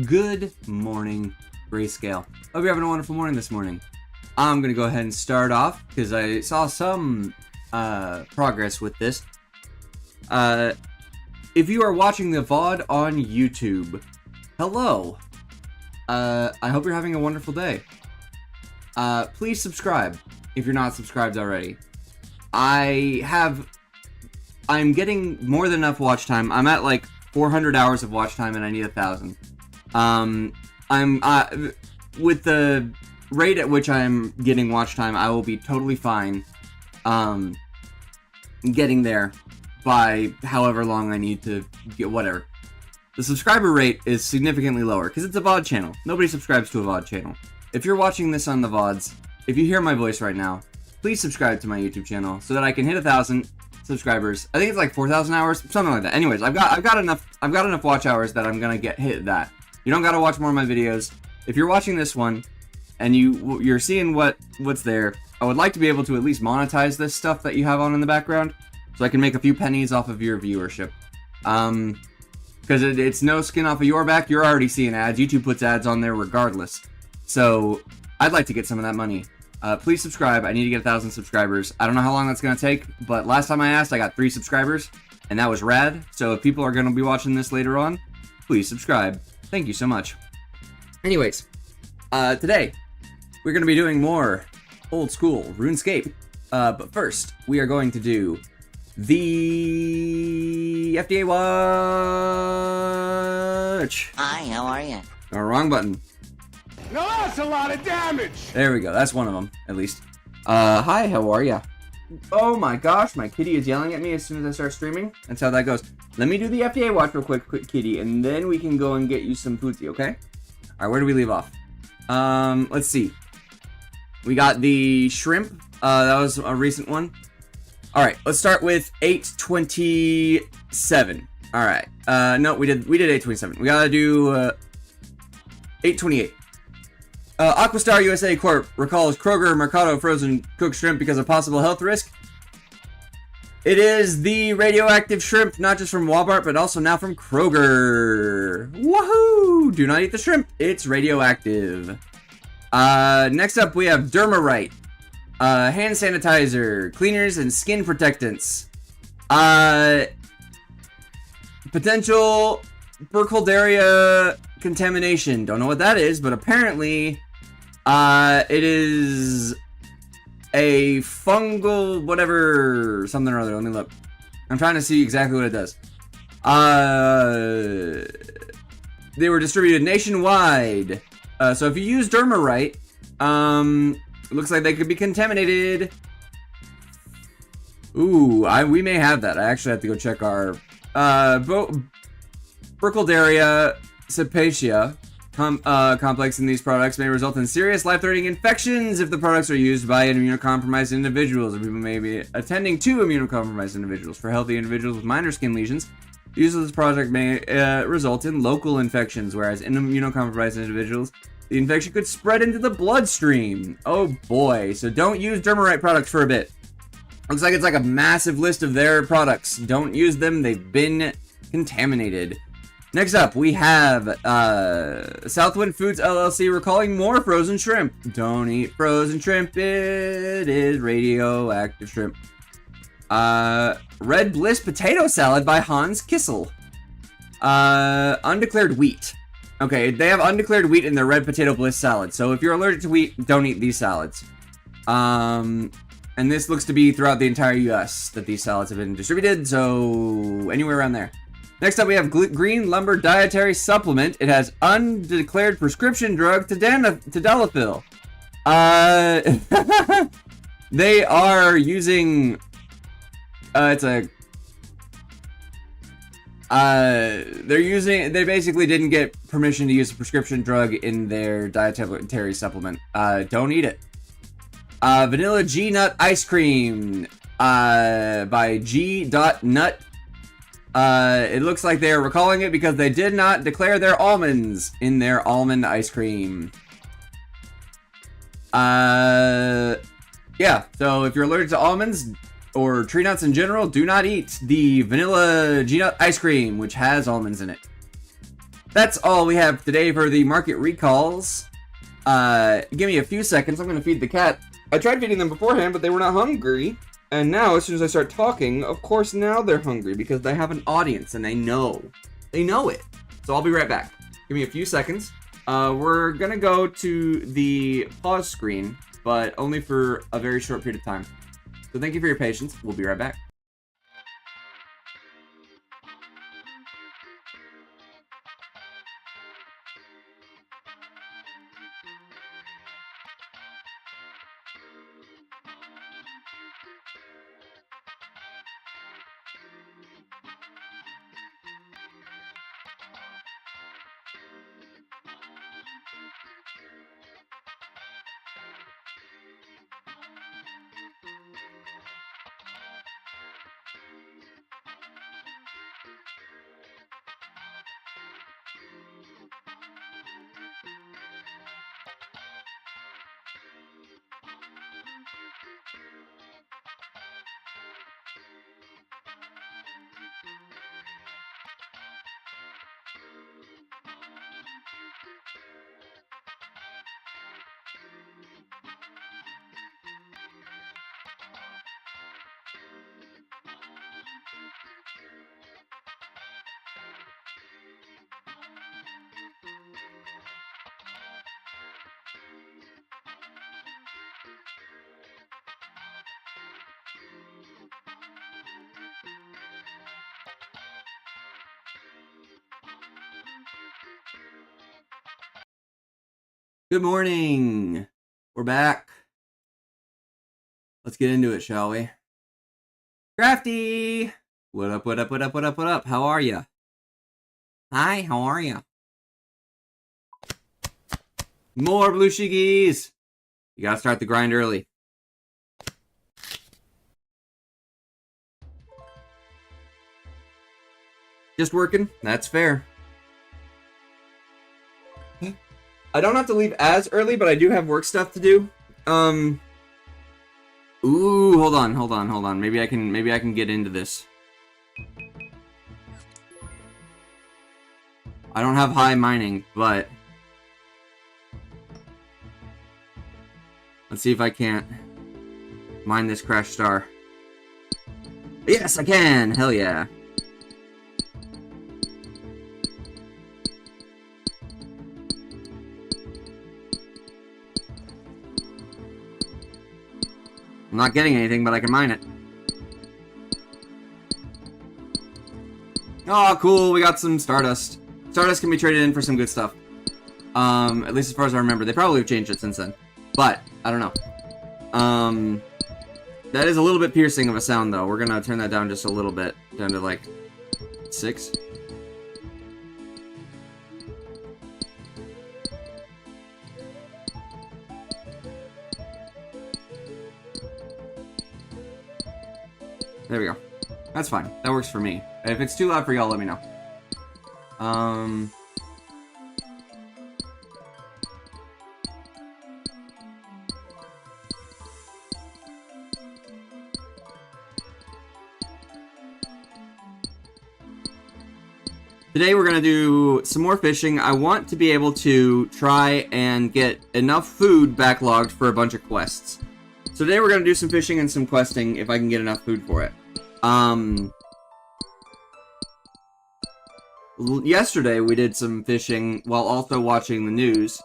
Good morning, Grayscale. Hope you're having a wonderful morning this morning. I'm going to go ahead and start off because I saw some progress with this. If you are watching the VOD on YouTube, hello. I hope you're having a wonderful day. Please subscribe if you're not subscribed already. I'm getting more than enough watch time. I'm at like 400 hours of watch time and I need 1,000. With the rate at which I'm getting watch time, I will be totally fine, getting there by however long I need to get, whatever. The subscriber rate is significantly lower, because it's a VOD channel. Nobody subscribes to a VOD channel. If you're watching this on the VODs, if you hear my voice right now, please subscribe to my YouTube channel, so that I can hit 1,000 subscribers. I think it's like 4,000 hours, something like that. Anyways, I've got enough watch hours that I'm gonna hit that. You don't gotta watch more of my videos. If you're watching this one, and you're seeing what's there, I would like to be able to at least monetize this stuff that you have on in the background, so I can make a few pennies off of your viewership. Because it's no skin off of your back, you're already seeing ads. YouTube puts ads on there regardless. So, I'd like to get some of that money. Please subscribe, I need to get 1,000 subscribers. I don't know how long that's gonna take, but last time I asked, I got 3 subscribers, and that was rad. So if people are gonna be watching this later on, please subscribe. Thank you so much. Anyways, today, we're going to be doing more old school RuneScape. But first, we are going to do the FDA Watch. Hi, how are you? Oh, wrong button. No, that's a lot of damage! There we go. That's one of them, at least. Hi, how are ya? Oh my gosh, my kitty is yelling at me as soon as I start streaming. That's how that goes. Let me do the FDA Watch real quick, kitty, and then we can go and get you some foodie, okay? Alright, where do we leave off? Let's see. We got the shrimp. That was a recent one. Alright, let's start with 827. Alright. No, we did 827. We gotta do 828. Aquastar USA Corp. recalls Kroger Mercado frozen cooked shrimp because of possible health risk. It is the radioactive shrimp, not just from Walmart, but also now from Kroger. Woohoo! Do not eat the shrimp. It's radioactive. Next up, we have Dermarite. Hand sanitizer, cleaners, and skin protectants. Potential Burkholderia contamination. Don't know what that is, but apparently, it is a fungal whatever, something or other. Let me look. I'm trying to see exactly what it does. They were distributed nationwide. So if you use Dermarite, it looks like they could be contaminated. Ooh, we may have that. I actually have to go check our Burkholderia cepacia complex in these products may result in serious life-threatening infections if the products are used by immunocompromised individuals or people may be attending to immunocompromised individuals. For healthy individuals with minor skin lesions, use of this product may result in local infections, whereas in immunocompromised individuals, the infection could spread into the bloodstream. Oh boy, so don't use Dermarite products for a bit. Looks like it's like a massive list of their products. Don't use them, they've been contaminated. Next up, we have Southwind Foods LLC recalling more frozen shrimp. Don't eat frozen shrimp, it is radioactive shrimp. Red Bliss Potato Salad by Hans Kissel. Undeclared wheat. Okay, they have undeclared wheat in their Red Potato Bliss salad, so if you're allergic to wheat, don't eat these salads. And this looks to be throughout the entire US that these salads have been distributed, so anywhere around there. Next up, we have Green Lumber Dietary Supplement. It has undeclared prescription drug tadalafil. They are using. They basically didn't get permission to use a prescription drug in their dietary supplement. Don't eat it. Vanilla G Nut Ice Cream. By G. Nut. It looks like they are recalling it because they did not declare their almonds in their almond ice cream. Yeah, so if you're allergic to almonds or tree nuts in general, do not eat the vanilla G-nut ice cream, which has almonds in it. That's all we have today for the market recalls. Give me a few seconds. I'm going to feed the cat. I tried feeding them beforehand, but they were not hungry. And now, as soon as I start talking, of course, now they're hungry because they have an audience and they know. They know it. So I'll be right back. Give me a few seconds. We're going to go to the pause screen, but only for a very short period of time. So thank you for your patience. We'll be right back. Good morning. We're back. Let's get into it, shall we? Crafty! What up, what up, what up, what up, what up? How are ya? Hi, how are ya? More blue shiggies! You gotta start the grind early. Just working? That's fair. I don't have to leave as early, but I do have work stuff to do. Ooh, hold on. Maybe I can get into this. I don't have high mining, but let's see if I can't mine this crash star. Yes, I can! Hell yeah. I'm not getting anything, but I can mine it. Oh, cool, we got some Stardust. Stardust can be traded in for some good stuff. At least as far as I remember. They probably have changed it since then. But, I don't know. That is a little bit piercing of a sound, though. We're gonna turn that down just a little bit. Down to, like, 6. There we go. That's fine. That works for me. If it's too loud for y'all, let me know. Today we're going to do some more fishing. I want to be able to try and get enough food backlogged for a bunch of quests. So today we're going to do some fishing and some questing if I can get enough food for it. Yesterday we did some fishing while also watching the news.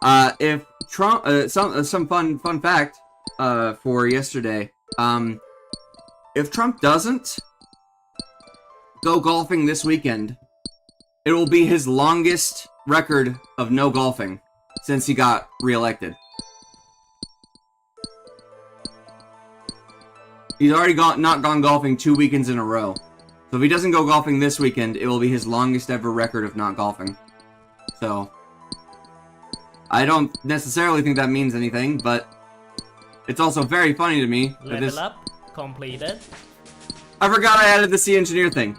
If Trump, some fun fact, for yesterday, if Trump doesn't go golfing this weekend, it will be his longest record of no golfing since he got reelected. He's already not gone golfing 2 weekends in a row. So if he doesn't go golfing this weekend, it will be his longest ever record of not golfing. So I don't necessarily think that means anything, but it's also very funny to me that Level up completed. I forgot I added the sea engineer thing.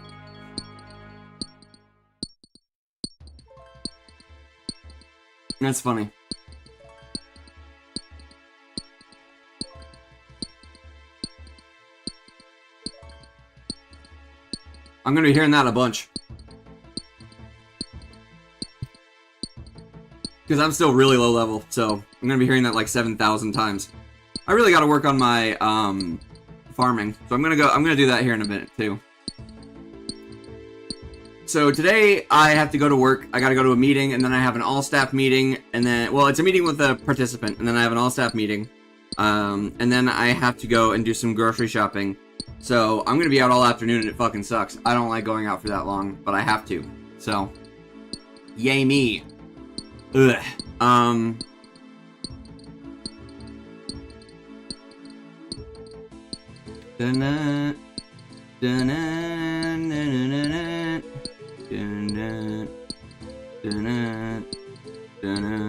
That's funny. I'm gonna be hearing that a bunch. Because I'm still really low level, so I'm gonna be hearing that like 7,000 times. I really gotta work on my farming, so I'm gonna do that here in a minute too. So today I have to go to work, I gotta go to a meeting, and then I have an all-staff meeting, and then, well, it's a meeting with a participant, and then I have an all-staff meeting, and then I have to go and do some grocery shopping. So I'm gonna be out all afternoon and it fucking sucks. I don't like going out for that long, but I have to. So, yay me. Ugh. Dun-dun, dun-dun, dun-dun, dun-dun, dun-dun, dun-dun,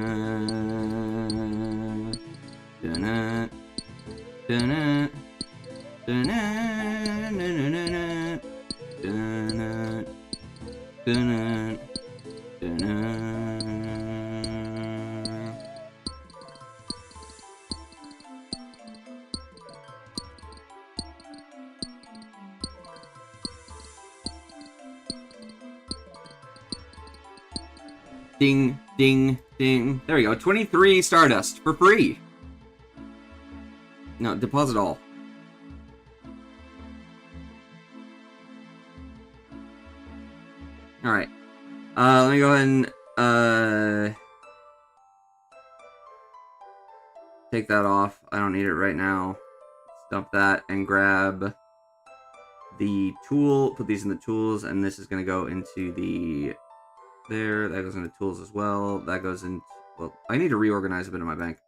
dun-dun, dun-dun, dun-dun, dun-dun, dun-dun, dun-dun. Ding, ding, ding. There we go. 23 Stardust for free. No, deposit all. Alright. Let me go ahead and, take that off. I don't need it right now. Dump that and grab the tool. Put these in the tools, and this is going to go into the... There, that goes into tools as well. That goes into, well, I need to reorganize a bit of my bank.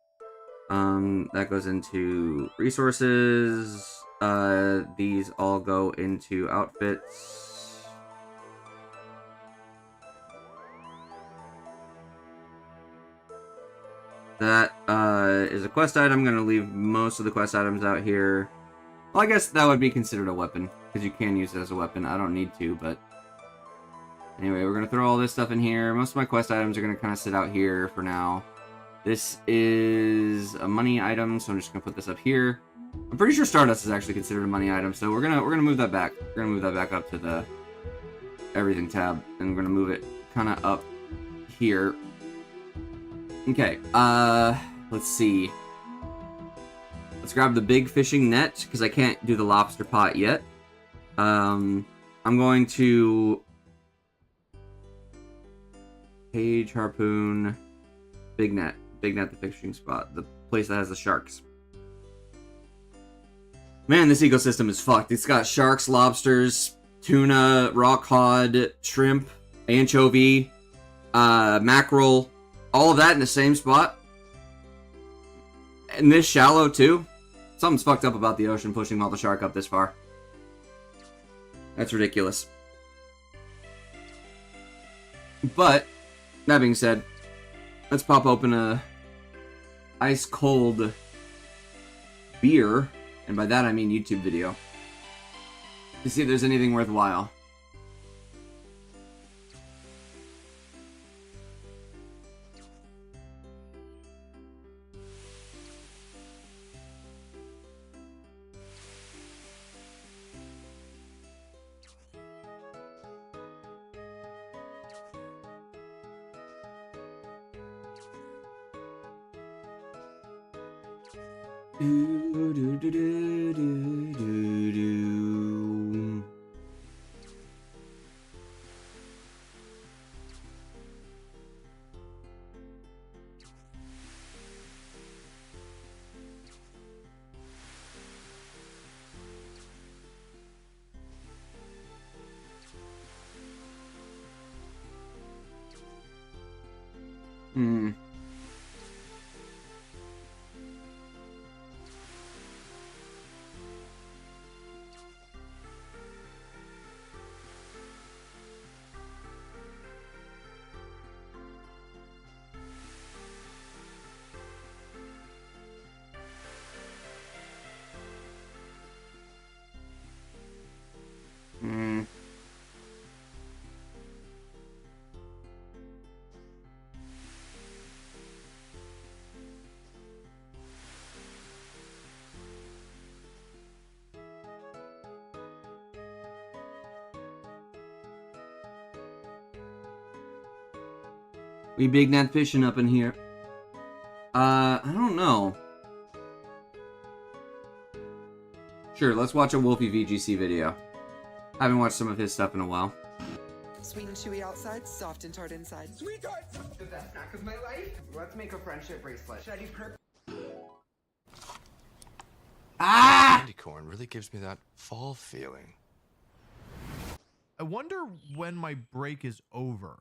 That goes into resources. These all go into outfits. That is a quest item. I'm gonna leave most of the quest items out here. Well, I guess that would be considered a weapon, because you can use it as a weapon. I don't need to, but... Anyway, we're going to throw all this stuff in here. Most of my quest items are going to kind of sit out here for now. This is a money item, so I'm just going to put this up here. I'm pretty sure Stardust is actually considered a money item, so we're gonna move that back. We're going to move that back up to the everything tab, and we're going to move it kind of up here. Okay, let's see. Let's grab the big fishing net, because I can't do the lobster pot yet. I'm going to... Page, harpoon, big net, the fishing spot, the place that has the sharks. Man, this ecosystem is fucked. It's got sharks, lobsters, tuna, rock cod, shrimp, anchovy, mackerel, all of that in the same spot. And this shallow too. Something's fucked up about the ocean pushing all the shark up this far. That's ridiculous. But that being said, let's pop open a ice cold beer, and by that I mean YouTube video, to see if there's anything worthwhile. Do, do, do, do, do, do, do. We big net fishing up in here. I don't know. Sure, let's watch a Wolfie VGC video. I haven't watched some of his stuff in a while. Sweet and chewy outside, soft and tart inside. Sweet tarts! The best snack of my life. Let's make a friendship bracelet. Should I do purple? Ah! Candy corn really gives me that fall feeling. I wonder when my break is over.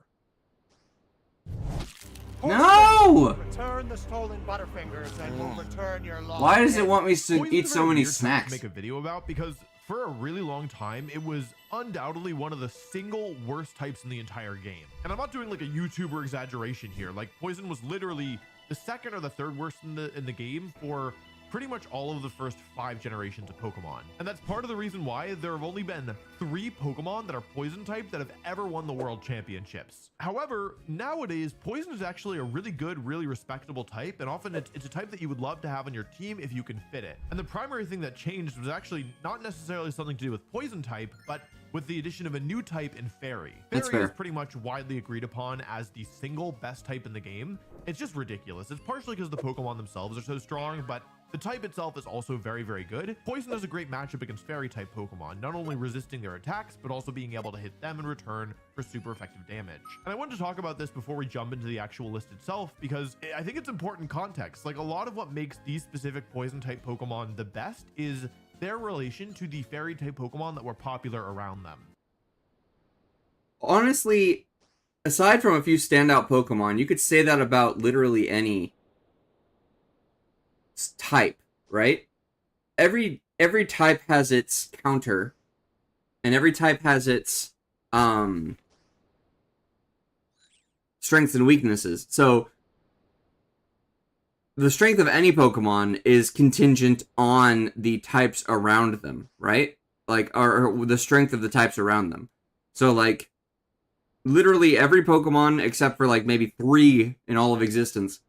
No! Return the stolen Butterfingers and we'll return your lost. Why does it want me to Poison's eat a so very many weird type to snacks? make a video about because for a really long time it was undoubtedly one of the single worst types in the entire game. And I'm not doing like a YouTuber exaggeration here. Like Poison was literally the second or the third worst in the game for pretty much all of the first 5 generations of Pokemon. And that's part of the reason why there have only been 3 Pokemon that are Poison type that have ever won the World Championships. However, nowadays, Poison is actually a really good, really respectable type, and often it's a type that you would love to have on your team if you can fit it. And the primary thing that changed was actually not necessarily something to do with Poison type, but with the addition of a new type in Fairy. That's Fairy fair. is pretty much widely agreed upon as the single best type in the game. It's just ridiculous. It's partially because the Pokemon themselves are so strong, but the type itself is also very, very good. Poison is a great matchup against Fairy type Pokemon, not only resisting their attacks, but also being able to hit them in return for super effective damage. And I wanted to talk about this before we jump into the actual list itself, because I think it's important context. Like a lot of what makes these specific Poison type Pokemon the best is their relation to the Fairy type Pokemon that were popular around them. Honestly, aside from a few standout Pokemon, you could say that about literally any type, right? Every type has its counter, and every type has its strengths and weaknesses. So the strength of any Pokemon is contingent on the types around them, right? Like, or the strength of the types around them. So like literally every Pokemon except for like maybe 3 in all of existence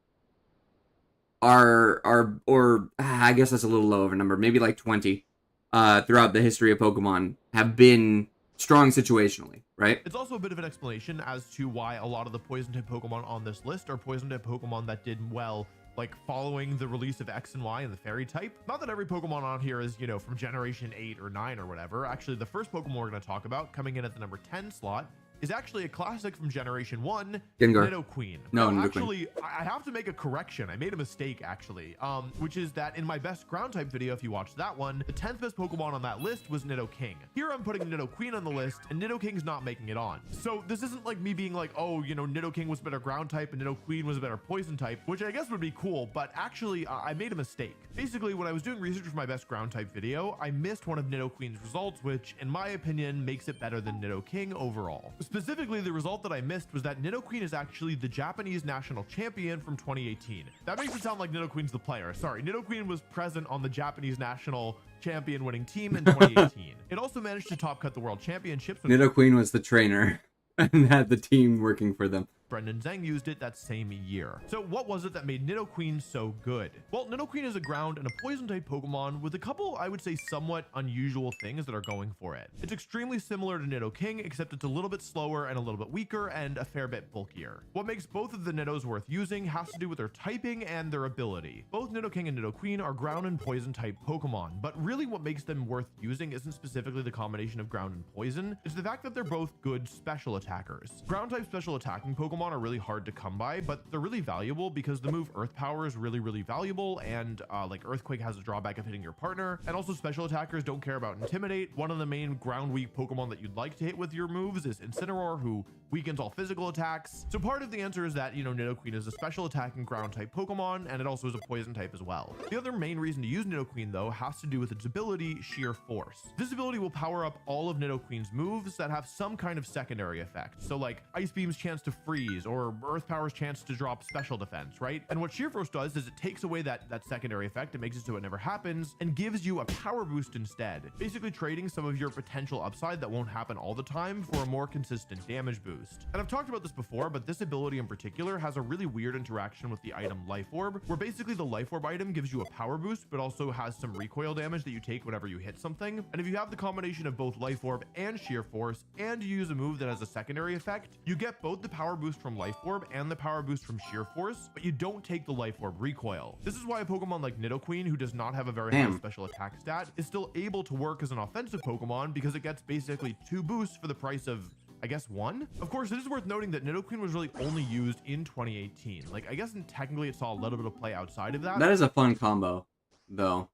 or I guess that's a little low of a number, maybe like 20 throughout the history of Pokemon have been strong situationally, right? It's also a bit of an explanation as to why a lot of the Poison type Pokemon on this list are Poison type Pokemon that did well, like following the release of X and Y and the Fairy type. Not that every Pokemon on here is, you know, from generation 8 or 9 or whatever. Actually, the first Pokemon we're going to talk about, coming in at the number 10 slot, is actually a classic from generation 1, Gengar. Nidoqueen. No, Now, Nidoqueen. actually, I have to make a correction. I made a mistake, actually, which is that in my best ground type video, if you watched that one, the 10th best Pokemon on that list was Nidoking. Here I'm putting Nidoqueen on the list, and Nidoking's not making it on. So this isn't like me being like, oh, you know, Nidoking was a better ground type and Nidoqueen was a better poison type, which I guess would be cool, but actually, I made a mistake. Basically, when I was doing research for my best ground type video, I missed one of Nidoqueen's results, which, in my opinion, makes it better than Nidoking overall. Specifically, the result that I missed was that Nidoqueen is actually the Japanese national champion from 2018. That makes it sound like Nidoqueen's the player. Sorry, Nidoqueen was present on the Japanese national champion winning team in 2018. It also managed to top cut the world championships. Nidoqueen was the trainer and had the team working for them. Brendan Zhang used it that same year. So what was it that made Nidoqueen so good? Well, Nidoqueen is a ground and a poison type Pokemon with a couple, I would say, somewhat unusual things that are going for it. It's extremely similar to Nidoking, except it's a little bit slower and a little bit weaker and a fair bit bulkier. What makes both of the Nidos worth using has to do with their typing and their ability. Both Nidoking and Nidoqueen are ground and poison type Pokemon, but really what makes them worth using isn't specifically the combination of ground and poison, it's the fact that they're both good special attackers. Ground type special attacking Pokemon are really hard to come by, but they're really valuable because the move Earth Power is really, really valuable, and like Earthquake has a drawback of hitting your partner, and also special attackers don't care about Intimidate. One of the main ground weak Pokemon that you'd like to hit with your moves is Incineroar, who weakens all physical attacks. So part of the answer is that, you know, Nidoqueen is a special attacking ground type Pokemon, and it also is a poison type as well. The other main reason to use Nidoqueen, though, has to do with its ability, Sheer Force. This ability will power up all of Nidoqueen's moves that have some kind of secondary effect. So like Ice Beam's chance to freeze, or Earth Power's chance to drop special defense, right? And what Sheer Force does is it takes away that secondary effect, it makes it so it never happens, and gives you a power boost instead, basically trading some of your potential upside that won't happen all the time for a more consistent damage boost. And I've talked about this before, but this ability in particular has a really weird interaction with the item Life Orb, where basically the Life Orb item gives you a power boost, but also has some recoil damage that you take whenever you hit something. And if you have the combination of both Life Orb and Sheer Force, and you use a move that has a secondary effect, you get both the power boost from Life Orb and the power boost from Sheer Force, but you don't take the Life Orb recoil. This is why a Pokemon like Nidoqueen, who does not have a very high special attack stat, is still able to work as an offensive Pokemon because it gets basically 2 boosts for the price of, I guess, 1. Of course, it is worth noting that Nidoqueen was really only used in 2018. Like, I guess technically it saw a little bit of play outside of that. That is a fun combo, though.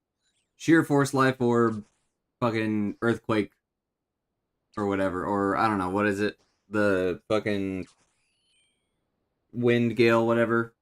Sheer Force, Life Orb, fucking Earthquake, or whatever. Or, I don't know, what is it? The fucking Wind Gale, whatever.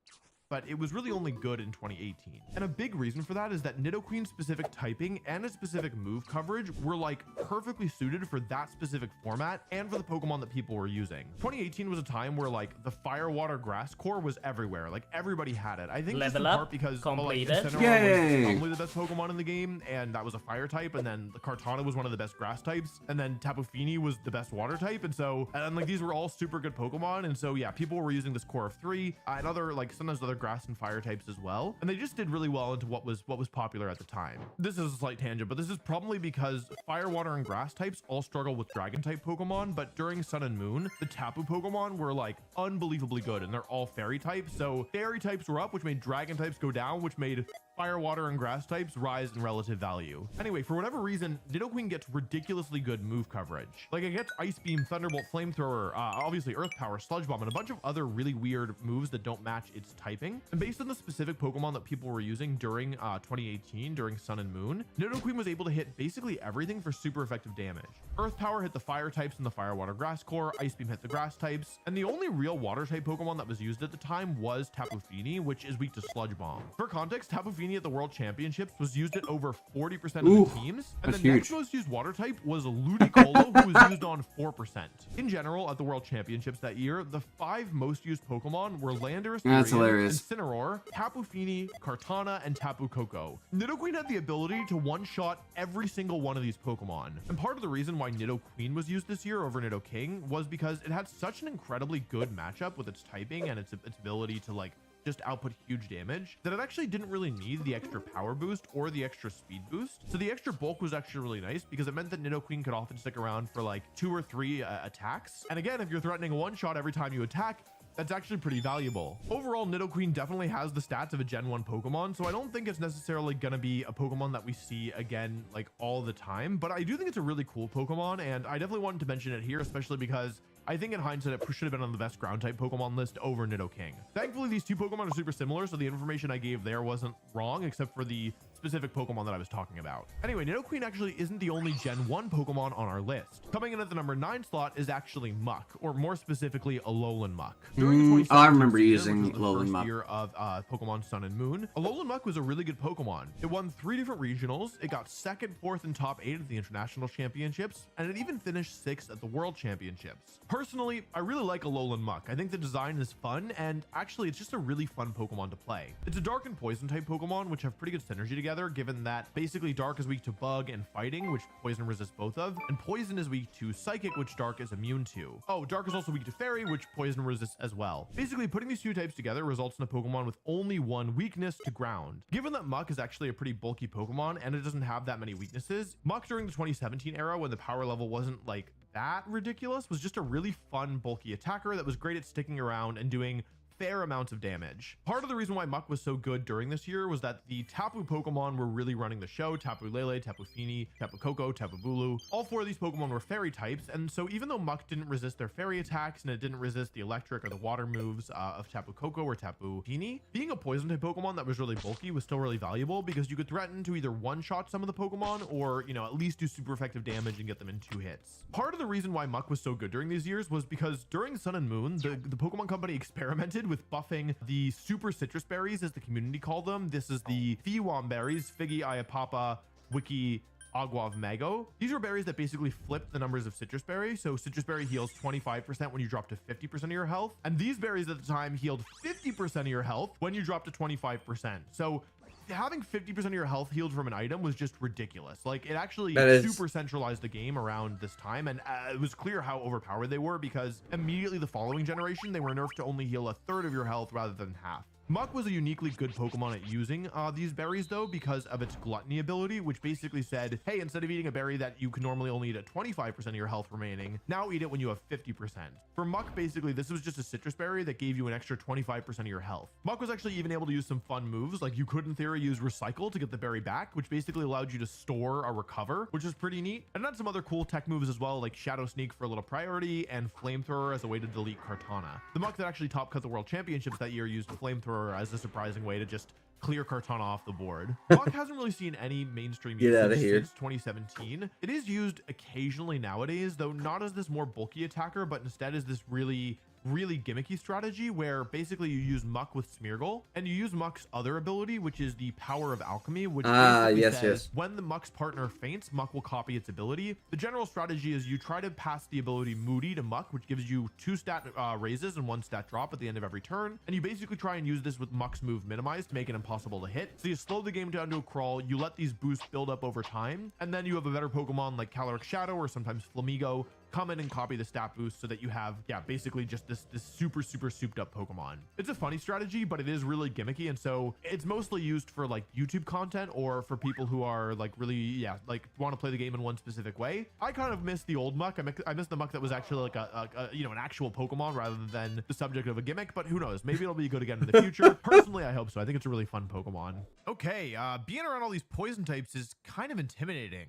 But it was really only good in 2018. And a big reason for that is that Nidoqueen's specific typing and its specific move coverage were like perfectly suited for that specific format and for the Pokemon that people were using. 2018 was a time where like the Fire, Water, Grass core was everywhere. Like everybody had it. I think just in part because completed. Was probably the best Pokemon in the game, and that was a fire type, and then the Kartana was one of the best grass types, and then Tapu Fini was the best water type, and like these were all super good Pokemon, and so yeah, people were using this core of 3 and other like sometimes other grass and fire types as well, and they just did really well into what was popular at the time. This is a slight tangent, but this is probably because fire, water, and grass types all struggle with dragon type Pokemon, but during Sun and Moon, the Tapu Pokemon were like unbelievably good, and they're all fairy types, so fairy types were up, which made dragon types go down, which made fire, water, and grass types rise in relative value. Anyway, for whatever reason, Nidoqueen gets ridiculously good move coverage. Like, it gets Ice Beam, Thunderbolt, Flamethrower, obviously Earth Power, Sludge Bomb, and a bunch of other really weird moves that don't match its typing. And based on the specific Pokemon that people were using during 2018, during Sun and Moon, Nidoqueen was able to hit basically everything for super effective damage. Earth Power hit the fire types in the Fire, Water, Grass core, Ice Beam hit the grass types, and the only real water type Pokemon that was used at the time was Tapu Fini, which is weak to Sludge Bomb. For context, Tapu Fini at the World Championships was used at over 40% of the teams, and the next most used water type was Ludicolo, who was used on 4%. In general, at the World Championships that year, the 5 most used Pokemon were Landorus, Incineroar, Tapu Fini, Kartana, and Tapu Koko. Nidoqueen had the ability to one-shot every single one of these Pokemon, and part of the reason why Nidoqueen was used this year over Nidoking was because it had such an incredibly good matchup with its typing and its ability to like just output huge damage that it actually didn't really need the extra power boost or the extra speed boost. So the extra bulk was actually really nice because it meant that Nidoqueen could often stick around for like 2 or 3 attacks. And again, if you're threatening a one-shot every time you attack, that's actually pretty valuable. Overall, Nidoqueen definitely has the stats of a Gen 1 Pokemon, so I don't think it's necessarily gonna be a Pokemon that we see again like all the time, but I do think it's a really cool Pokemon, and I definitely wanted to mention it here, especially because I think in hindsight, it should have been on the best ground type Pokemon list over Nidoking. Thankfully, these two Pokemon are super similar, so the information I gave there wasn't wrong, except for the specific Pokemon that I was talking about. Anyway, Nidoqueen actually isn't the only Gen 1 Pokemon on our list. Coming in at the number 9 slot is actually Muck, or more specifically, Alolan Muck. I remember using Alolan Muck. Year of Pokemon Sun and Moon. Alolan Muck was a really good Pokemon. It won 3 different regionals. It got 2nd, 4th, and top 8 at the International Championships, and it even finished 6th at the World Championships. Personally, I really like Alolan Muck. I think the design is fun, and actually it's just a really fun Pokemon to play. It's a Dark and Poison type Pokemon, which have pretty good synergy together, given that basically Dark is weak to Bug and Fighting, which Poison resists both of, and Poison is weak to Psychic, which Dark is immune to. Oh, Dark is also weak to Fairy, which Poison resists as well. Basically, putting these two types together results in a Pokemon with only one weakness to Ground. Given that Muck is actually a pretty bulky Pokemon, and it doesn't have that many weaknesses, Muck during the 2017 era, when the power level wasn't like that ridiculous, was just a really fun bulky attacker that was great at sticking around and doing fair amounts of damage. Part of the reason why Muck was so good during this year was that the Tapu Pokemon were really running the show. Tapu Lele, Tapu Fini, Tapu Koko, Tapu Bulu. All 4 of these Pokemon were fairy types, and so even though Muck didn't resist their fairy attacks and it didn't resist the electric or the water moves of Tapu Koko or Tapu Fini, being a poison type Pokemon that was really bulky was still really valuable because you could threaten to either one-shot some of the Pokemon or, you know, at least do super effective damage and get them in 2 hits. Part of the reason why Muck was so good during these years was because during Sun and Moon, the Pokemon Company experimented with buffing the super citrus berries, as the community called them. This is the Fiwam berries, Figgy, Ayapapa, Wiki, Agua of Mago. These are berries that basically flip the numbers of citrus berry. So citrus berry heals 25% when you drop to 50% of your health. And these berries at the time healed 50% of your health when you drop to 25%. So having 50% of your health healed from an item was just ridiculous. Like, it actually super centralized the game around this time, and it was clear how overpowered they were because immediately the following generation they were nerfed to only heal 1/3 of your health rather than half. Muck was a uniquely good Pokemon at using these berries though, because of its gluttony ability, which basically said, hey, instead of eating a berry that you can normally only eat at 25% of your health remaining, now eat it when you have 50%. For Muck, basically, this was just a citrus berry that gave you an extra 25% of your health. Muck was actually even able to use some fun moves, like you could in theory use Recycle to get the berry back, which basically allowed you to store a recover, which is pretty neat. And then some other cool tech moves as well, like Shadow Sneak for a little priority and Flamethrower as a way to delete Kartana. The Muck that actually top cut the World Championships that year used Flamethrower as a surprising way to just clear Kartana off the board. Muck hasn't really seen any mainstream usage since 2017. It is used occasionally nowadays, though not as this more bulky attacker, but instead as this really gimmicky strategy where basically you use Muck with Smeargle and you use Muck's other ability, which is the Power of Alchemy, which basically says when the Muck's partner faints, Muck will copy its ability. The general strategy is you try to pass the ability Moody to Muck, which gives you 2 stat raises and 1 stat drop at the end of every turn, and you basically try and use this with Muck's move Minimize to make it impossible to hit. So you slow the game down to a crawl, you let these boosts build up over time, and then you have a better Pokemon like Caloric Shadow or sometimes Flamigo come in and copy the stat boost so that you have, basically just this super souped up Pokemon. It's a funny strategy, but it is really gimmicky, and so it's mostly used for like YouTube content or for people who are like really, like want to play the game in one specific way. I kind of miss the old Muck. I miss the Muck that was actually like a an actual Pokemon rather than the subject of a gimmick, but who knows? Maybe it'll be good again in the future. Personally, I hope so. I think it's a really fun Pokemon. Okay, being around all these poison types is kind of intimidating.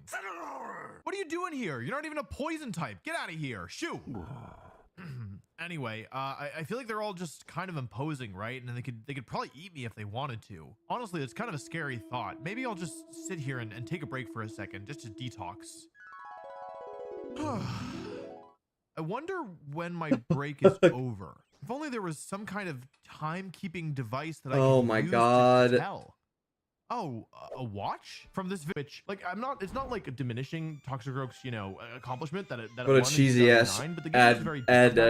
What are you doing here? You're not even a poison type. Get out of here. Shoo. Anyway, I feel like they're all just kind of imposing, right? And they could probably eat me if they wanted to. Honestly, it's kind of a scary thought. Maybe I'll just sit here and take a break for a second just to detox. I wonder when my break is over. If only there was some kind of timekeeping device that I could use to tell. Oh, a watch from this which like it's not like a diminishing Toxicroak's accomplishment that it what a cheesy ass but the game was very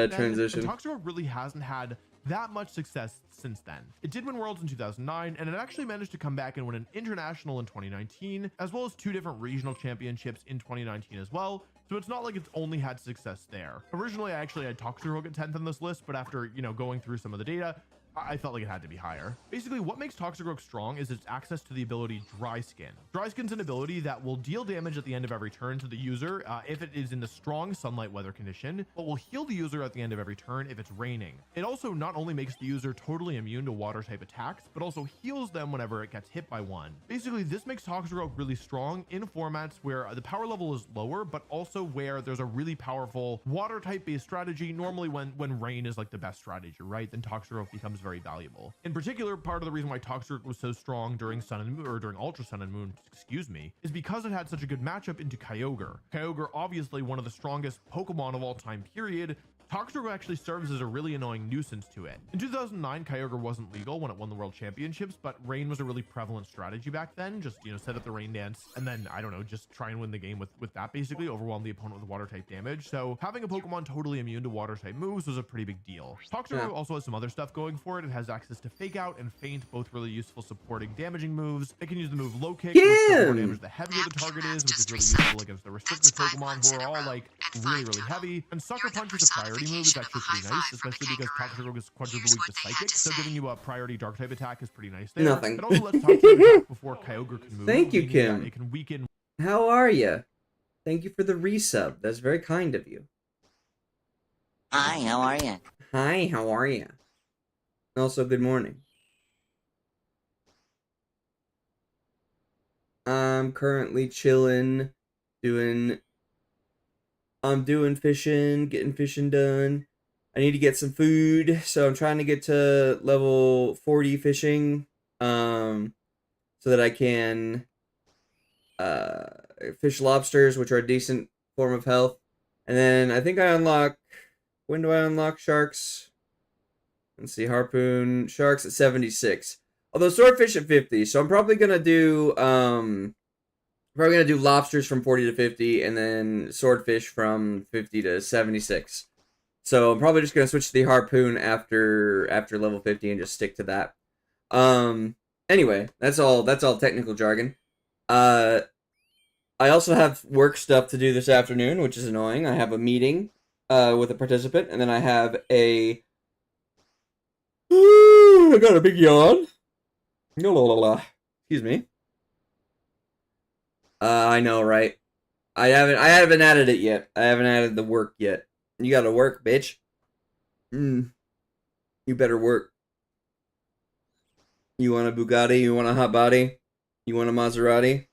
transition. Toxicroak really hasn't had that much success since then. It did win Worlds in 2009, and it actually managed to come back and win an International in 2019, as well as 2 different regional championships in 2019 as well. So it's not like it's only had success there. Originally, I actually had Toxicroak at 10th on this list, but after going through some of the data, I felt like it had to be higher. Basically, what makes Toxicroak strong is its access to the ability Dry Skin. Dry Skin's an ability that will deal damage at the end of every turn to the user if it is in the strong sunlight weather condition, but will heal the user at the end of every turn if it's raining. It also not only makes the user totally immune to water type attacks, but also heals them whenever it gets hit by one. Basically, this makes Toxicroak really strong in formats where the power level is lower, but also where there's a really powerful water type based strategy. Normally when rain is like the best strategy, right? Then Toxicroak becomes very valuable. In particular, part of the reason why Toxicroak was so strong during Sun and Moon, or during Ultra Sun and Moon, excuse me, is because it had such a good matchup into Kyogre. Kyogre, obviously one of the strongest Pokemon of all time period. Toxicroak actually serves as a really annoying nuisance to it. In 2009, Kyogre wasn't legal when it won the World Championships, but rain was a really prevalent strategy back then. Just, set up the rain dance and then, I don't know, just try and win the game with that, basically, overwhelm the opponent with water type damage. So having a Pokemon totally immune to water type moves was a pretty big deal. Toxicroak also has some other stuff going for it. It has access to Fake Out and Feint, both really useful supporting damaging moves. It can use the move Low Kick, which does more damage the heavier the target is, which is really useful against the restricted Pokemon who are all like really heavy. And Sucker Punch is a priority move. It's actually pretty nice, especially because Toxicroak is quadruple weak to Psychic, so giving you a priority Dark type attack is pretty nice there. Nothing. It also lets Toxicroak attack before Kyogre can move. Thank you, Kim. It can weaken. How are you? Thank you for the resub. That's very kind of you. Hi, how are you? Hi, how are you? Also, good morning. I'm currently chilling, I'm doing fishing, getting fishing done. I need to get some food, so I'm trying to get to level 40 fishing, so that I can fish lobsters, which are a decent form of health. And then I think I unlock, when do I unlock sharks? Let's see, harpoon, sharks at 76. Although swordfish at 50, so I'm probably gonna do lobsters from 40 to 50, and then swordfish from 50 to 76. So I'm probably just gonna switch to the harpoon after level 50 and just stick to that. Anyway, that's all technical jargon. I also have work stuff to do this afternoon, which is annoying. I have a meeting with a participant, and then I have a I got a big yawn. Excuse me. I know, right? I haven't added it yet. I haven't added the work yet. You gotta work, bitch. You better work. You want a Bugatti? You want a hot body? You want a Maserati?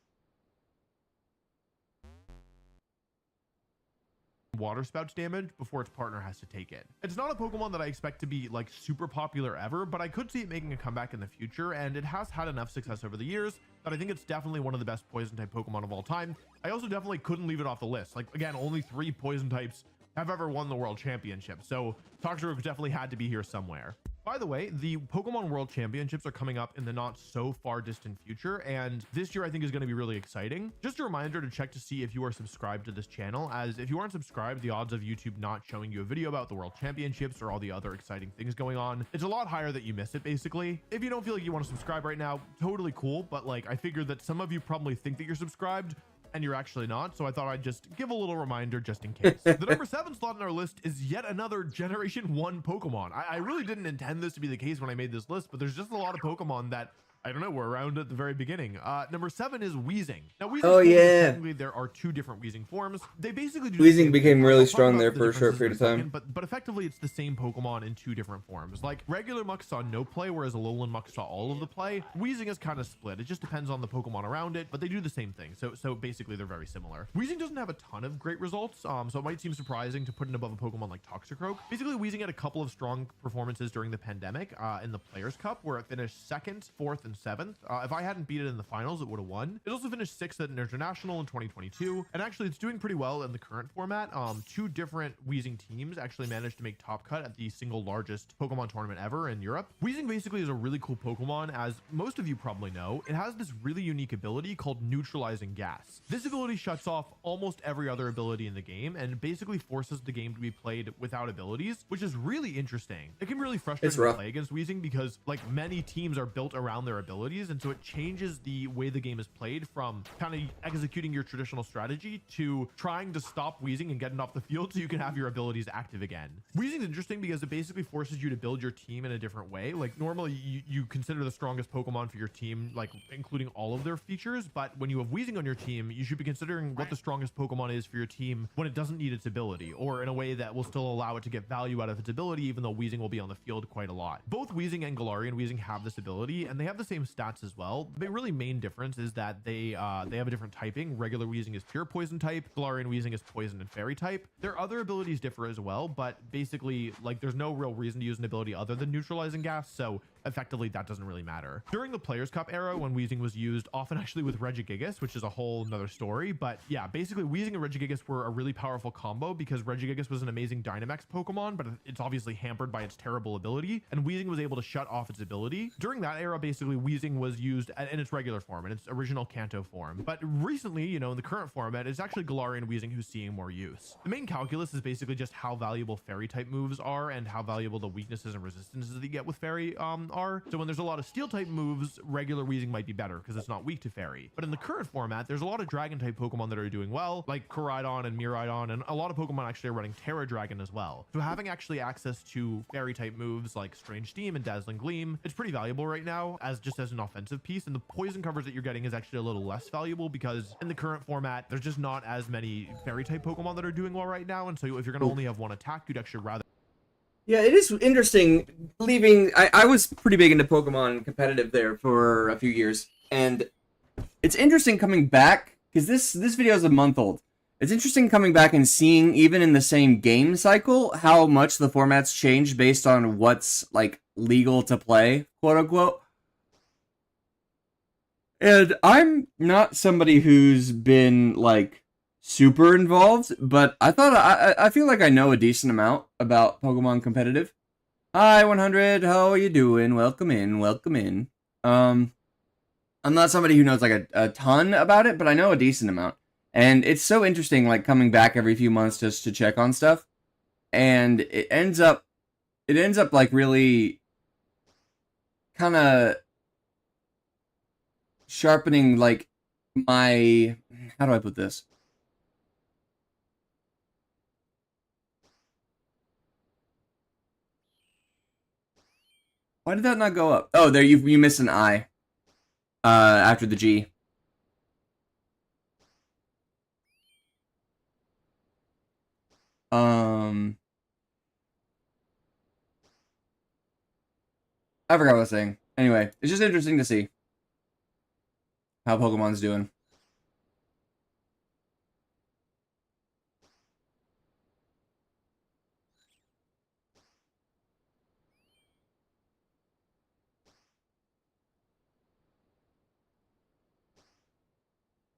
Water spouts damage before its partner has to take it. It's not a Pokemon that I expect to be like super popular ever, but I could see it making a comeback in the future, and it has had enough success over the years that I think it's definitely one of the best poison type Pokemon of all time. I also definitely couldn't leave it off the list. Like, again, only 3 poison types have ever won the world championship, so Toxicroak definitely had to be here somewhere. By the way, the Pokemon World Championships are coming up in the not so far distant future, and this year I think is going to be really exciting. Just a reminder to check to see if you are subscribed to this channel, as if you aren't subscribed, the odds of YouTube not showing you a video about the World Championships or all the other exciting things going on, it's a lot higher that you miss it, basically. If you don't feel like you want to subscribe right now, totally cool, but like, I figured that some of you probably think that you're subscribed, and you're actually not, so I thought I'd just give a little reminder just in case. The number 7 slot in our list is yet another Generation 1 Pokemon. I really didn't intend this to be the case when I made this list, but there's just a lot of Pokemon that, I don't know, were around at the very beginning. Number 7 is Weezing. Now, Weezing, technically there are 2 different Weezing forms. They basically do Weezing became really strong there for a short period of time. But effectively, it's the same Pokemon in 2 different forms. Like, regular Mux saw no play, whereas Alolan Mux saw all of the play. Weezing is kind of split. It just depends on the Pokemon around it, but they do the same thing. So basically, they're very similar. Weezing doesn't have a ton of great results, so it might seem surprising to put it above a Pokemon like Toxicroak. Basically, Weezing had a couple of strong performances during the pandemic in the Players' Cup, where it finished 2nd, 4th, and 7th. If I hadn't beat it in the finals, it would have won. It also finished 6th at an international in 2022, and actually it's doing pretty well in the current format. 2 different Weezing teams actually managed to make top cut at the single largest Pokemon tournament ever in Europe. Weezing basically is a really cool Pokemon, as most of you probably know. It has this really unique ability called Neutralizing Gas. This ability shuts off almost every other ability in the game, and basically forces the game to be played without abilities, which is really interesting. It can be really frustrating to play against Weezing because, like, many teams are built around their abilities, and so it changes the way the game is played from kind of executing your traditional strategy to trying to stop Weezing and getting off the field so you can have your abilities active again. Weezing is interesting because it basically forces you to build your team in a different way. Like, normally you consider the strongest Pokemon for your team, like including all of their features, but when you have Weezing on your team, you should be considering what the strongest Pokemon is for your team when it doesn't need its ability, or in a way that will still allow it to get value out of its ability, even though Weezing will be on the field quite a lot. Both Weezing and Galarian Weezing have this ability, and they have the same stats as well. The really main difference is that they have a different typing. Regular Weezing is pure poison type. Galarian Weezing is poison and fairy type. Their other abilities differ as well, but basically, like, there's no real reason to use an ability other than Neutralizing Gas, so effectively that doesn't really matter. During the Players' Cup era, when Weezing was used, often actually with Regigigas, which is a whole nother story, but yeah, basically Weezing and Regigigas were a really powerful combo because Regigigas was an amazing Dynamax Pokemon, but it's obviously hampered by its terrible ability, and Weezing was able to shut off its ability. During that era, basically Weezing was used in its regular form, in its original Kanto form, but recently, you know, in the current format, it's actually Galarian Weezing who's seeing more use. The main calculus is basically just how valuable fairy type moves are and how valuable the weaknesses and resistances that you get with fairy are. So when there's a lot of steel type moves, regular Weezing might be better because it's not weak to fairy. But in the current format, there's a lot of dragon type Pokemon that are doing well, like Koraidon and Miraidon, and a lot of Pokemon actually are running Terra Dragon as well. So having actually access to fairy type moves like Strange Steam and Dazzling Gleam, it's pretty valuable right now as an offensive piece, and the poison coverage that you're getting is actually a little less valuable because in the current format, there's just not as many fairy type Pokemon that are doing well right now, and so if you're going to only have one attack, you'd actually rather. Yeah, it is interesting leaving. I was pretty big into Pokemon competitive there for a few years, and it's interesting coming back because this video is a month old. It's interesting coming back and seeing, even in the same game cycle, how much the format's changed based on what's like legal to play, quote unquote. And I'm not somebody who's been like super involved, but I feel like I know a decent amount about Pokemon competitive. Hi 100, how are you doing? Welcome in, welcome in. I'm not somebody who knows like a ton about it, but I know a decent amount. And it's so interesting, like, coming back every few months just to check on stuff. And it ends up like really kind of sharpening like my, how do I put this? Why did that not go up? Oh, there you missed an I. After the G. I forgot what I was saying. Anyway, it's just interesting to see how Pokemon's doing.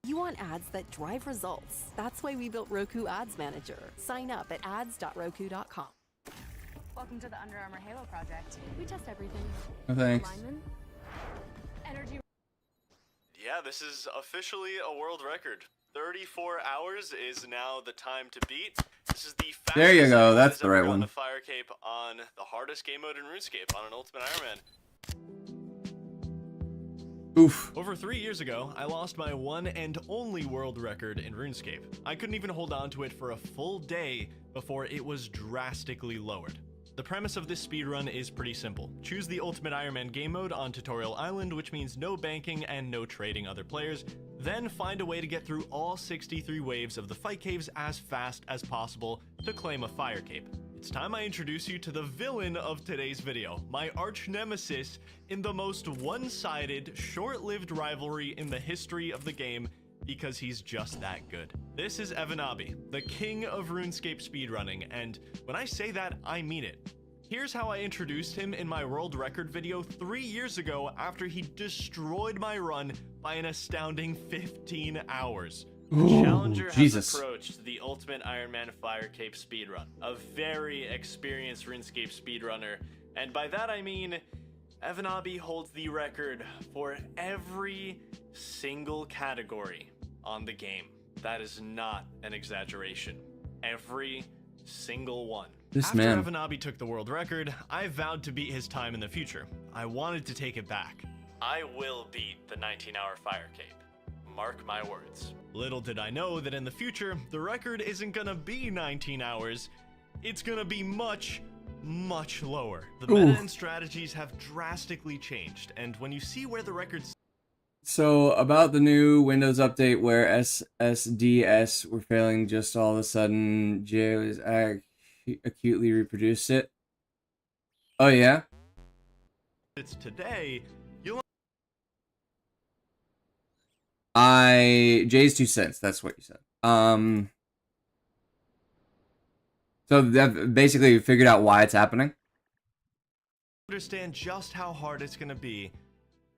You want ads that drive results. That's why we built Roku Ads Manager. Sign up at ads.roku.com. Welcome to the Under Armour Halo project. We test everything. No thanks. Alignment, energy. Yeah, this is officially a world record. 34 hours is now the time to beat. This is the fastest There you go, anyone that's has the ever right gotten one. a fire cape on the hardest game mode in RuneScape, on an Ultimate Iron Man. Oof. Over 3 years ago, I lost my one and only world record in RuneScape. I couldn't even hold on to it for a full day before it was drastically lowered. The premise of this speedrun is pretty simple. Choose the Ultimate Iron Man game mode on Tutorial Island, which means no banking and no trading other players. Then find a way to get through all 63 waves of the fight caves as fast as possible to claim a fire cape. It's time I introduce you to the villain of today's video, my arch nemesis in the most one-sided, short-lived rivalry in the history of the game, because he's just that good. This is Evanabi, the king of RuneScape speedrunning, and when I say that, I mean it. Here's how I introduced him in my world record video 3 years ago after he destroyed my run by an astounding 15 hours. The challenger Jesus. has approached the Ultimate Iron Man Fire Cape speedrun, a very experienced RuneScape speedrunner, and by that I mean Evanabi holds the record for every single category on the game. That is not an exaggeration. Every single one. This After man. Evanabi took the world record, I vowed to beat his time in the future. I wanted to take it back. I will beat the 19-hour fire cape. Mark my words. Little did I know that in the future, the record isn't gonna be 19 hours. It's gonna be much, much lower. The meta and strategies have drastically changed, and when you see where the records... So, about the new Windows update where SSDs were failing just all of a sudden, Jay was acutely reproduced it. Oh, yeah? It's today, you'll... Jay's 2 cents, that's what you said. So that basically figured out why it's happening? understand just how hard it's gonna be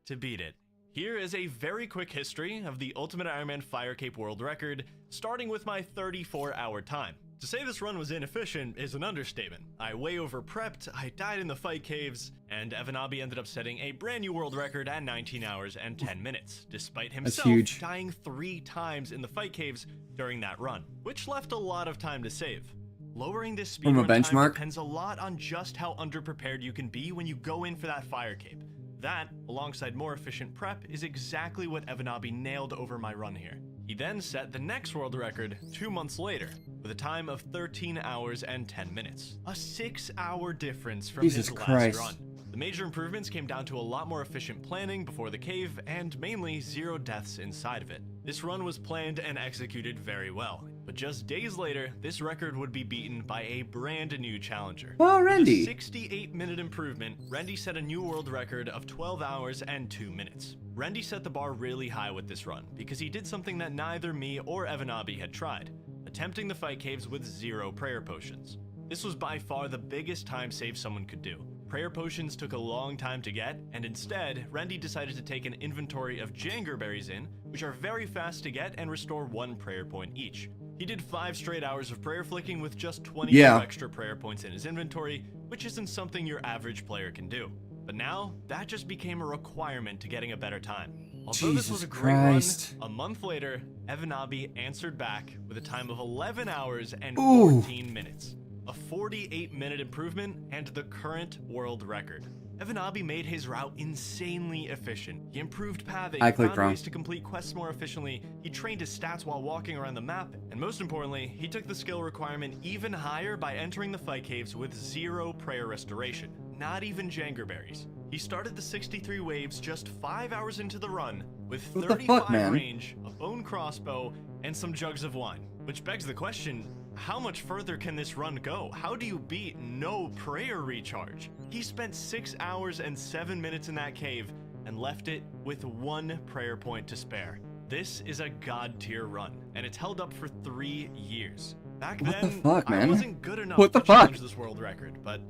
to beat it. Here is a very quick history of the Ultimate Iron Man Fire Cape world record, starting with my 34-hour time. To say this run was inefficient is an understatement. I way over prepped, I died in the fight caves, and Evanabi ended up setting a brand new world record at 19 hours and 10 minutes, despite himself dying 3 times in the fight caves during that run, which left a lot of time to save. Lowering this speedrun time depends a lot on just how underprepared you can be when you go in for that fire cape. That, alongside more efficient prep, is exactly what Evanabi nailed over my run here. He then set the next world record 2 months later, with a time of 13 hours and 10 minutes. A 6-hour difference from his last run. The major improvements came down to a lot more efficient planning before the cave, and mainly 0 deaths inside of it. This run was planned and executed very well, but just days later, this record would be beaten by a brand new challenger. Oh, Randy! With a 68-minute improvement, Randy set a new world record of 12 hours and 2 minutes. Randy set the bar really high with this run, because he did something that neither me or Evanabi had tried, attempting the fight caves with 0 prayer potions. This was by far the biggest time save someone could do. Prayer potions took a long time to get, and instead, Randy decided to take an inventory of Janger berries in, which are very fast to get and restore 1 prayer point each. He did 5 straight hours of prayer flicking with just 22 extra prayer points in his inventory, which isn't something your average player can do. But now, that just became a requirement to getting a better time. Although this was a great run, a month later, Evanabi answered back with a time of 11 hours and 14 minutes. A 48-minute improvement and the current world record. Evanabi made his route insanely efficient. He improved pathing, I clicked found wrong. ways to complete quests more efficiently, he trained his stats while walking around the map, and most importantly, he took the skill requirement even higher by entering the fight caves with 0 prayer restoration, not even Jangerberries. He started the 63 waves just 5 hours into the run, with What the 35 fuck, man? range, a bone crossbow, and some jugs of wine. Which begs the question, how much further can this run go? How do you beat no prayer recharge? He spent 6 hours and 7 minutes in that cave and left it with 1 prayer point to spare. This is a god tier run, and it's held up for 3 years. Back What the then, fuck, I man? wasn't good enough What the to fuck? challenge this world record, but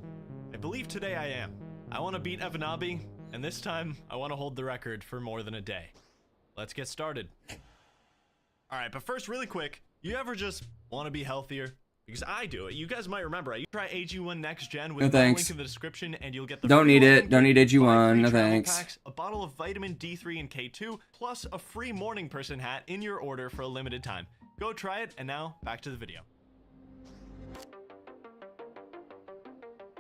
I believe today I am. I want to beat Evanabi, and this time I want to hold the record for more than a day. Let's get started. Alright, but first, really quick, you ever just want to be healthier? Because I do it. You guys might remember, I try AG1 Next Gen with No my thanks. link in the description, and you'll get the Don't free need welcome it. Don't kit, need AG1. 5 free No travel thanks. packs, a bottle of vitamin D3 and K2, plus a free morning person hat in your order for a limited time. Go try it, and now, back to the video.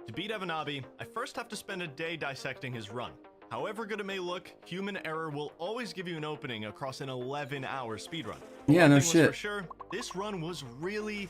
To beat Evanabi, I first have to spend a day dissecting his run. However good it may look, human error will always give you an opening across an 11-hour speedrun. Yeah, One no thing was shit. for sure, this run was really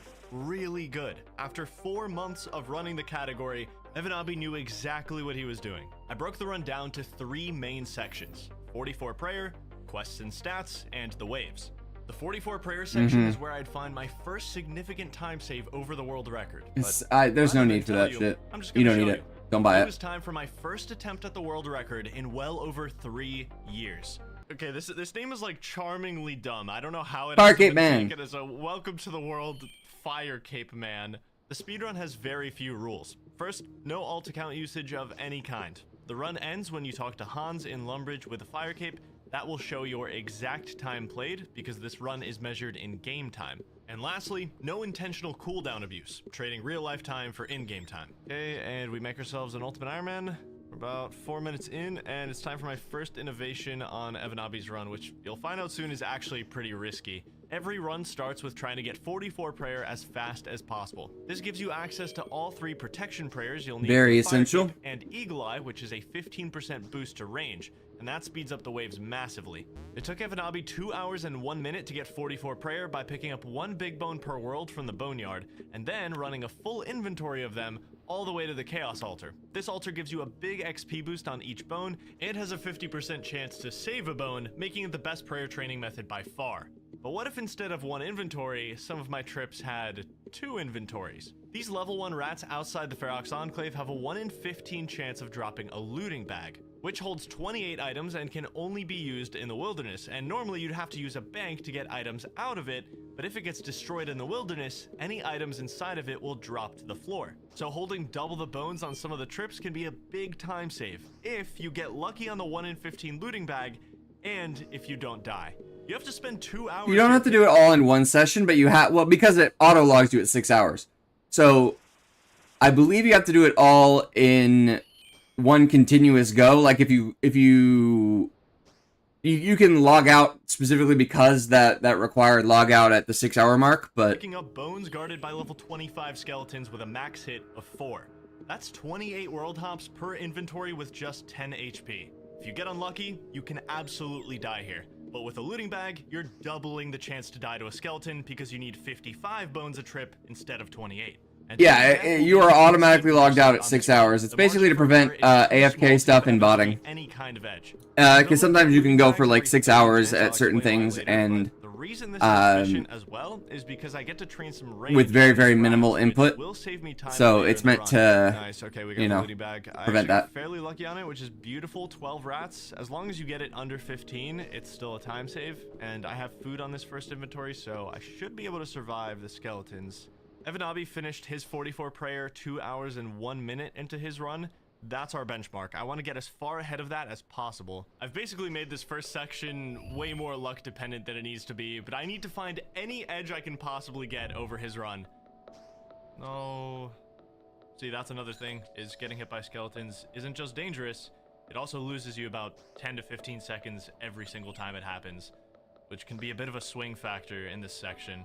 good. After 4 months of running the category, Evanabi knew exactly what he was doing. I broke the run down to 3 main sections: 44 prayer, quests and stats, and the waves. The 44 prayer section is where I'd find my first significant time save over the world record. It's, But there's no rather need for than that tell shit. I'm just You gonna don't show need it. Don't buy It it. was time for my first attempt at the world record in well over 3 years. Okay, this name is like charmingly dumb. I don't know how it Fire has Cape been Man. taken as a welcome to the world Fire Cape Man. The speedrun has very few rules. First, no alt account usage of any kind. The run ends when you talk to Hans in Lumbridge with a Fire Cape. That will show your exact time played, because this run is measured in game time. And lastly, no intentional cooldown abuse, trading real life time for in-game time. Okay, and we make ourselves an Ultimate Iron Man. We're about 4 minutes in, and it's time for my first innovation on Evanabi's run, which you'll find out soon is actually pretty risky. Every run starts with trying to get 44 prayer as fast as possible. This gives you access to all 3 protection prayers you'll need. Very for Fire essential. Cape and Eagle Eye, which is a 15% boost to range, and that speeds up the waves massively. It took Evanabi 2 hours and 1 minute to get 44 prayer by picking up 1 big bone per world from the boneyard, and then running a full inventory of them all the way to the Chaos Altar. This altar gives you a big XP boost on each bone, and has a 50% chance to save a bone, making it the best prayer training method by far. But what if instead of 1 inventory, some of my trips had 2 inventories? These level 1 rats outside the Ferox Enclave have a 1 in 15 chance of dropping a looting bag, which holds 28 items and can only be used in the wilderness, and normally you'd have to use a bank to get items out of it, but if it gets destroyed in the wilderness, any items inside of it will drop to the floor. So holding double the bones on some of the trips can be a big time save, if you get lucky on the 1 in 15 looting bag, and if you don't die. You have to spend 2 hours. You don't have to do it all in one session, but you have, well, because it auto logs you at 6 hours. So I believe you have to do it all in one continuous go. Like if you can log out specifically because that required log out at the 6 hour mark, but Picking up bones guarded by level 25 skeletons with a max hit of 4. That's 28 world hops per inventory with just 10 HP. If you get unlucky, you can absolutely die here. But with a looting bag, you're doubling the chance to die to a skeleton because you need 55 bones a trip instead of 28. And yeah, you are automatically logged out at 6 hours. It's basically to prevent AFK stuff and botting. Any kind of edge. Because sometimes you can go for like 6 hours at certain things, and The reason this is efficient as well is because I get to train some range with very, on very these minimal rounds, which input. will save me time So later it's in the meant run. to, Nice. Okay, we got you the know, looting bag. I prevent actually got that. fairly lucky on it, which is beautiful. 12 rats. As long as you get it under 15, it's still a time save. And I have food on this first inventory, so I should be able to survive the skeletons. Evanabi finished his 44 prayer 2 hours and 1 minute into his run. That's our benchmark. I want to get as far ahead of that as possible. I've basically made this first section way more luck dependent than it needs to be, but I need to find any edge I can possibly get over his run. No. See, that's another thing, is getting hit by skeletons isn't just dangerous, it also loses you about 10 to 15 seconds every single time it happens, which can be a bit of a swing factor in this section.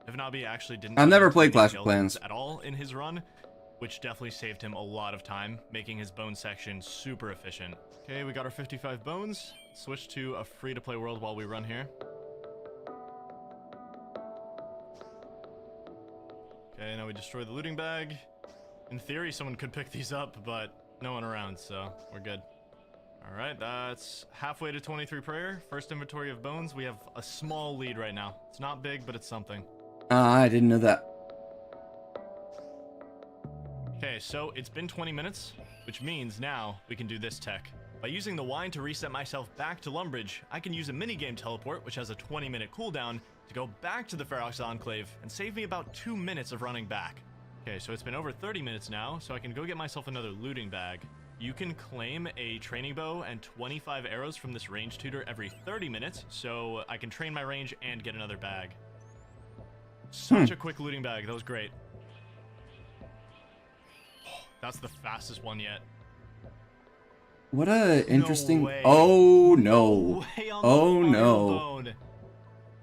Evanabi actually didn't I've never use played any Clash of skeletons Clans. at all in his run, which definitely saved him a lot of time, making his bone section super efficient. Okay, we got our 55 bones. Switch to a free-to-play world while we run here. Okay, now we destroy the looting bag. In theory, someone could pick these up, but no one around, so we're good. All right, that's halfway to 23 prayer. First inventory of bones. We have a small lead right now. It's not big, but it's something. I didn't know that. Okay, so it's been 20 minutes, which means now we can do this tech. By using the wine to reset myself back to Lumbridge, I can use a minigame teleport, which has a 20-minute cooldown, to go back to the Ferox Enclave and save me about 2 minutes of running back. Okay, so it's been over 30 minutes now, so I can go get myself another looting bag. You can claim a training bow and 25 arrows from this range tutor every 30 minutes, so I can train my range and get another bag. Such a quick looting bag, that was great. That's the fastest one yet. What a interesting... No way. Oh, no. No way on the Oh, final no. bone.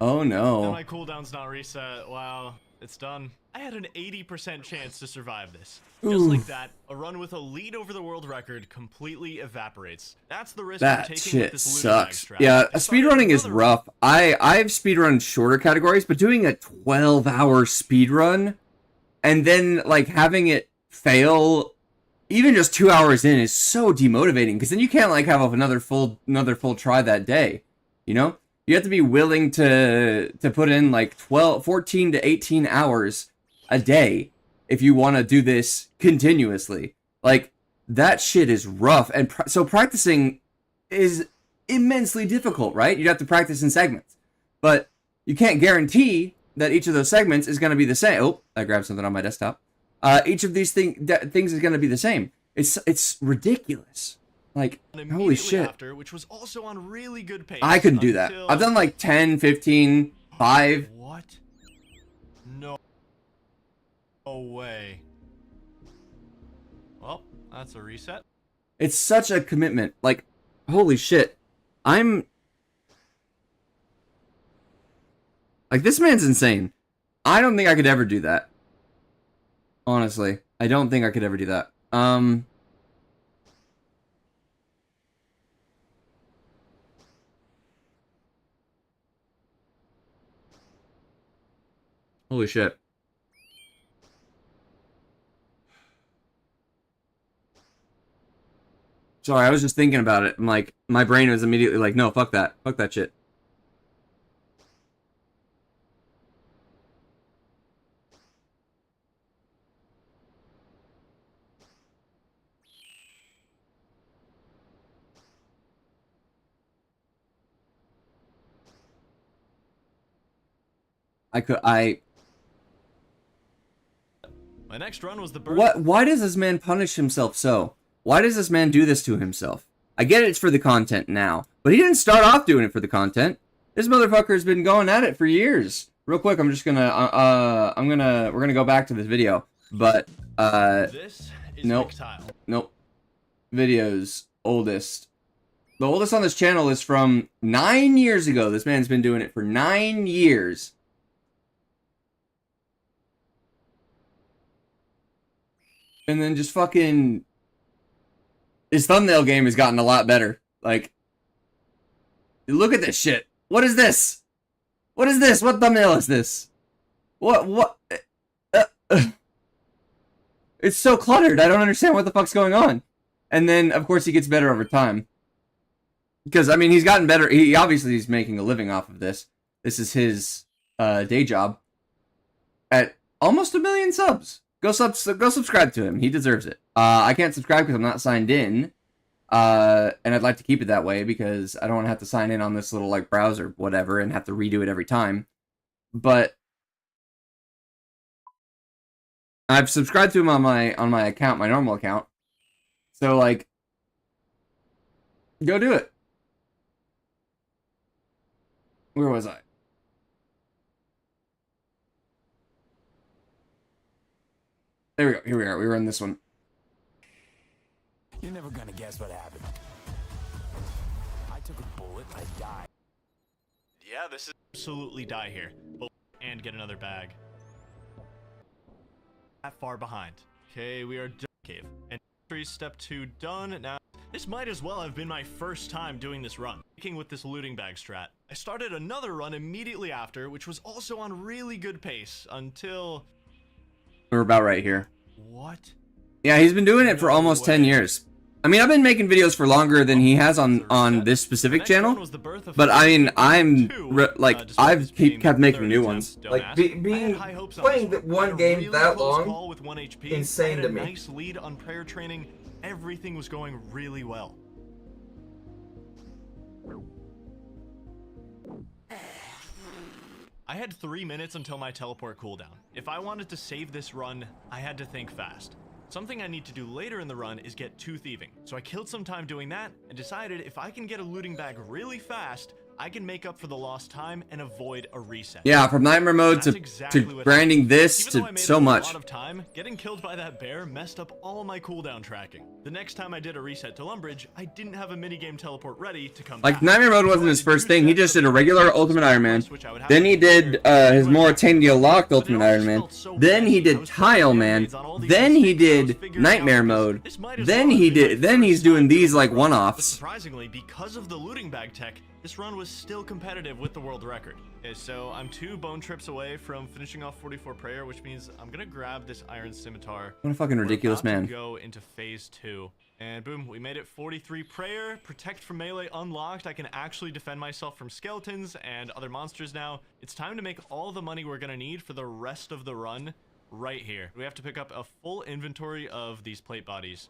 Oh, And no. my cooldown's not reset. Wow, it's done. I had an 80% chance to survive this. Just Oof. like that, a run with a lead over the world record completely evaporates. That's the risk we're That taking shit with this looting bag sucks. strat. Yeah, If I speedrunning had is another rough. I've speedrun shorter categories, but doing a 12-hour speedrun and then like having it fail even just 2 hours in is so demotivating, because then you can't like have another full try that day. You know? You have to be willing to put in like 14 to 18 hours a day if you want to do this continuously. Like, that shit is rough, and so practicing is immensely difficult, right? You have to practice in segments, but you can't guarantee that each of those segments is going to be the same. Oh, I grabbed something on my desktop. Each of these things is going to be the same. It's ridiculous. Like, holy shit. After, which was also on really good pace. I couldn't do that. I've done like 10, 15, 5. What? No. No way. Well, that's a reset. It's such a commitment. Like, holy shit. Like, this man's insane. I don't think I could ever do that. Honestly. I don't think I could ever do that. Holy shit. Sorry, I was just thinking about it. I'm like, my brain was immediately like, no, fuck that. Fuck that shit. My next run was the birth. What? Why does this man punish himself so? Why does this man do this to himself? I get it's for the content now, but he didn't start off doing it for the content. This motherfucker's been going at it for years. Real quick, I'm just gonna, we're gonna go back to this video, but, This is nope. McTile. Nope. Videos, oldest. The oldest on this channel is from 9 years ago. This man's been doing it for 9 years. And then just fucking... His thumbnail game has gotten a lot better. Like... Look at this shit. What is this? What is this? What thumbnail is this? What? It's so cluttered. I don't understand what the fuck's going on. And then, of course, he gets better over time. Because, I mean, he's gotten better. He obviously is making a living off of this. This is his day job. At almost 1 million subs. Go subscribe to him. He deserves it. I can't subscribe because I'm not signed in. And I'd like to keep it that way because I don't want to have to sign in on this little like browser, whatever, and have to redo it every time. But I've subscribed to him on my account, my normal account. So like, go do it. Where was I? There we go. Here we are. We were in this one. You're never gonna guess what happened. I took a bullet, I died. Yeah, this is absolutely die here. And get another bag. That far behind. Okay, we are done. Cave. And step 2 done. Now, this might as well have been my first time doing this run. Sticking with this looting bag strat. I started another run immediately after, which was also on really good pace until... We're about right here. What? Yeah, he's been doing it for almost 10 years. I mean, I've been making videos for longer than he has on this specific channel, but I mean, I've kept making new ones. Like playing one game that long, insane to me. Nice lead on prayer training. Everything was going really well. I had 3 minutes until my teleport cooldown. If I wanted to save this run, I had to think fast. Something I need to do later in the run is get 2 thieving. So I killed some time doing that and decided if I can get a looting bag really fast, I can make up for the lost time and avoid a reset. Yeah, from nightmare mode to grinding this to so much. A lot of time, getting killed by that bear messed up all my cooldown tracking. The next time I did a reset to Lumbridge, I didn't have a minigame teleport ready to come back. Like, nightmare mode wasn't his first thing. He just did a regular Ultimate Iron Man. Then he did his more attainable locked Ultimate Iron Man. Then he did Tile Man. Then he did nightmare mode. Then he's doing these like one-offs. Surprisingly, because of the looting bag tech, this run was still competitive with the world record. Okay, so I'm 2 bone trips away from finishing off 44 prayer, which means I'm gonna grab this iron scimitar. What a fucking ridiculous man. Go into phase 2. And boom, we made it. 43 prayer, protect from melee unlocked. I can actually defend myself from skeletons and other monsters now. It's time to make all the money we're gonna need for the rest of the run right here. We have to pick up a full inventory of these plate bodies.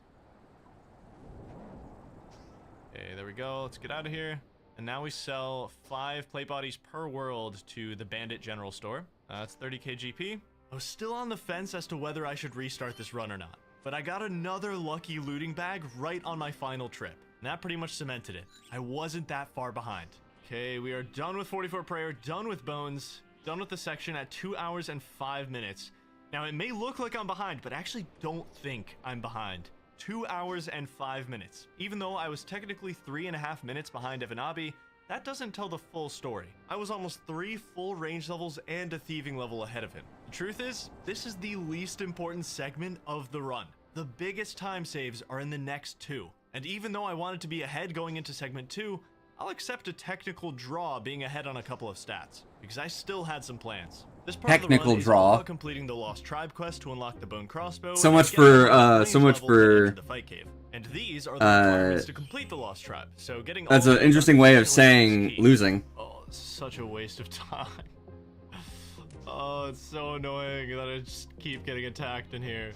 Okay, there we go. Let's get out of here. And now we sell 5 plate bodies per world to the Bandit General Store. That's 30k GP. I was still on the fence as to whether I should restart this run or not, but I got another lucky looting bag right on my final trip. And that pretty much cemented it. I wasn't that far behind. Okay, we are done with 44 prayer, done with bones, done with the section at 2 hours and 5 minutes. Now, it may look like I'm behind, but I actually don't think I'm behind. 2 hours and 5 minutes. Even though I was technically 3.5 minutes behind Evanabi, that doesn't tell the full story. I was almost 3 full range levels and a thieving level ahead of him. The truth is, this is the least important segment of the run. The biggest time saves are in the next 2. And even though I wanted to be ahead going into segment 2, I'll accept a technical draw being ahead on a couple of stats, because I still had some plans. This part technical of the run draw. Is about completing the Lost Tribe quest to unlock the bone crossbow. So much for the fight cave. And these are the requirements to complete the Lost Tribe. So getting that's an interesting way of saying losing. Oh, such a waste of time. Oh, it's so annoying that I just keep getting attacked in here.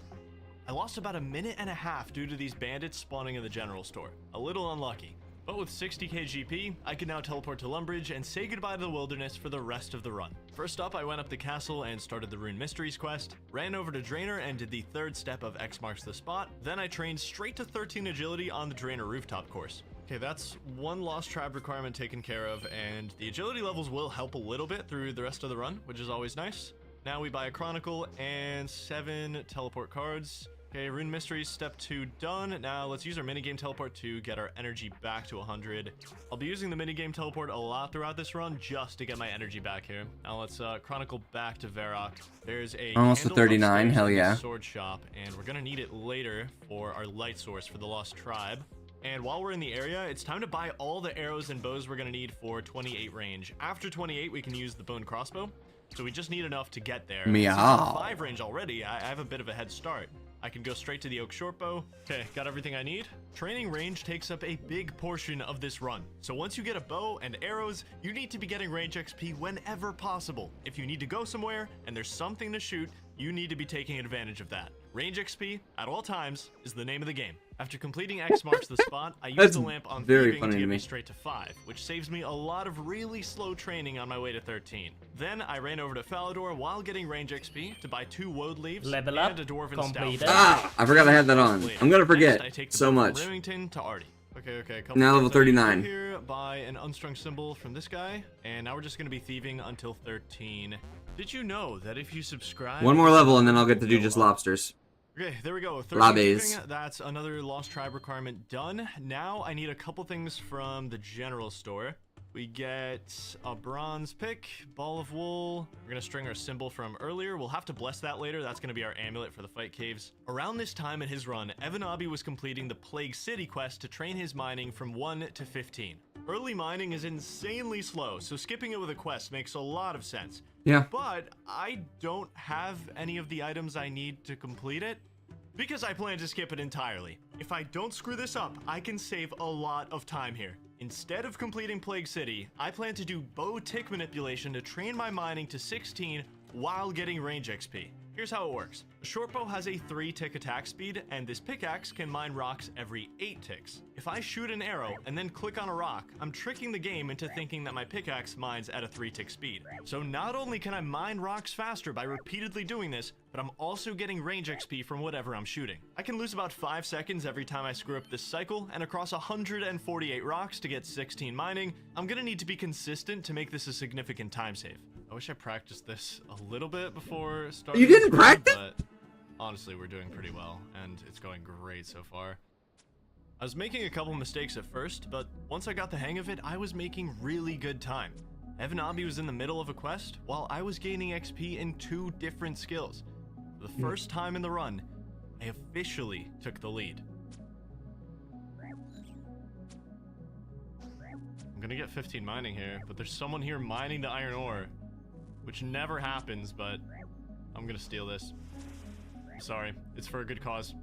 I lost about 1.5 minutes due to these bandits spawning in the general store. A little unlucky. But with 60k GP, I can now teleport to Lumbridge and say goodbye to the wilderness for the rest of the run. First up, I went up the castle and started the Rune Mysteries quest, ran over to Draenor and did the 3rd step of X marks the spot, then I trained straight to 13 agility on the Draenor rooftop course. Okay, that's 1 Lost Tribe requirement taken care of, and the agility levels will help a little bit through the rest of the run, which is always nice. Now we buy a Chronicle and 7 teleport cards. Okay, Rune Mysteries step 2 done. Now let's use our minigame teleport to get our energy back to 100. I'll be using the minigame teleport a lot throughout this run just to get my energy back here. Now let's chronicle back to Varrock. There's a almost to 39, hell yeah. Sword shop, and we're gonna need it later for our light source for the Lost Tribe. And while we're in the area, it's time to buy all the arrows and bows we're gonna need for 28 range. After 28, we can use the bone crossbow. So we just need enough to get there. Meow. 5 range already, I have a bit of a head start. I can go straight to the oak shortbow. Okay, got everything I need. Training range takes up a big portion of this run. So once you get a bow and arrows, you need to be getting range XP whenever possible. If you need to go somewhere and there's something to shoot, you need to be taking advantage of that. Range XP at all times is the name of the game. After completing X marks the spot, I use the lamp on thieving to get me straight to 5, which saves me a lot of really slow training on my way to 13. Then I ran over to Falador while getting range XP to buy 2 woad leaves and a dwarven stout. Ah, I forgot I had that on. I'm gonna forget so much. Remington to Artie. Okay. Now level 39. Here, buy an unstrung symbol from this guy, and now we're just gonna be thieving until 13. Did you know that if you subscribe... 1 more level and then I'll get to do just lobsters. Okay, there we go. Lobbies. That's another Lost Tribe requirement done. Now I need a couple things from the general store. We get a bronze pick, ball of wool. We're gonna string our symbol from earlier. We'll have to bless that later. That's gonna be our amulet for the fight caves. Around this time in his run, Evanabi was completing the Plague City quest to train his mining from 1 to 15. Early mining is insanely slow, so skipping it with a quest makes a lot of sense. Yeah. But I don't have any of the items I need to complete it, because I plan to skip it entirely. If I don't screw this up, I can save a lot of time here. Instead of completing Plague City, I plan to do bow tick manipulation to train my mining to 16 while getting range XP. Here's how it works. A short bow has a 3 tick attack speed, and this pickaxe can mine rocks every 8 ticks. If I shoot an arrow and then click on a rock, I'm tricking the game into thinking that my pickaxe mines at a 3 tick speed. So not only can I mine rocks faster by repeatedly doing this, but I'm also getting range XP from whatever I'm shooting. I can lose about 5 seconds every time I screw up this cycle, and across 148 rocks to get 16 mining, I'm gonna need to be consistent to make this a significant time save. I wish I practiced this a little bit before starting. You didn't this practice? But honestly, we're doing pretty well, and it's going great so far. I was making a couple mistakes at first, but once I got the hang of it, I was making really good time. Evanabi was in the middle of a quest, while I was gaining XP in 2 different skills. For the first time in the run, I officially took the lead. I'm gonna get 15 mining here, but there's someone here mining the iron ore, which never happens, but I'm gonna steal this. I'm sorry, it's for a good cause.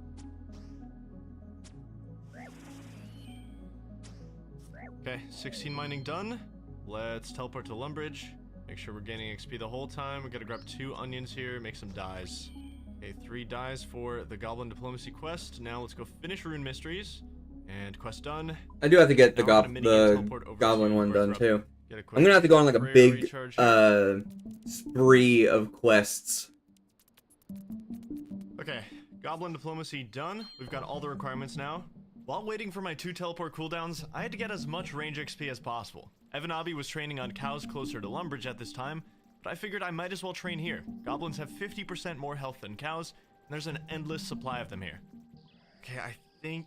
Okay, 16 mining done. Let's teleport to Lumbridge. Make sure we're gaining XP the whole time. We gotta grab 2 onions here, make some dyes. Okay, 3 dyes for the Goblin Diplomacy quest. Now let's go finish Rune Mysteries. And quest done. I do have to get the Now I'm gonna teleport goblin to one done Northrop. too. Get a quick I'm gonna have to go on like a prayer big recharge here. spree of quests. Okay, Goblin Diplomacy done. We've got all the requirements now. While waiting for my 2 teleport cooldowns, I had to get as much range XP as possible. Evanabi was training on cows closer to Lumbridge at this time, but I figured I might as well train here. Goblins have 50% more health than cows, and there's an endless supply of them here. Okay, I think...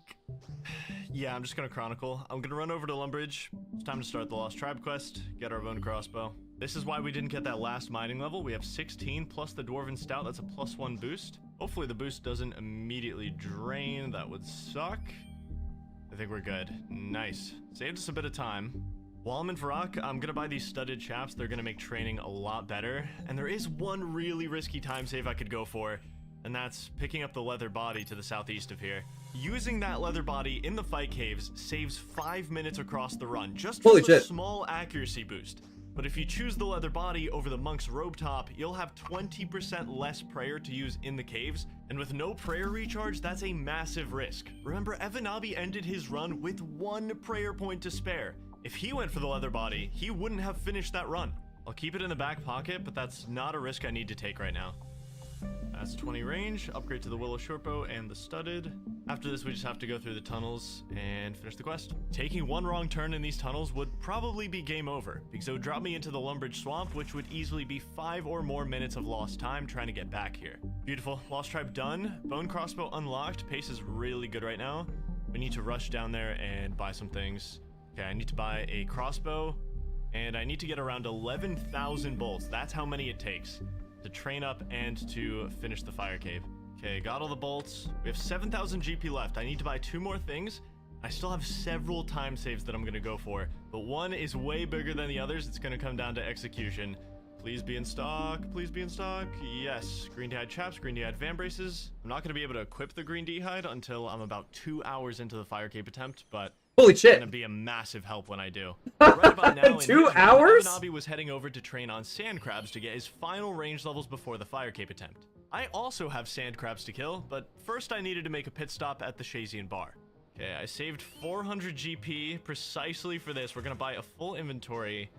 yeah, I'm just gonna chronicle. I'm gonna run over to Lumbridge. It's time to start the Lost Tribe quest, get our bone crossbow. This is why we didn't get that last mining level. We have 16 plus the Dwarven Stout. That's a +1 boost. Hopefully the boost doesn't immediately drain. That would suck. I think we're good. Nice. Saved us a bit of time. While I'm in Varrock, I'm gonna buy these studded chaps. They're gonna make training a lot better. And there is one really risky time save I could go for, and that's picking up the leather body to the southeast of here. Using that leather body in the fight caves saves 5 minutes across the run, just for a small accuracy boost. But if you choose the leather body over the monk's robe top, you'll have 20% less prayer to use in the caves, and with no prayer recharge, that's a massive risk. Remember, Evanabi ended his run with 1 prayer point to spare. If he went for the leather body, he wouldn't have finished that run. I'll keep it in the back pocket, but that's not a risk I need to take right now. That's 20 range, upgrade to the Willow Shortbow and the Studded. After this, we just have to go through the tunnels and finish the quest. Taking one wrong turn in these tunnels would probably be game over, because it would drop me into the Lumbridge Swamp, which would easily be 5 or more minutes of lost time trying to get back here. Beautiful. Lost Tribe done. Bone Crossbow unlocked. Pace is really good right now. We need to rush down there and buy some things. Okay, I need to buy a crossbow, and I need to get around 11,000 bolts. That's how many it takes to train up and to finish the fire cave. Okay, got all the bolts. We have 7,000 GP left. I need to buy 2 more things. I still have several time saves that I'm going to go for, but one is way bigger than the others. It's going to come down to execution. Please be in stock. Please be in stock. Yes. Green D'hide chaps, Green D'hide van braces. I'm not going to be able to equip the Green D'hide until I'm about 2 hours into the fire cave attempt, but holy shit, it's going to be a massive help when I do. Right about now, 2 hours? Evanabi was heading over to train on sand crabs to get his final range levels before the fire cape attempt. I also have sand crabs to kill, but first I needed to make a pit stop at the Shazian bar. Okay, I saved 400 GP precisely for this. We're going to buy a full inventory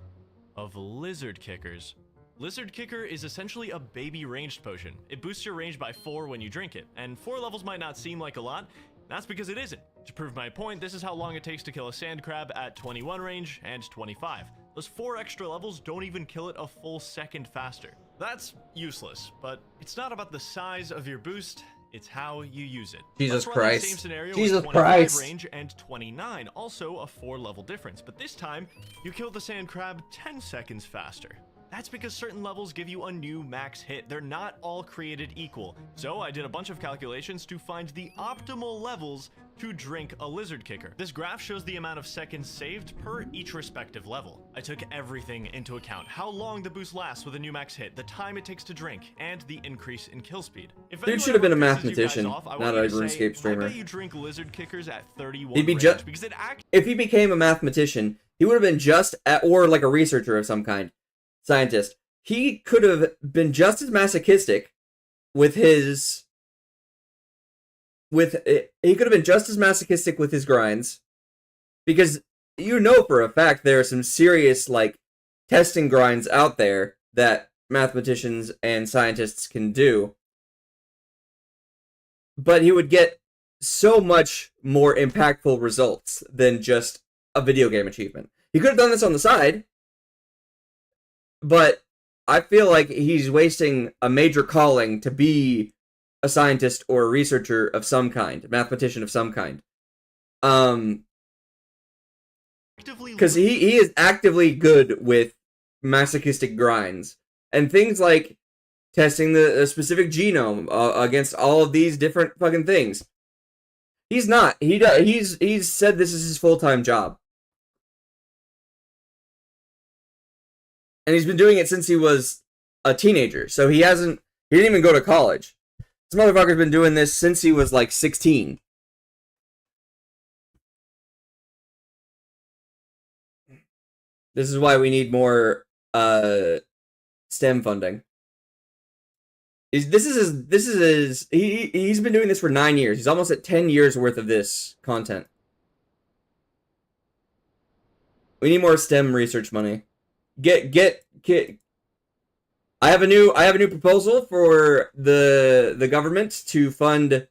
of lizard kickers. Lizard Kicker is essentially a baby ranged potion. It boosts your range by 4 when you drink it, and 4 levels might not seem like a lot. That's because it isn't. To prove my point, this is how long it takes to kill a sand crab at 21 range and 25. Those 4 extra levels don't even kill it a full second faster. That's useless, but it's not about the size of your boost, It's how you use it. Jesus Let's run that Christ. same scenario Jesus with 25 Christ. range and 29, also a 4-level difference. But this time, you kill the sand crab 10 seconds faster. That's because certain levels give you a new max hit. They're not all created equal. So I did a bunch of calculations to find the optimal levels to drink a lizard kicker. This graph shows the amount of seconds saved per each respective level. I took everything into account: how long the boost lasts with a new max hit, the time it takes to drink, and the increase in kill speed. If Dude should have been a mathematician, not a RuneScape streamer. I bet you drink lizard kickers at 31 He'd be range because it if he became a mathematician, he would have been just or like a researcher of some kind, scientist. He could have been just as masochistic with his he could have been just as masochistic with his grinds, because you know for a fact there are some serious like testing grinds out there that mathematicians and scientists can do. But he would get so much more impactful results than just a video game achievement. He could have done this on the side, but I feel like he's wasting a major calling to be a scientist or a researcher of some kind, a mathematician of some kind. Because he is actively good with masochistic grinds and things like testing the specific genome against all of these different fucking things. He's not. He's said this is his full-time job. And he's been doing it since he was a teenager. So he didn't even go to college. This motherfucker's been doing this since he was like 16. This is why we need more STEM funding. He's been doing this for 9 years. He's almost at 10 years worth of this content. We need more STEM research money. Get. I have a new proposal for the government to fund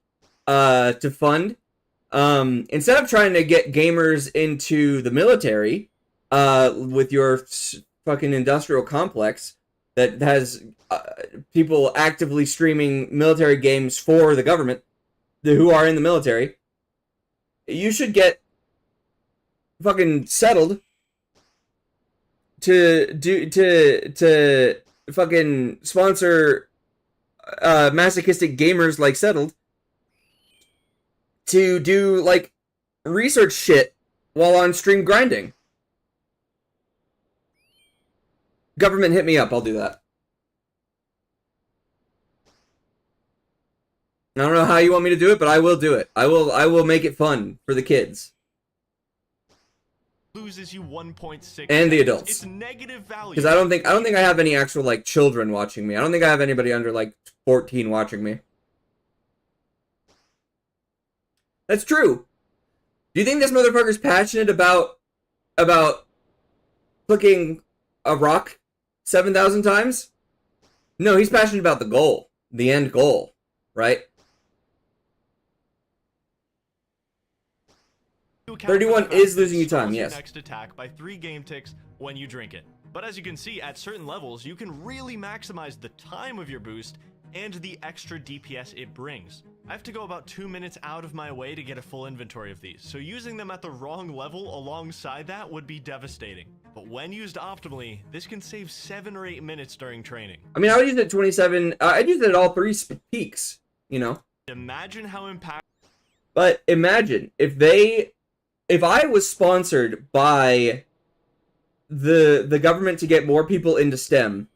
instead of trying to get gamers into the military with your fucking industrial complex that has people actively streaming military games for the government who are in the military. You should get fucking settled to fucking sponsor masochistic gamers like Settled to do like research shit while on stream grinding. Government, hit me up, I'll do that. I don't know how you want me to do it, but I will do it. I will make it fun for the kids. Loses you 1.6 and the adults. It's negative value. Because I don't think I have any actual like children watching me. I don't think I have anybody under like 14 watching me. That's true. Do you think this motherfucker's passionate about clicking a rock 7,000 times? No, he's passionate about the goal, the end goal, right? 31 is losing you time, yes. Next attack by 3 game ticks when you drink it. But as you can see, at certain levels, you can really maximize the time of your boost and the extra DPS it brings. I have to go about 2 minutes out of my way to get a full inventory of these, so using them at the wrong level alongside that would be devastating. But when used optimally, this can save 7 or 8 minutes during training. I mean, I would use it at 27, I'd use it at all 3 peaks, you know? Imagine how impactful. But imagine, if I was sponsored by the government to get more people into STEM,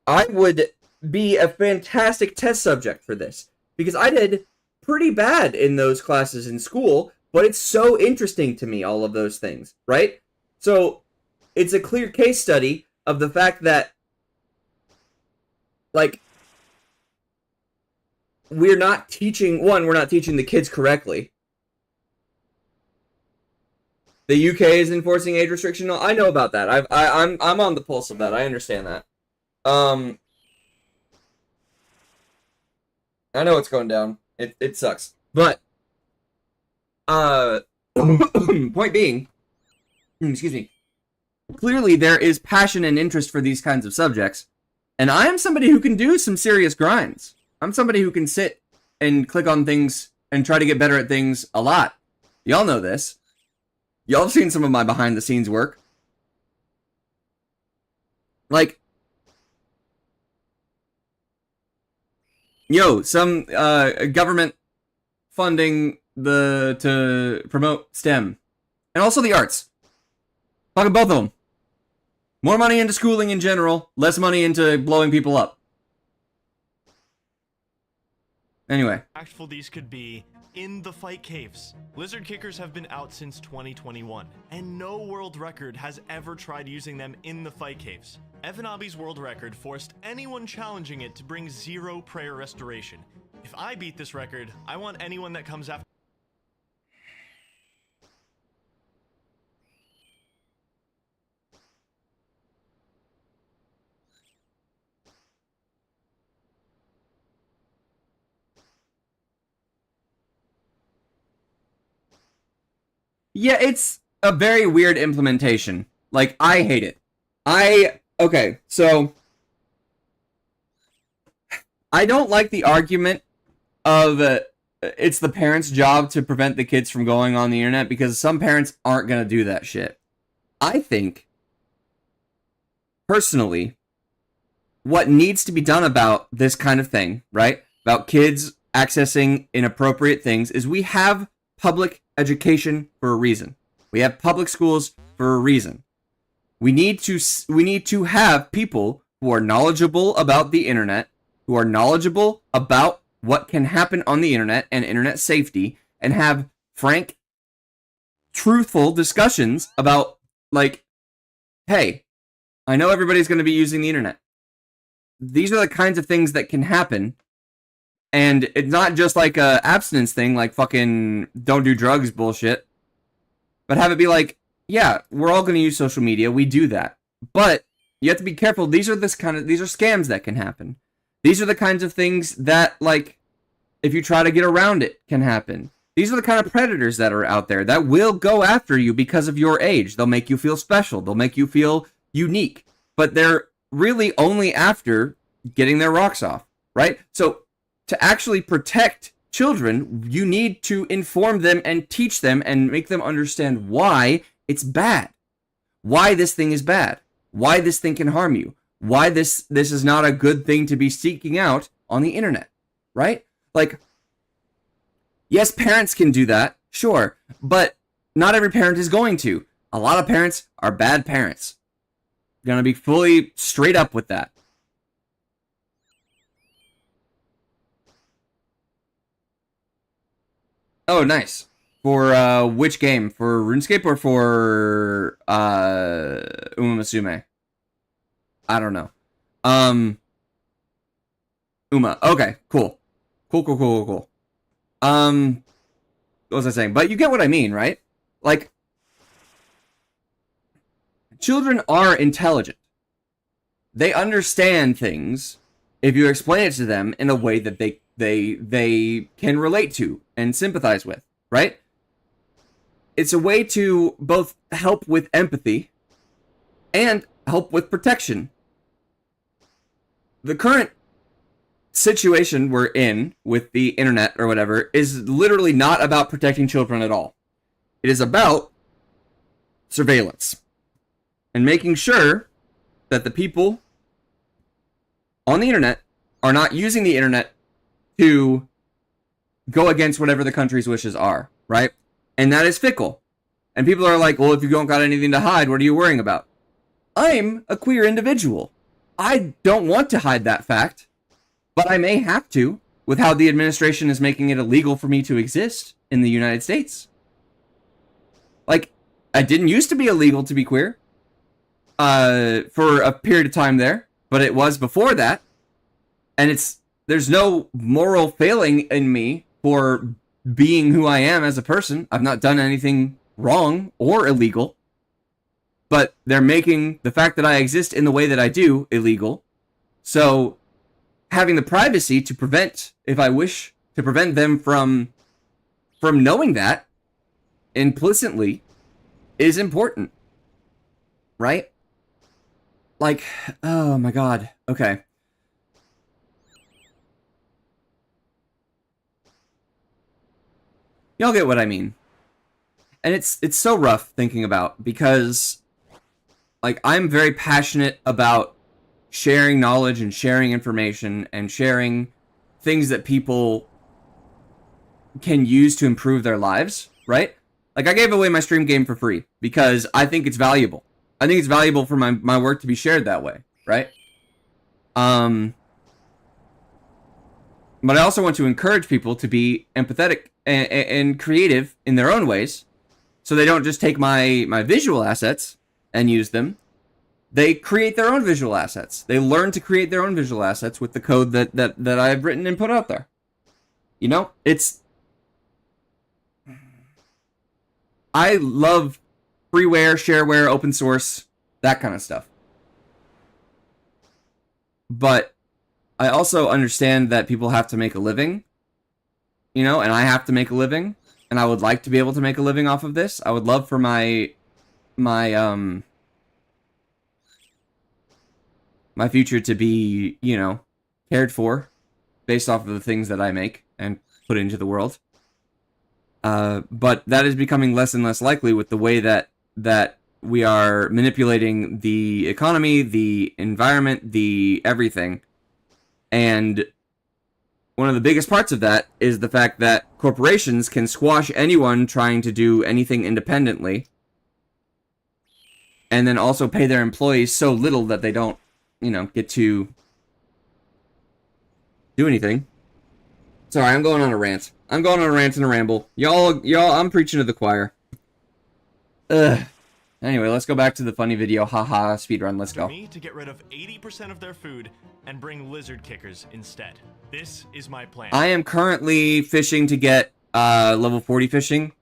I would be a fantastic test subject for this. Because I did pretty bad in those classes in school, but it's so interesting to me, all of those things, right? So, it's a clear case study of the fact that, like, we're not teaching the kids correctly. The UK is enforcing age restriction. I know about that. I'm on the pulse of that. I understand that. I know it's going down. It sucks. But point being, excuse me. Clearly there is passion and interest for these kinds of subjects. And I am somebody who can do some serious grinds. I'm somebody who can sit and click on things and try to get better at things a lot. Y'all know this. Y'all have seen some of my behind the scenes work. Like, yo, some government funding to promote STEM and also the arts. Fucking both of them. More money into schooling in general, less money into blowing people up. Anyway. Impactful these could be in the fight caves. Lizard kickers have been out since 2021, and no world record has ever tried using them in the fight caves. Evan Abi's world record forced anyone challenging it to bring 0 prayer restoration. If I beat this record, I want anyone that comes after. Yeah, it's a very weird implementation. Like, I hate it. Okay, so I don't like the argument of it's the parents' job to prevent the kids from going on the internet, because some parents aren't going to do that shit. I think, personally, what needs to be done about this kind of thing, right? About kids accessing inappropriate things, is we have public education for a reason. We have public schools for a reason. We need to have people who are knowledgeable about the internet, who are knowledgeable about what can happen on the internet and internet safety, and have frank, truthful discussions about, like, hey, I know everybody's going to be using the internet. These are the kinds of things that can happen. And it's not just like a abstinence thing, like fucking don't do drugs bullshit. But have it be like, yeah, we're all going to use social media. We do that. But you have to be careful. These are scams that can happen. These are the kinds of things that, like, if you try to get around it, can happen. These are the kind of predators that are out there that will go after you because of your age. They'll make you feel special. They'll make you feel unique. But they're really only after getting their rocks off, right? So to actually protect children, you need to inform them and teach them and make them understand why it's bad. Why this thing is bad. Why this thing can harm you. Why this is not a good thing to be seeking out on the internet, right? Like, yes, parents can do that, sure, but not every parent is going to. A lot of parents are bad parents. Gonna be fully straight up with that. Oh, nice. For which game? For RuneScape or for Umasume? I don't know. Uma. Okay, cool. Cool. What was I saying? But you get what I mean, right? Like, children are intelligent. They understand things if you explain it to them in a way that they can relate to and sympathize with, right? It's a way to both help with empathy and help with protection. The current situation we're in with the internet or whatever is literally not about protecting children at all. It is about surveillance and making sure that the people on the internet are not using the internet to go against whatever the country's wishes are, right? And that is fickle. And people are like, well, if you don't got anything to hide, what are you worrying about? I'm a queer individual. I don't want to hide that fact, but I may have to with how the administration is making it illegal for me to exist in the United States. Like, I didn't used to be illegal to be queer for a period of time there, but it was before that. And there's no moral failing in me for being who I am as a person. I've not done anything wrong or illegal. But they're making the fact that I exist in the way that I do illegal. So having the privacy to prevent, if I wish, to prevent them from knowing that implicitly is important. Right? Like, oh my god. Okay. Y'all get what I mean. And it's so rough thinking about, because like I'm very passionate about sharing knowledge and sharing information and sharing things that people can use to improve their lives, right? Like I gave away my stream game for free because I think it's valuable. I think it's valuable for my work to be shared that way, right? But I also want to encourage people to be empathetic and creative in their own ways, so they don't just take my visual assets and use them. They create their own visual assets. They learn to create their own visual assets with the code that I've written and put out there. You know, I love freeware, shareware, open source, that kind of stuff. But I also understand that people have to make a living, you know, and I have to make a living, and I would like to be able to make a living off of this. I would love for my future to be, you know, cared for based off of the things that I make and put into the world. But that is becoming less and less likely with the way that we are manipulating the economy, the environment, the everything. And one of the biggest parts of that is the fact that corporations can squash anyone trying to do anything independently, and then also pay their employees so little that they don't, you know, get to do anything. Sorry, I'm going on a rant. I'm going on a rant and a ramble. Y'all, I'm preaching to the choir. Ugh. Anyway, let's go back to the funny video. Haha, speedrun, let's go. Me to get rid of 80% of their food and bring lizard kickers instead. This is my plan. I am currently fishing to get level 40 fishing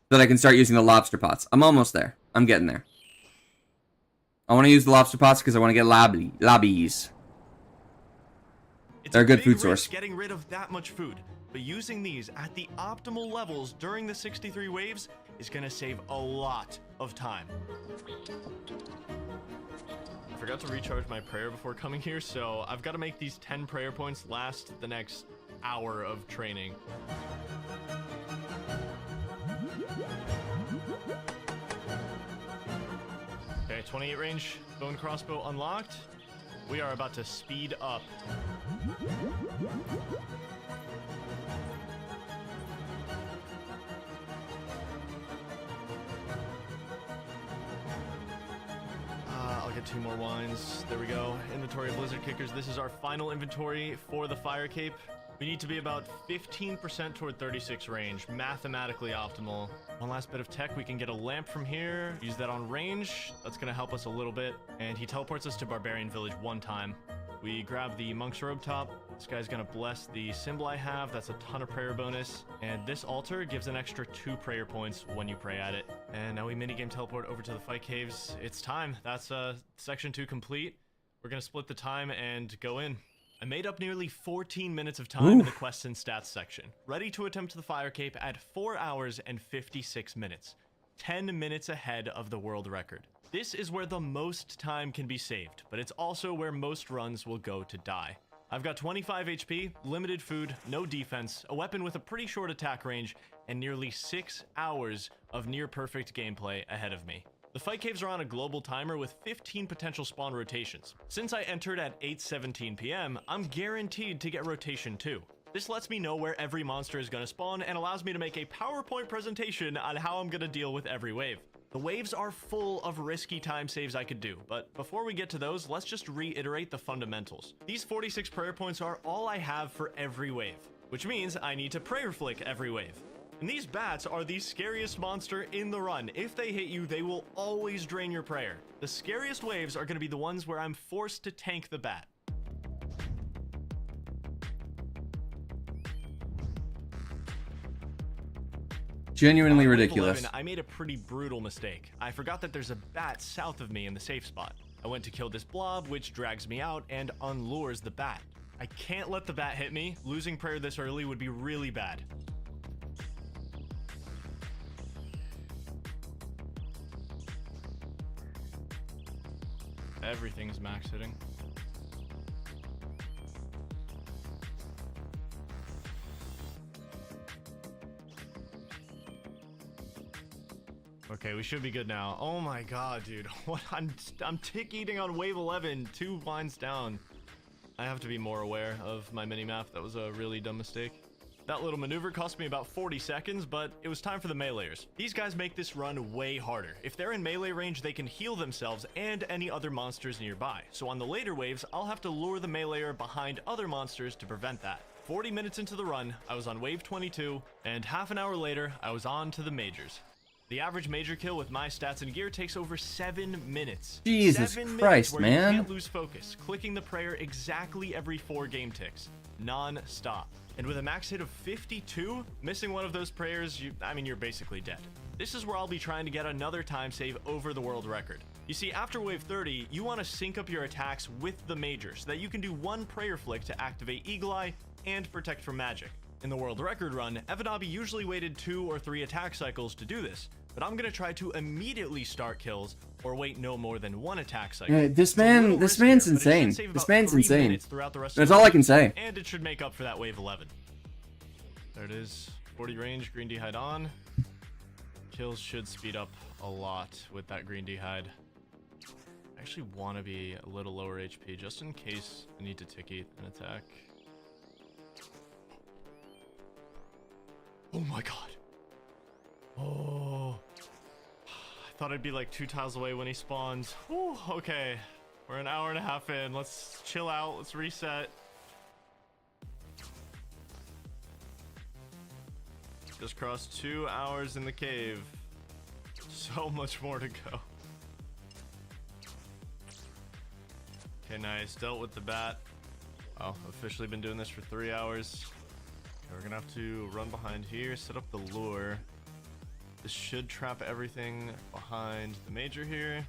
so that I can start using the lobster pots. I'm almost there. I'm getting there. I want to use the lobster pots because I want to get lobbies. They're a good food source. Getting rid of that much food, but using these at the optimal levels during the 63 waves is going to save a lot of time. I forgot to recharge my prayer before coming here, so I've got to make these 10 prayer points last the next hour of training. Okay, 28 range, bow and crossbow unlocked. We are about to speed up. I'll get 2 more wines. There we go. Inventory of lizard kickers. This is our final inventory for the fire cape. We need to be about 15% toward 36 range, mathematically optimal. One last bit of tech, we can get a lamp from here, use that on range. That's gonna help us a little bit. And he teleports us to Barbarian Village 1 time. We grab the Monk's Robe top. This guy's gonna bless the symbol I have. That's a ton of prayer bonus. And this altar gives an extra 2 prayer points when you pray at it. And now we minigame teleport over to the fight caves. It's time. That's section 2 complete. We're gonna split the time and go in. I made up nearly 14 minutes of time in the quests and stats section, ready to attempt the fire cape at 4 hours and 56 minutes, 10 minutes ahead of the world record. This is where the most time can be saved, but it's also where most runs will go to die. I've got 25 HP, limited food, no defense, a weapon with a pretty short attack range, and nearly 6 hours of near perfect gameplay ahead of me. The fight caves are on a global timer with 15 potential spawn rotations. Since I entered at 8:17 p.m., I'm guaranteed to get rotation 2. This lets me know where every monster is going to spawn and allows me to make a PowerPoint presentation on how I'm going to deal with every wave. The waves are full of risky time saves I could do, but before we get to those, let's just reiterate the fundamentals. These 46 prayer points are all I have for every wave, which means I need to prayer flick every wave. And these bats are the scariest monster in the run. If they hit you, they will always drain your prayer. The scariest waves are going to be the ones where I'm forced to tank the bat. Genuinely ridiculous. 11, I made a pretty brutal mistake. I forgot that there's a bat south of me in the safe spot. I went to kill this blob, which drags me out and unlures the bat. I can't let the bat hit me. Losing prayer this early would be really bad. Everything's max hitting. Okay, we should be good now. Oh my god, dude. What? I'm tick eating on wave 11, 2 lines down. I have to be more aware of my mini-map. That was a really dumb mistake. That little maneuver cost me about 40 seconds, but it was time for the meleeers. These guys make this run way harder. If they're in melee range, they can heal themselves and any other monsters nearby. So on the later waves, I'll have to lure the meleeer behind other monsters to prevent that. 40 minutes into the run, I was on wave 22, and half an hour later, I was on to the majors. The average major kill with my stats and gear takes over 7 minutes. Jesus 7 Christ, minutes where man. you can't lose focus, clicking the prayer exactly every 4 game ticks, non-stop. And with a max hit of 52, missing one of those prayers, you're basically dead. This is where I'll be trying to get another time save over the world record. You see, after wave 30, you want to sync up your attacks with the major so that you can do one prayer flick to activate Eagle Eye and protect from magic. In the world record run, Evanabi usually waited 2 or 3 attack cycles to do this, but I'm gonna try to immediately start kills or wait no more than 1 attack cycle. Yeah, this man's insane. This man's insane. That's all I can say. And it should make up for that wave 11. There it is. 40 range, green d'hide on. Kills should speed up a lot with that green d'hide. I actually want to be a little lower HP just in case I need to ticky an attack. Oh my god. Oh. I thought I'd be like 2 tiles away when he spawns. Whew, okay. We're an hour and a half in. Let's chill out. Let's reset. Just crossed 2 hours in the cave. So much more to go. Okay, nice. Dealt with the bat. Oh, officially been doing this for 3 hours. Okay, we're gonna have to run behind here, set up the lure. This should trap everything behind the major here.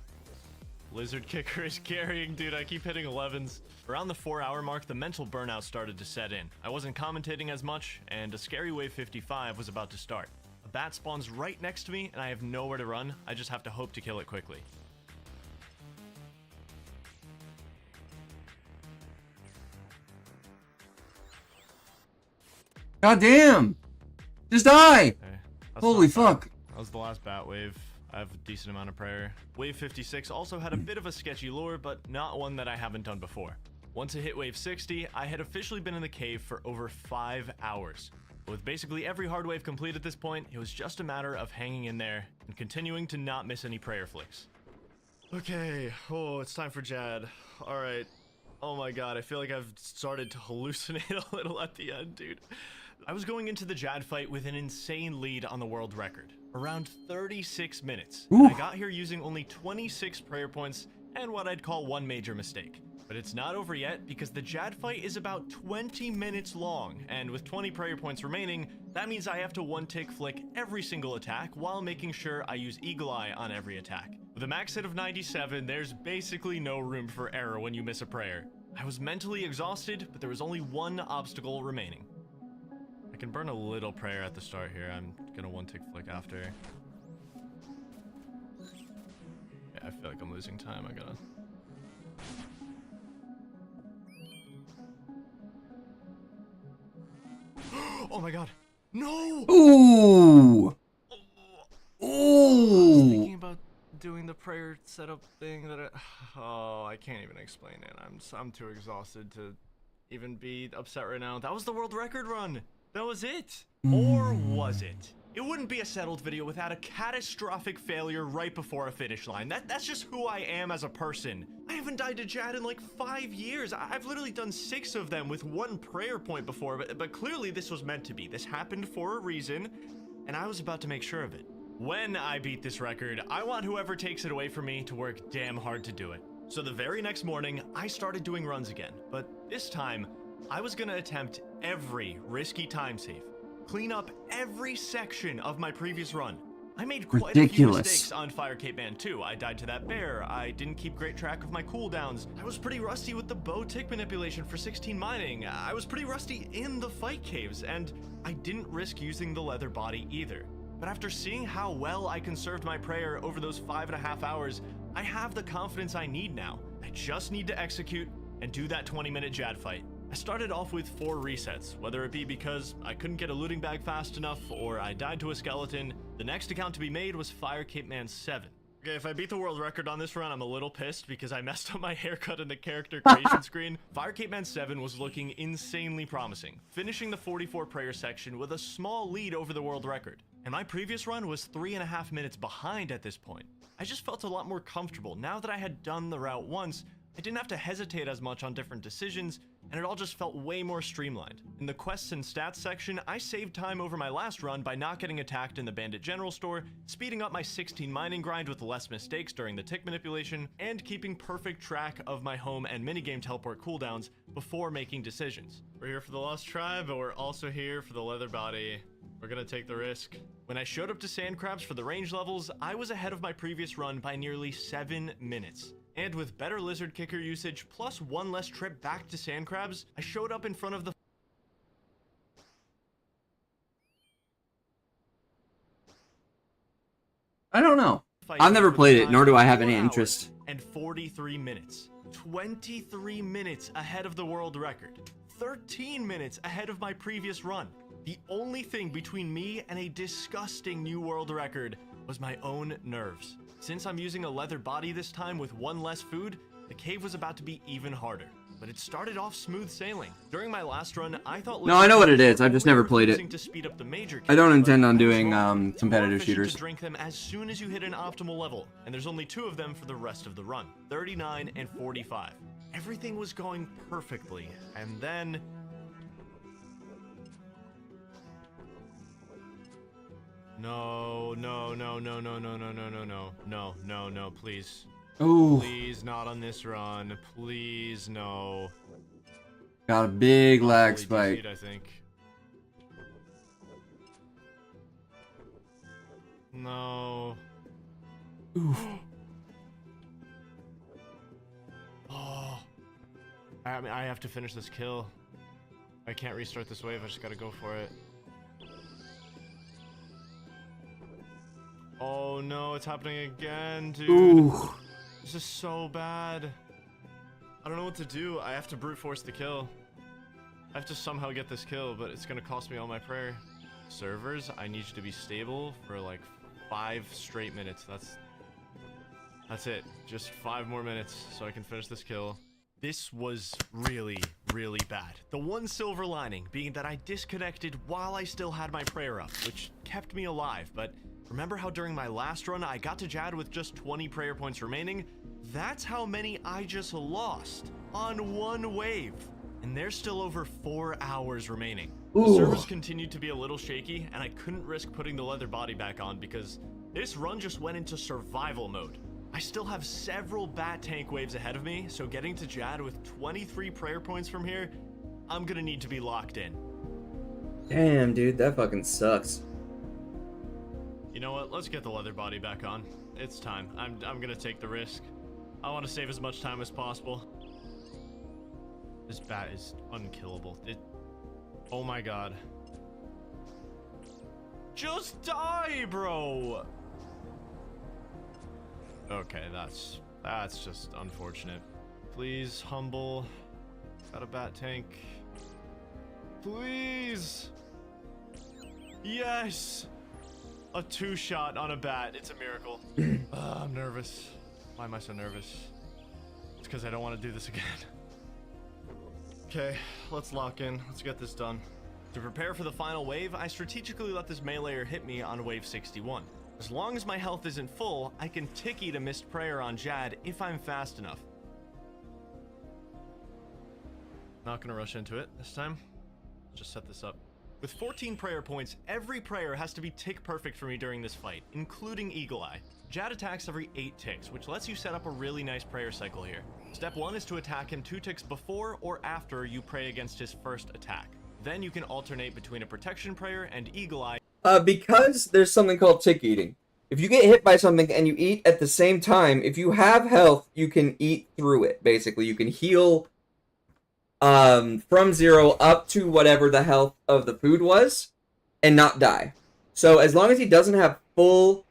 Lizard kicker is carrying, dude. I keep hitting 11s. Around the 4-hour mark, the mental burnout started to set in. I wasn't commentating as much, and a scary wave 55 was about to start. A bat spawns right next to me, and I have nowhere to run. I just have to hope to kill it quickly. God damn! Just die! Okay, Holy fuck. That was the last bat wave. I have a decent amount of prayer. Wave 56 also had a bit of a sketchy lure, but not one that I haven't done before. Once it hit wave 60, I had officially been in the cave for over 5 hours. With basically every hard wave complete at this point, it was just a matter of hanging in there and continuing to not miss any prayer flicks. Okay, oh, it's time for Jad. Alright. Oh my god, I feel like I've started to hallucinate a little at the end, dude. I was going into the Jad fight with an insane lead on the world record, around 36 minutes. I got here using only 26 prayer points and what I'd call one major mistake. But it's not over yet because the Jad fight is about 20 minutes long, and with 20 prayer points remaining, that means I have to one-tick flick every single attack while making sure I use Eagle Eye on every attack. With a max hit of 97, there's basically no room for error when you miss a prayer. I was mentally exhausted, but there was only one obstacle remaining. I can burn a little prayer at the start here. I'm gonna one-tick flick after. Yeah, I feel like I'm losing time. I gotta... Oh my god. No! Ooh! I was thinking about doing the prayer setup thing that I can't even explain it. I'm too exhausted to even be upset right now. That was the world record run. That was it. Or was it? It wouldn't be a settled video without a catastrophic failure right before a finish line. That's just who I am as a person. I haven't died to Jad in like 5 years. I've literally done 6 of them with 1 prayer point before, but clearly this was meant to be. This happened for a reason, and I was about to make sure of it. When I beat this record, I want whoever takes it away from me to work damn hard to do it. So the very next morning, I started doing runs again, but this time, I was gonna attempt every risky time save. Clean up every section of my previous run. I made quite a few mistakes on Fire Cape Man too. I died to that bear. I didn't keep great track of my cooldowns. I was pretty rusty with the bow tick manipulation for 16 mining. I was pretty rusty in the fight caves, and I didn't risk using the leather body either. But after seeing how well I conserved my prayer over those 5.5 hours, I have the confidence I need now. I just need to execute and do that 20-minute Jad fight. I started off with 4 resets, whether it be because I couldn't get a looting bag fast enough or I died to a skeleton. The next account to be made was Fire Cape Man 7. Okay, if I beat the world record on this run, I'm a little pissed because I messed up my haircut in the character creation screen. Fire Cape Man 7 was looking insanely promising, finishing the 44 prayer section with a small lead over the world record. And my previous run was 3.5 minutes behind at this point. I just felt a lot more comfortable now that I had done the route once. I didn't have to hesitate as much on different decisions, and it all just felt way more streamlined. In the quests and stats section, I saved time over my last run by not getting attacked in the bandit general store, speeding up my 16 mining grind with less mistakes during the tick manipulation, and keeping perfect track of my home and minigame teleport cooldowns before making decisions. We're here for the Lost Tribe, but we're also here for the leather body. We're gonna take the risk. When I showed up to sand crabs for the range levels, I was ahead of my previous run by nearly 7 minutes. And with better lizard kicker usage plus 1 less trip back to sand crabs, I showed up in front of the I don't know. I've never played it, nor do I have any interest. And 43 minutes. 23 minutes ahead of the world record. 13 minutes ahead of my previous run. The only thing between me and a disgusting new world record was my own nerves. Since I'm using a leather body this time with 1 less food, the cave was about to be even harder. But it started off smooth sailing. During my last run, I thought... No, I know what it is. I've just never played it. To speed up the major I don't intend on doing competitive to shooters. drink them as soon as you hit an optimal level, and there's only 2 of them for the rest of the run, 39 and 45. Everything was going perfectly, and then... No, please. Ooh. Please, not on this run. Please, no. Got a big lag spike. I think. No. Oof. Oh. I mean, I have to finish this kill. I can't restart this wave. I just gotta go for it. Oh no, it's happening again, dude. Ooh. This is so bad. I don't know what to do. I have to brute force the kill. I have to somehow get this kill, but it's gonna cost me all my prayer. Servers, I need you to be stable for like 5 straight minutes. That's it. Just 5 more minutes so I can finish this kill. This was really, really bad. The one silver lining being that I disconnected while I still had my prayer up, which kept me alive, but remember how during my last run I got to Jad with just 20 prayer points remaining? That's how many I just lost on 1 wave. And there's still over 4 hours remaining. Ooh. The servers continued to be a little shaky, and I couldn't risk putting the leather body back on because this run just went into survival mode. I still have several bat tank waves ahead of me, so getting to Jad with 23 prayer points from here, I'm gonna need to be locked in. Damn, dude, that fucking sucks. You know what? Let's get the leather body back on. It's time. I'm gonna take the risk. I want to save as much time as possible. This bat is unkillable. Oh my god. Just die, bro! Okay, that's just unfortunate. Please, humble. Got a bat tank. Please! Yes! A 2-shot on a bat. It's a miracle. I'm nervous. Why am I so nervous? It's because I don't want to do this again. Okay, let's lock in. Let's get this done. To prepare for the final wave, I strategically let this meleeer hit me on wave 61. As long as my health isn't full, I can tick eat a missed prayer on Jad if I'm fast enough. Not gonna rush into it this time. Just set this up. With 14 prayer points, every prayer has to be tick perfect for me during this fight, including Eagle Eye. Jad attacks every 8 ticks, which lets you set up a really nice prayer cycle here. Step 1 is to attack him 2 ticks before or after you pray against his first attack. Then you can alternate between a protection prayer and Eagle Eye. Because there's something called tick eating. If you get hit by something and you eat at the same time, if you have health, you can eat through it, basically. You can heal from 0 up to whatever the health of the food was and not die. So as long as he doesn't have full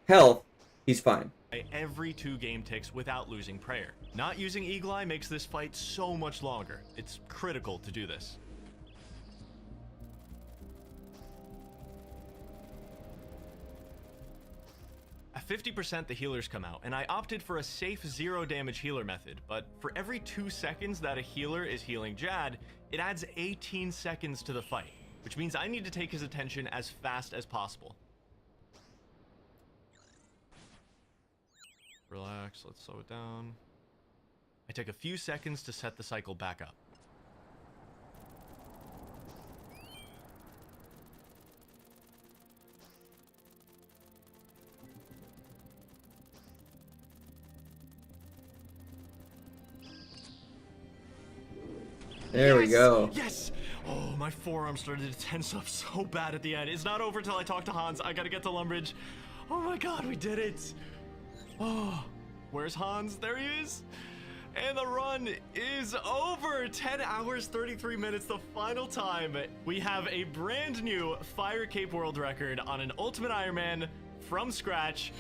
health, he's fine. every 2 game ticks without losing prayer. Not using Eagle Eye makes this fight so much longer. It's critical to do this. At 50%, the healers come out, and I opted for a safe 0 damage healer method, but for every 2 seconds that a healer is healing Jad, it adds 18 seconds to the fight, which means I need to take his attention as fast as possible. Relax, let's slow it down. I take a few seconds to set the cycle back up. There we go. Yes! Oh, my forearm started to tense up so bad at the end. It's not over till I talk to Hans. I gotta get to Lumbridge. Oh my god, we did it! Oh, where's Hans? There he is! And the run is over! 10 hours, 33 minutes, the final time. We have a brand new Fire Cape world record on an Ultimate Ironman from scratch.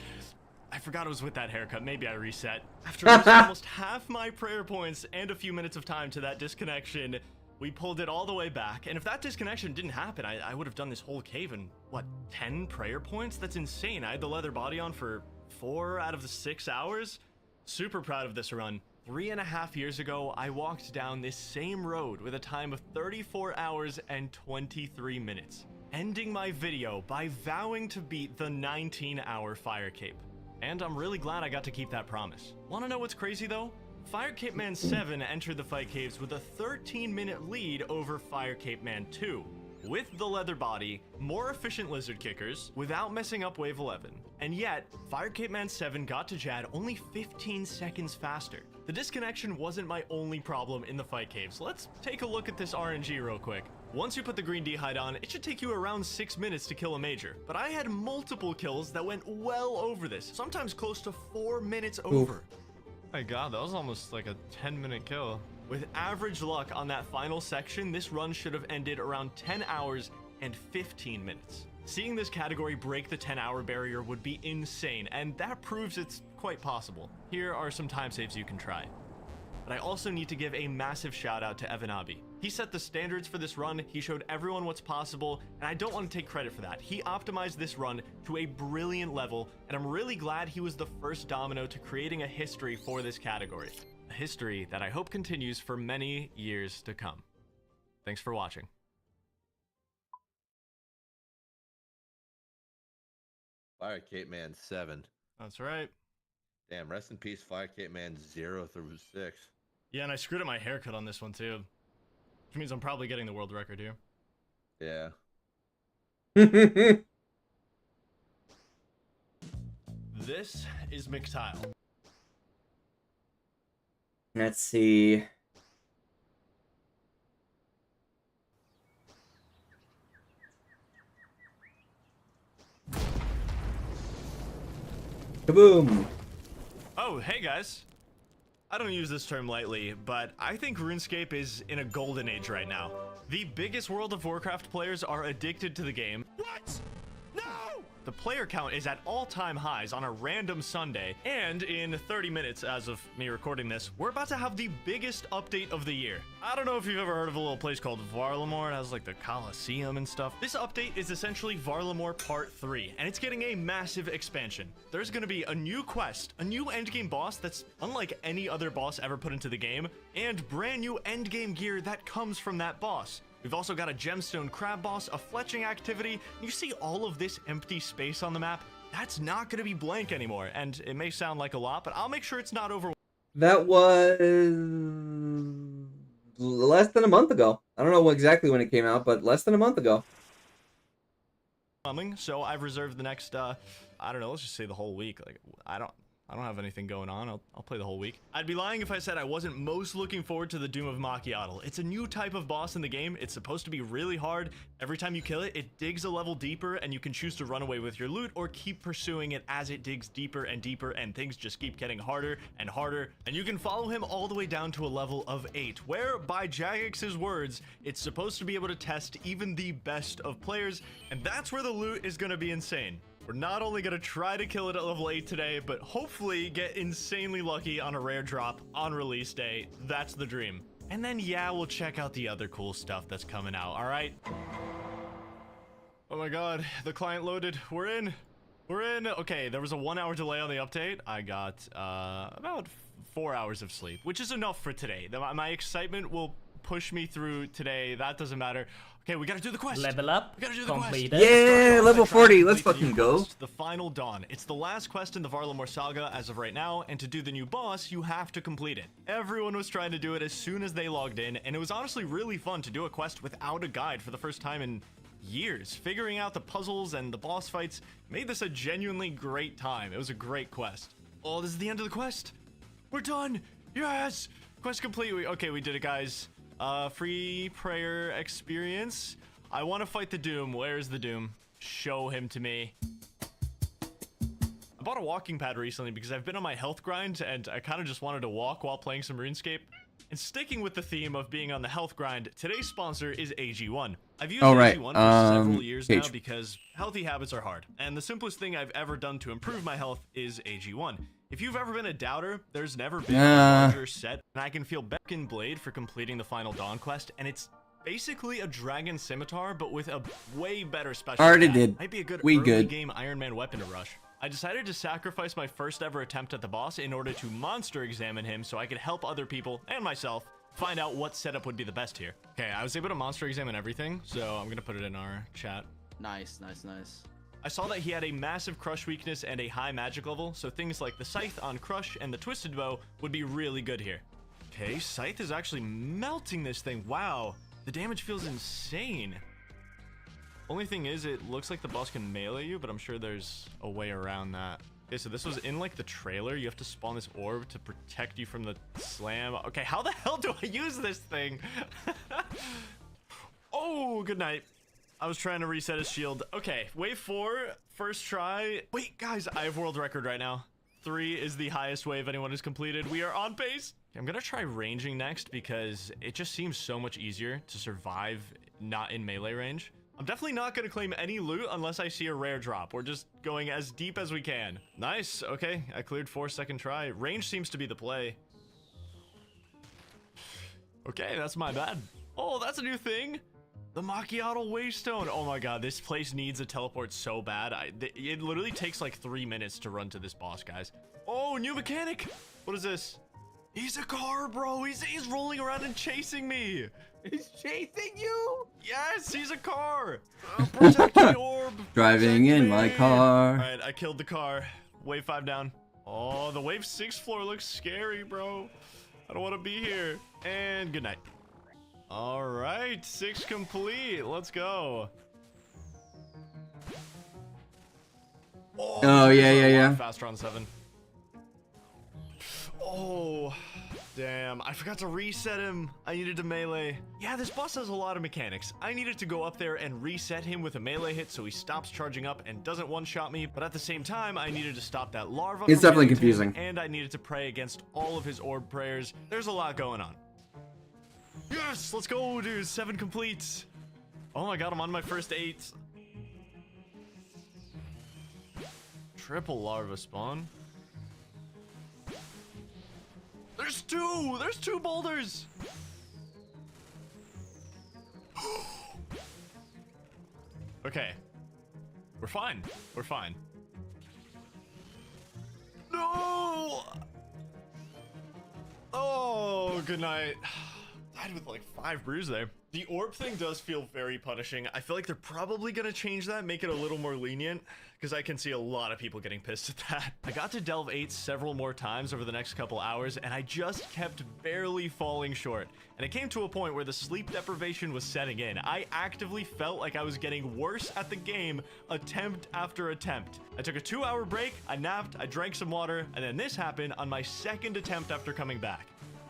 I forgot it was with that haircut. Maybe I reset. After losing almost half my prayer points and a few minutes of time to that disconnection, we pulled it all the way back. And if that disconnection didn't happen, I would have done this whole cave in, what, 10 prayer points? That's insane. I had the leather body on for 4 out of the 6 hours. Super proud of this run. 3.5 years ago, I walked down this same road with a time of 34 hours and 23 minutes, ending my video by vowing to beat the 19-hour Fire Cape. And I'm really glad I got to keep that promise. Wanna know what's crazy though? Fire Cape Man 7 entered the fight caves with a 13-minute lead over Fire Cape Man 2, with the leather body, more efficient lizard kickers, without messing up Wave 11. And yet, Fire Cape Man 7 got to Jad only 15 seconds faster. The disconnection wasn't my only problem in the fight caves. Let's take a look at this RNG real quick. Once you put the green D-hide on, it should take you around 6 minutes to kill a major. But I had multiple kills that went well over this, sometimes close to 4 minutes over. My god, that was almost like a 10-minute kill. With average luck on that final section, this run should have ended around 10 hours and 15 minutes. Seeing this category break the 10-hour barrier would be insane, and that proves it's quite possible. Here are some time saves you can try. But I also need to give a massive shout out to Evan Abi. He set the standards for this run, he showed everyone what's possible, and I don't want to take credit for that. He optimized this run to a brilliant level, and I'm really glad he was the first domino to creating a history for this category. A history that I hope continues for many years to come. Thanks for watching. Fire Cape Man 7. That's right. Damn, rest in peace, Fire Cape Man 0 through 6. Yeah, and I screwed up my haircut on this one too. Which means I'm probably getting the world record here. Yeah. This is McTile. Let's see. Kaboom! Oh, hey guys. I don't use this term lightly, but I think RuneScape is in a golden age right now. The biggest World of Warcraft players are addicted to the game. What? No! The player count is at all-time highs on a random Sunday, and in 30 minutes as of me recording this, we're about to have the biggest update of the year. I don't know if you've ever heard of a little place called Varlamore. It has like the Colosseum and stuff. This update is essentially Varlamore Part 3, and it's getting a massive expansion. There's gonna be a new quest, a new endgame boss that's unlike any other boss ever put into the game, and brand new endgame gear that comes from that boss. We've also got a gemstone crab boss, a fletching activity. You see all of this empty space on the map? That's not going to be blank anymore. And it may sound like a lot, but I'll make sure it's not over. That was less than a month ago. I don't know exactly when it came out, but less than a month ago. So I've reserved the next, I don't know, let's just say the whole week. Like, I don't have anything going on. I'll play the whole week. I'd be lying if I said I wasn't most looking forward to the Doom of Macchiato. It's a new type of boss in the game. It's supposed to be really hard. Every time you kill it, it digs a level deeper, and you can choose to run away with your loot or keep pursuing it as it digs deeper and deeper, and things just keep getting harder and harder. And you can follow him all the way down to a level of 8, where, by Jagix's words, it's supposed to be able to test even the best of players, and that's where the loot is going to be insane. We're not only gonna try to kill it at level 8 today, but hopefully get insanely lucky on a rare drop on release day. That's the dream. And then, yeah, we'll check out the other cool stuff that's coming out, all right? Oh my god, the client loaded. We're in. We're in. Okay, there was a 1 hour delay on the update. I got about 4 hours of sleep, which is enough for today. My excitement will push me through today. That doesn't matter. Okay, we gotta do the quest. Level up. We gotta do the Completed. quest. Yeah, level 40. Let's fucking go. The Final Dawn. It's the last quest in the Varlamore saga as of right now, and to do the new boss, you have to complete it. Everyone was trying to do it as soon as they logged in, and it was honestly really fun to do a quest without a guide for the first time in years. Figuring out the puzzles and the boss fights made this a genuinely great time. It was a great quest. Oh, this is the end of the quest. We're done. Yes. Quest complete. Okay, we did it, guys. Free prayer experience. I want to fight the Doom. Where's the Doom? Show him to me. I bought a walking pad recently because I've been on my health grind and I kind of just wanted to walk while playing some RuneScape. And sticking with the theme of being on the health grind, today's sponsor is AG1. I've used AG1 for several years now because healthy habits are hard. And the simplest thing I've ever done to improve my health is AG1. If you've ever been a doubter, there's never been a larger set, and I can feel Beck and Blade for completing the Final Dawn quest, and it's basically a dragon scimitar, but with a way better special Already attack. did. Might be a good We early good. game Iron Man weapon to rush. I decided to sacrifice my first ever attempt at the boss in order to monster examine him so I could help other people and myself find out what setup would be the best here. Okay, I was able to monster examine everything, so I'm gonna put it in our chat. Nice, nice, nice. I saw that he had a massive crush weakness and a high magic level, so things like the scythe on crush and the twisted bow would be really good here. Okay, scythe is actually melting this thing. Wow, the damage feels insane. Only thing is, it looks like the boss can melee you, but I'm sure there's a way around that. Okay, so this was in like the trailer. You have to spawn this orb to protect you from the slam. Okay, how the hell do I use this thing? Oh, good night. I was trying to reset his shield. Okay, wave 4, first try. Wait, guys, I have world record right now. 3 is the highest wave anyone has completed. We are on pace. I'm gonna try ranging next because it just seems so much easier to survive not in melee range. I'm definitely not gonna claim any loot unless I see a rare drop. We're just going as deep as we can. Nice, okay, I cleared 4 second try. Range seems to be the play. Okay, that's my bad. Oh, that's a new thing. The Macchiato Waystone. Oh my god, this place needs a teleport so bad. It literally takes like 3 minutes to run to this boss, guys. Oh, new mechanic. What is this? He's a car, bro. He's rolling around and chasing me. He's chasing you? Yes, he's a car. Protect the orb. Driving in my car. All right, I killed the car. Wave 5 down. Oh, the wave 6 floor looks scary, bro. I don't want to be here. And good night. All right, 6 complete. Let's go. Oh yeah. Faster on 7. Oh, damn. I forgot to reset him. I needed to melee. Yeah, this boss has a lot of mechanics. I needed to go up there and reset him with a melee hit so he stops charging up and doesn't one-shot me. But at the same time, I needed to stop that larva. It's definitely from hitting him, confusing. and I needed to pray against all of his orb prayers. There's a lot going on. Yes, let's go, dude. 7 completes. Oh my god, I'm on my first 8. Triple larva spawn. There's 2! There's 2 boulders! Okay. We're fine. We're fine. No! Oh, good night. Died with like 5 brews there. The orb thing does feel very punishing. I feel like they're probably gonna change that, make it a little more lenient, because I can see a lot of people getting pissed at that. I got to delve 8 several more times over the next couple hours, and I just kept barely falling short. And it came to a point where the sleep deprivation was setting in. I actively felt like I was getting worse at the game, attempt after attempt. I took a 2-hour break, I napped, I drank some water, and then this happened on my 2nd attempt after coming back.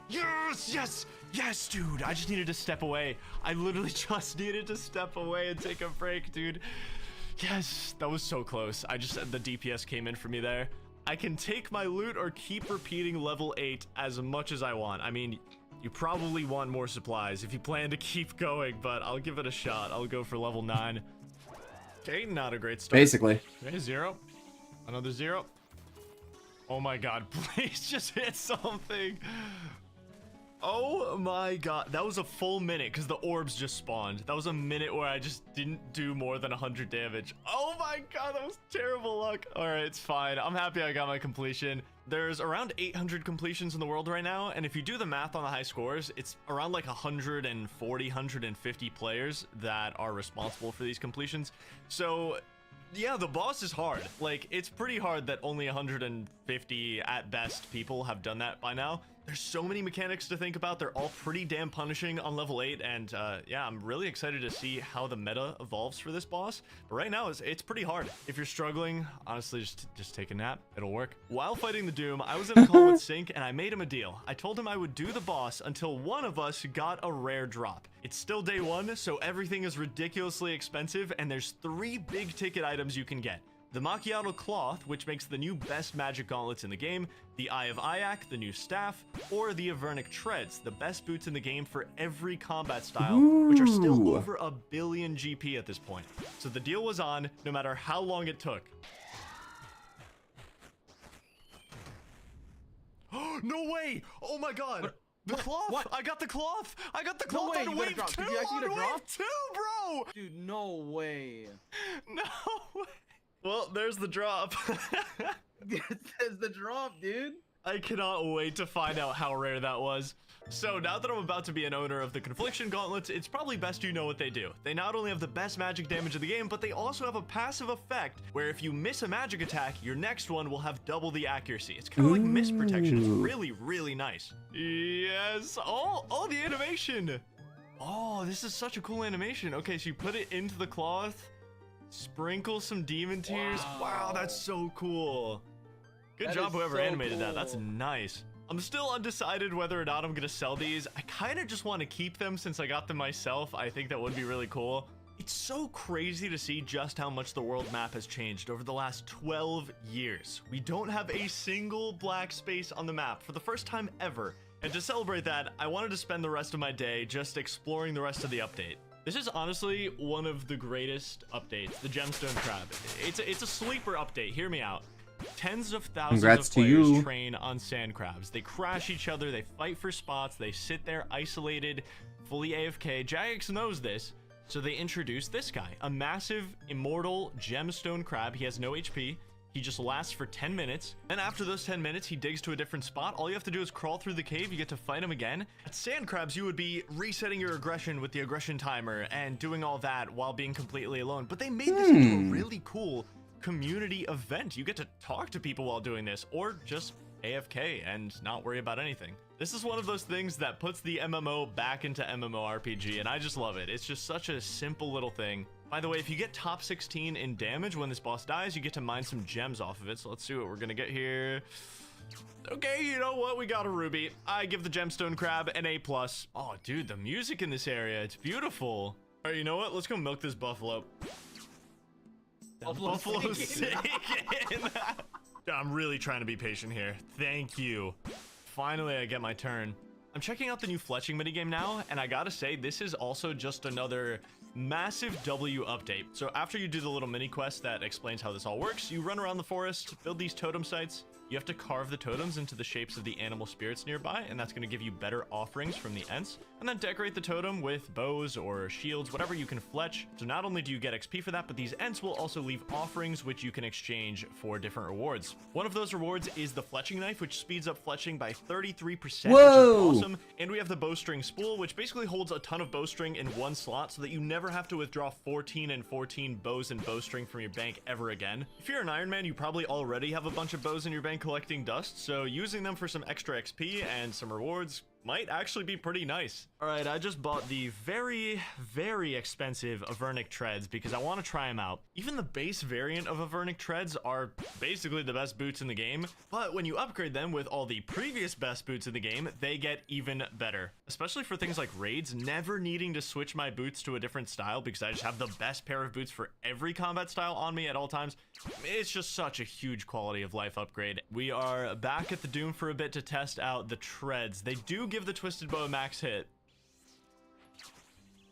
Yes, yes, yes, dude. I just needed to step away. I literally just needed to step away and take a break, dude. Yes, that was so close. The DPS came in for me there. I can take my loot or keep repeating level 8 as much as I want. I mean, you probably want more supplies if you plan to keep going, but I'll give it a shot. I'll go for level 9. Okay, not a great start. Basically. Okay, 0. Another 0. Oh my god, please just hit something. Oh my god, that was a full minute because the orbs just spawned. That was a minute where I just didn't do more than 100 damage. Oh my god, that was terrible luck. All right, it's fine. I'm happy I got my completion. There's around 800 completions in the world right now, and if you do the math on the high scores, it's around like 140, 150 players that are responsible for these completions. So yeah, the boss is hard. Like, it's pretty hard that only 150 at best people have done that by now. There's so many mechanics to think about. They're all pretty damn punishing on level 8, and yeah, I'm really excited to see how the meta evolves for this boss. But right now, it's pretty hard. If you're struggling, honestly, just take a nap. It'll work. While fighting the Doom, I was in a call with Sync, and I made him a deal. I told him I would do the boss until one of us got a rare drop. It's still day 1, so everything is ridiculously expensive, and there's 3 big ticket items you can get. The Macchiato Cloth, which makes the new best magic gauntlets in the game, the Eye of Ayak, the new staff, or the Avernic Treads, the best boots in the game for every combat style, which are still over 1 billion GP at this point. So the deal was on, no matter how long it took. No way! Oh my god! The cloth! What? I got the cloth! I got the cloth on wave 2! Did you actually get a drop? Wave 2, bro! Dude, no way. No way! Well, there's the drop. There's the drop, dude. I cannot wait to find out how rare that was. So now that I'm about to be an owner of the Confliction Gauntlets, it's probably best you know what they do. They not only have the best magic damage of the game, but they also have a passive effect where if you miss a magic attack, your next one will have double the accuracy. It's kind of like miss protection. It's really, really nice. Yes. Oh, the animation. Oh, this is such a cool animation. Okay, so you put it into the cloth, sprinkle some demon tears. Wow, that's so cool. Good job whoever animated that. That's nice. I'm still undecided whether or not I'm gonna sell these. I kind of just want to keep them since I got them myself. I think that would be really cool. It's so crazy to see just how much the world map has changed over the last 12 years. We don't have a single black space on the map for the first time ever. And to celebrate that, I wanted to spend the rest of my day just exploring the rest of the update. This is honestly one of the greatest updates, the Gemstone Crab. It's a sleeper update, hear me out. Tens of thousands of players train on sand crabs. They crash each other, they fight for spots, they sit there isolated, fully AFK. Jagex knows this, so they introduced this guy, a massive, immortal gemstone crab. He has no HP. He just lasts for 10 minutes. Then after those 10 minutes, he digs to a different spot. All you have to do is crawl through the cave. You get to fight him again. At sand crabs, you would be resetting your aggression with the aggression timer and doing all that while being completely alone. But they made this into a really cool community event. You get to talk to people while doing this, or just AFK and not worry about anything. This is one of those things that puts the MMO back into MMORPG, and I just love it. It's just such a simple little thing. By the way, if you get top 16 in damage when this boss dies, you get to mine some gems off of it. So let's see what we're gonna get here. Okay, you know what? We got a ruby. I give the gemstone crab an A+. Oh, dude, the music in this area, it's beautiful. All right, you know what? Let's go milk this buffalo. Buffalo's sinking. I'm really trying to be patient here. Thank you. Finally, I get my turn. I'm checking out the new fletching minigame now, and I gotta say, this is also just another massive W update. So after you do the little mini quest that explains how this all works, you run around the forest, build these totem sites. You have to carve the totems into the shapes of the animal spirits nearby, and that's going to give you better offerings from the Ents. And then decorate the totem with bows or shields, whatever you can fletch. So not only do you get XP for that, but these Ents will also leave offerings which you can exchange for different rewards. One of those rewards is the fletching knife, which speeds up fletching by 33%, Whoa! which is awesome. And we have the bowstring spool, which basically holds a ton of bowstring in one slot so that you never have to withdraw 14 and 14 bows and bowstring from your bank ever again. If you're an Iron Man, you probably already have a bunch of bows in your bank collecting dust, so using them for some extra XP and some rewards might actually be pretty nice. All right, I just bought the very, very expensive Avernic Treads because I want to try them out. Even the base variant of Avernic Treads are basically the best boots in the game, but when you upgrade them with all the previous best boots in the game, they get even better. Especially for things like raids, never needing to switch my boots to a different style because I just have the best pair of boots for every combat style on me at all times. It's just such a huge quality of life upgrade. We are back at the Doom for a bit to test out the Treads. They do give the Twisted Bow a max hit.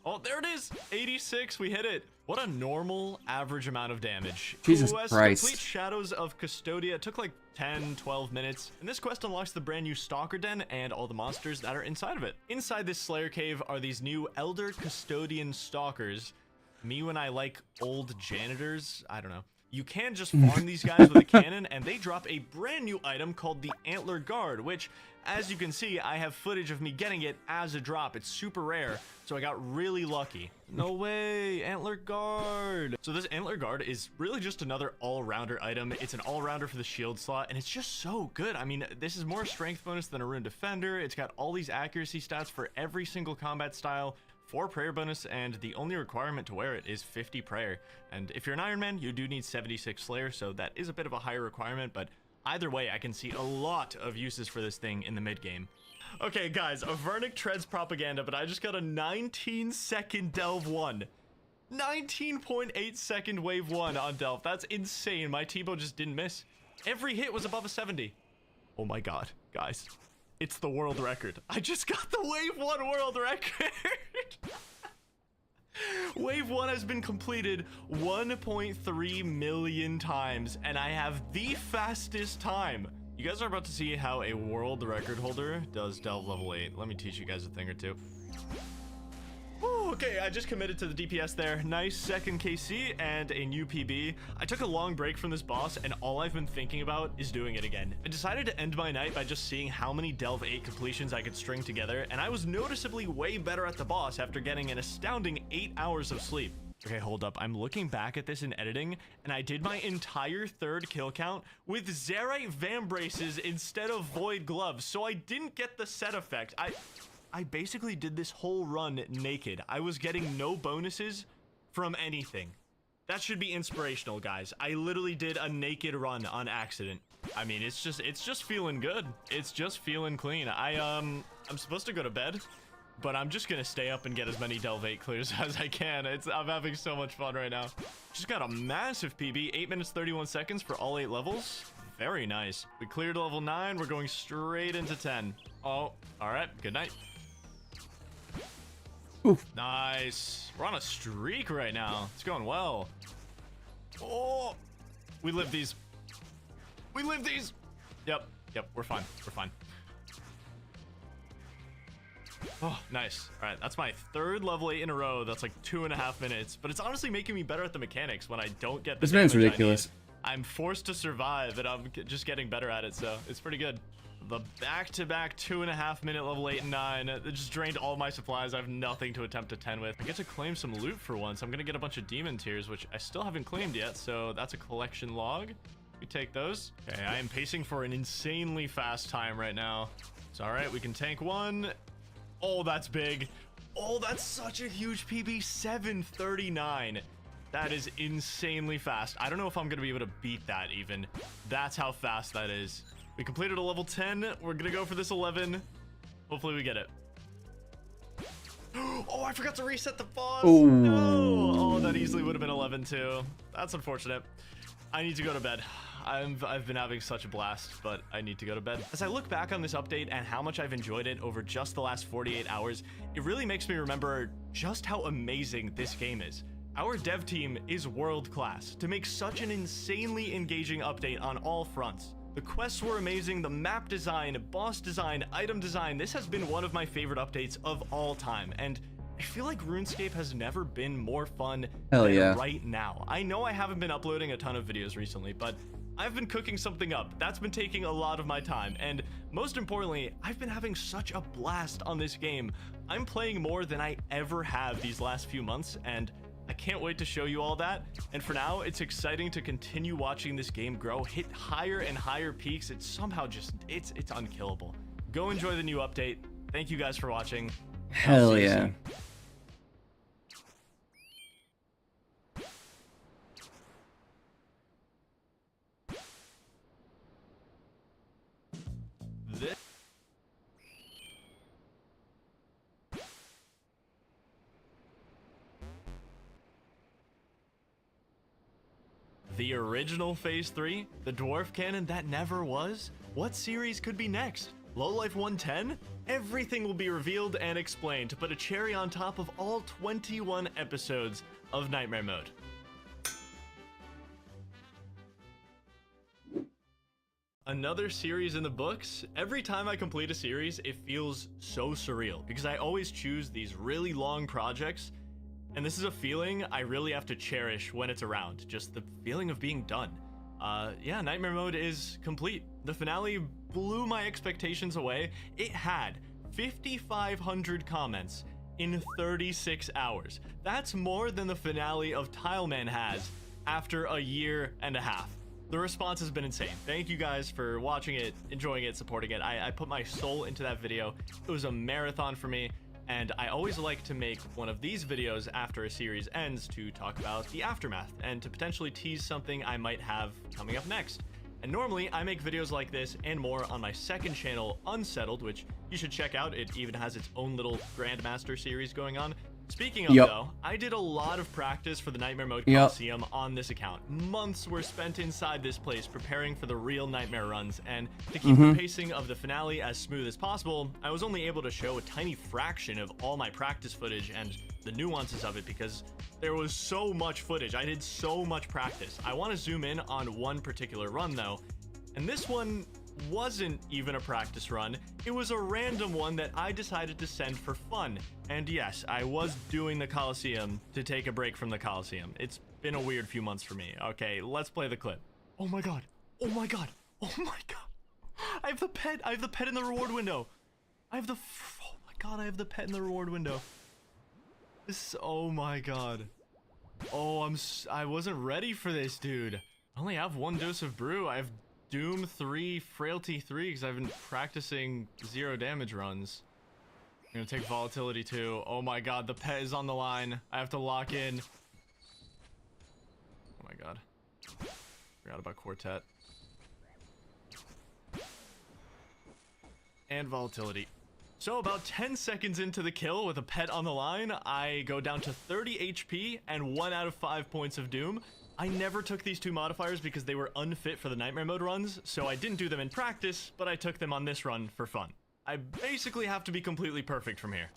Oh, there it is. 86. We hit it. What a normal average amount of damage. Jesus Quest Christ. Complete Shadows of Custodia. It took like 10, 12 minutes. And this quest unlocks the brand new Stalker Den and all the monsters that are inside of it. Inside this Slayer Cave are these new Elder Custodian Stalkers. Me when I like old janitors. I don't know. You can just farm these guys with a cannon, and they drop a brand new item called the Antler Guard, which, as you can see, I have footage of me getting it as a drop. It's super rare, so I got really lucky. No way, Antler Guard. So this Antler Guard is really just another all-rounder item. It's an all-rounder for the shield slot, and it's just so good. I mean, this is more strength bonus than a Rune Defender. It's got all these accuracy stats for every single combat style, 4 prayer bonus, and the only requirement to wear it is 50 prayer. And if you're an Iron Man, you do need 76 Slayer, so that is a bit of a higher requirement, but either way, I can see a lot of uses for this thing in the mid game. Okay, guys, Avernic treads propaganda, but I just got a 19-second Delve 1. 19.8 second wave 1 on Delve. That's insane. My T-bow just didn't miss. Every hit was above a 70. Oh my god, guys. It's the world record. I just got the wave 1 world record. Wave 1 has been completed 1.3 million times, and I have the fastest time. You guys are about to see how a world record holder does Delve level 8. Let me teach you guys a thing or two. Whew, okay, I just committed to the DPS there. Nice second KC and a new PB. I took a long break from this boss, and all I've been thinking about is doing it again. I decided to end my night by just seeing how many Delve 8 completions I could string together, and I was noticeably way better at the boss after getting an astounding 8 hours of sleep. Okay, hold up. I'm looking back at this in editing, and I did my entire 3rd kill count with Zerite Vambraces instead of Void Gloves, so I didn't get the set effect. I basically did this whole run naked. I was getting no bonuses from anything. That should be inspirational, guys. I literally did a naked run on accident. I mean, it's just feeling good. It's just feeling clean. I'm supposed to go to bed, but I'm just gonna stay up and get as many Delve 8 clears as I can. I'm having so much fun right now. Just got a massive PB, 8 minutes 31 seconds for all 8 levels. Very nice. We cleared level 9. We're going straight into 10. Oh, all right. Good night. Oof. Nice. We're on a streak right now. It's going well. Oh, we live these. We live these. Yep. We're fine. We're fine. Oh, nice. All right, that's my 3rd level 8 in a row. That's like 2.5 minutes, but it's honestly making me better at the mechanics when I don't get the This man's damage I ridiculous. need. I'm forced to survive, and I'm just getting better at it, so it's pretty good. The back-to-back 2.5 minute level 8 and 9. It just drained all my supplies. I have nothing to attempt to 10 with. I get to claim some loot for once. I'm gonna get a bunch of demon tears, which I still haven't claimed yet, so that's a collection log. We take those. Okay, I am pacing for an insanely fast time right now. It's all right. We can tank 1. Oh, that's big. Oh, that's such a huge PB. 739. That is insanely fast. I don't know if I'm gonna be able to beat that even. That's how fast that is. We completed a level 10. We're gonna go for this 11. Hopefully we get it. Oh, I forgot to reset the boss. Ooh. No. Oh, that easily would have been 11 too. That's unfortunate. I need to go to bed. I've been having such a blast, but I need to go to bed. As I look back on this update and how much I've enjoyed it over just the last 48 hours, it really makes me remember just how amazing this game is. Our dev team is world class to make such an insanely engaging update on all fronts. The quests were amazing, the map design, boss design, item design. This has been one of my favorite updates of all time, and I feel like RuneScape has never been more fun than right now. I know I haven't been uploading a ton of videos recently, but I've been cooking something up. That's been taking a lot of my time, and most importantly, I've been having such a blast on this game. I'm playing more than I ever have these last few months, and I can't wait to show you all that. And for now, it's exciting to continue watching this game grow, hit higher and higher peaks. It's somehow just, it's unkillable. Go enjoy the new update. Thank you guys for watching. Hell yeah. The original Phase 3? The Dwarf Cannon that never was? What series could be next? Low Life 110? Everything will be revealed and explained to put a cherry on top of all 21 episodes of Nightmare Mode. Another series in the books. Every time I complete a series, it feels so surreal because I always choose these really long projects, and this is a feeling I really have to cherish when it's around. Just the feeling of being done. Yeah, Nightmare Mode is complete. The finale blew my expectations away. It had 5,500 comments in 36 hours. That's more than the finale of Tileman has after a year and a half. The response has been insane. Thank you guys for watching it, enjoying it, supporting it. I put my soul into that video. It was a marathon for me, and I always like to make one of these videos after a series ends to talk about the aftermath and to potentially tease something I might have coming up next. And normally I make videos like this and more on my second channel, Unsettled, which you should check out. It even has its own little Grandmaster series going on. Speaking of, though, I did a lot of practice for the Nightmare Mode Coliseum on this account. Months were spent inside this place preparing for the real Nightmare runs, and to keep the pacing of the finale as smooth as possible, I was only able to show a tiny fraction of all my practice footage and the nuances of it because there was so much footage. I did so much practice. I want to zoom in on one particular run, though, and this one wasn't even a practice run. It was a random one that I decided to send for fun. And yes, I was doing the Coliseum to take a break from the Coliseum. It's been a weird few months for me. Okay, let's play the clip. Oh my god. Oh my god. Oh my god. I have the pet. I have the pet in the reward window. I have the... Oh my god, I have the pet in the reward window. This... Oh my god. Oh, I wasn't ready for this, dude. I only have one dose of brew. I have Doom 3, Frailty 3, because I've been practicing 0 damage runs. I'm gonna take Volatility 2. Oh my god, the pet is on the line. I have to lock in. Oh my god. Forgot about Quartet. And Volatility. So about 10 seconds into the kill with a pet on the line, I go down to 30 HP and 1 out of 5 points of Doom. I never took these two modifiers because they were unfit for the Nightmare Mode runs, so I didn't do them in practice, but I took them on this run for fun. I basically have to be completely perfect from here.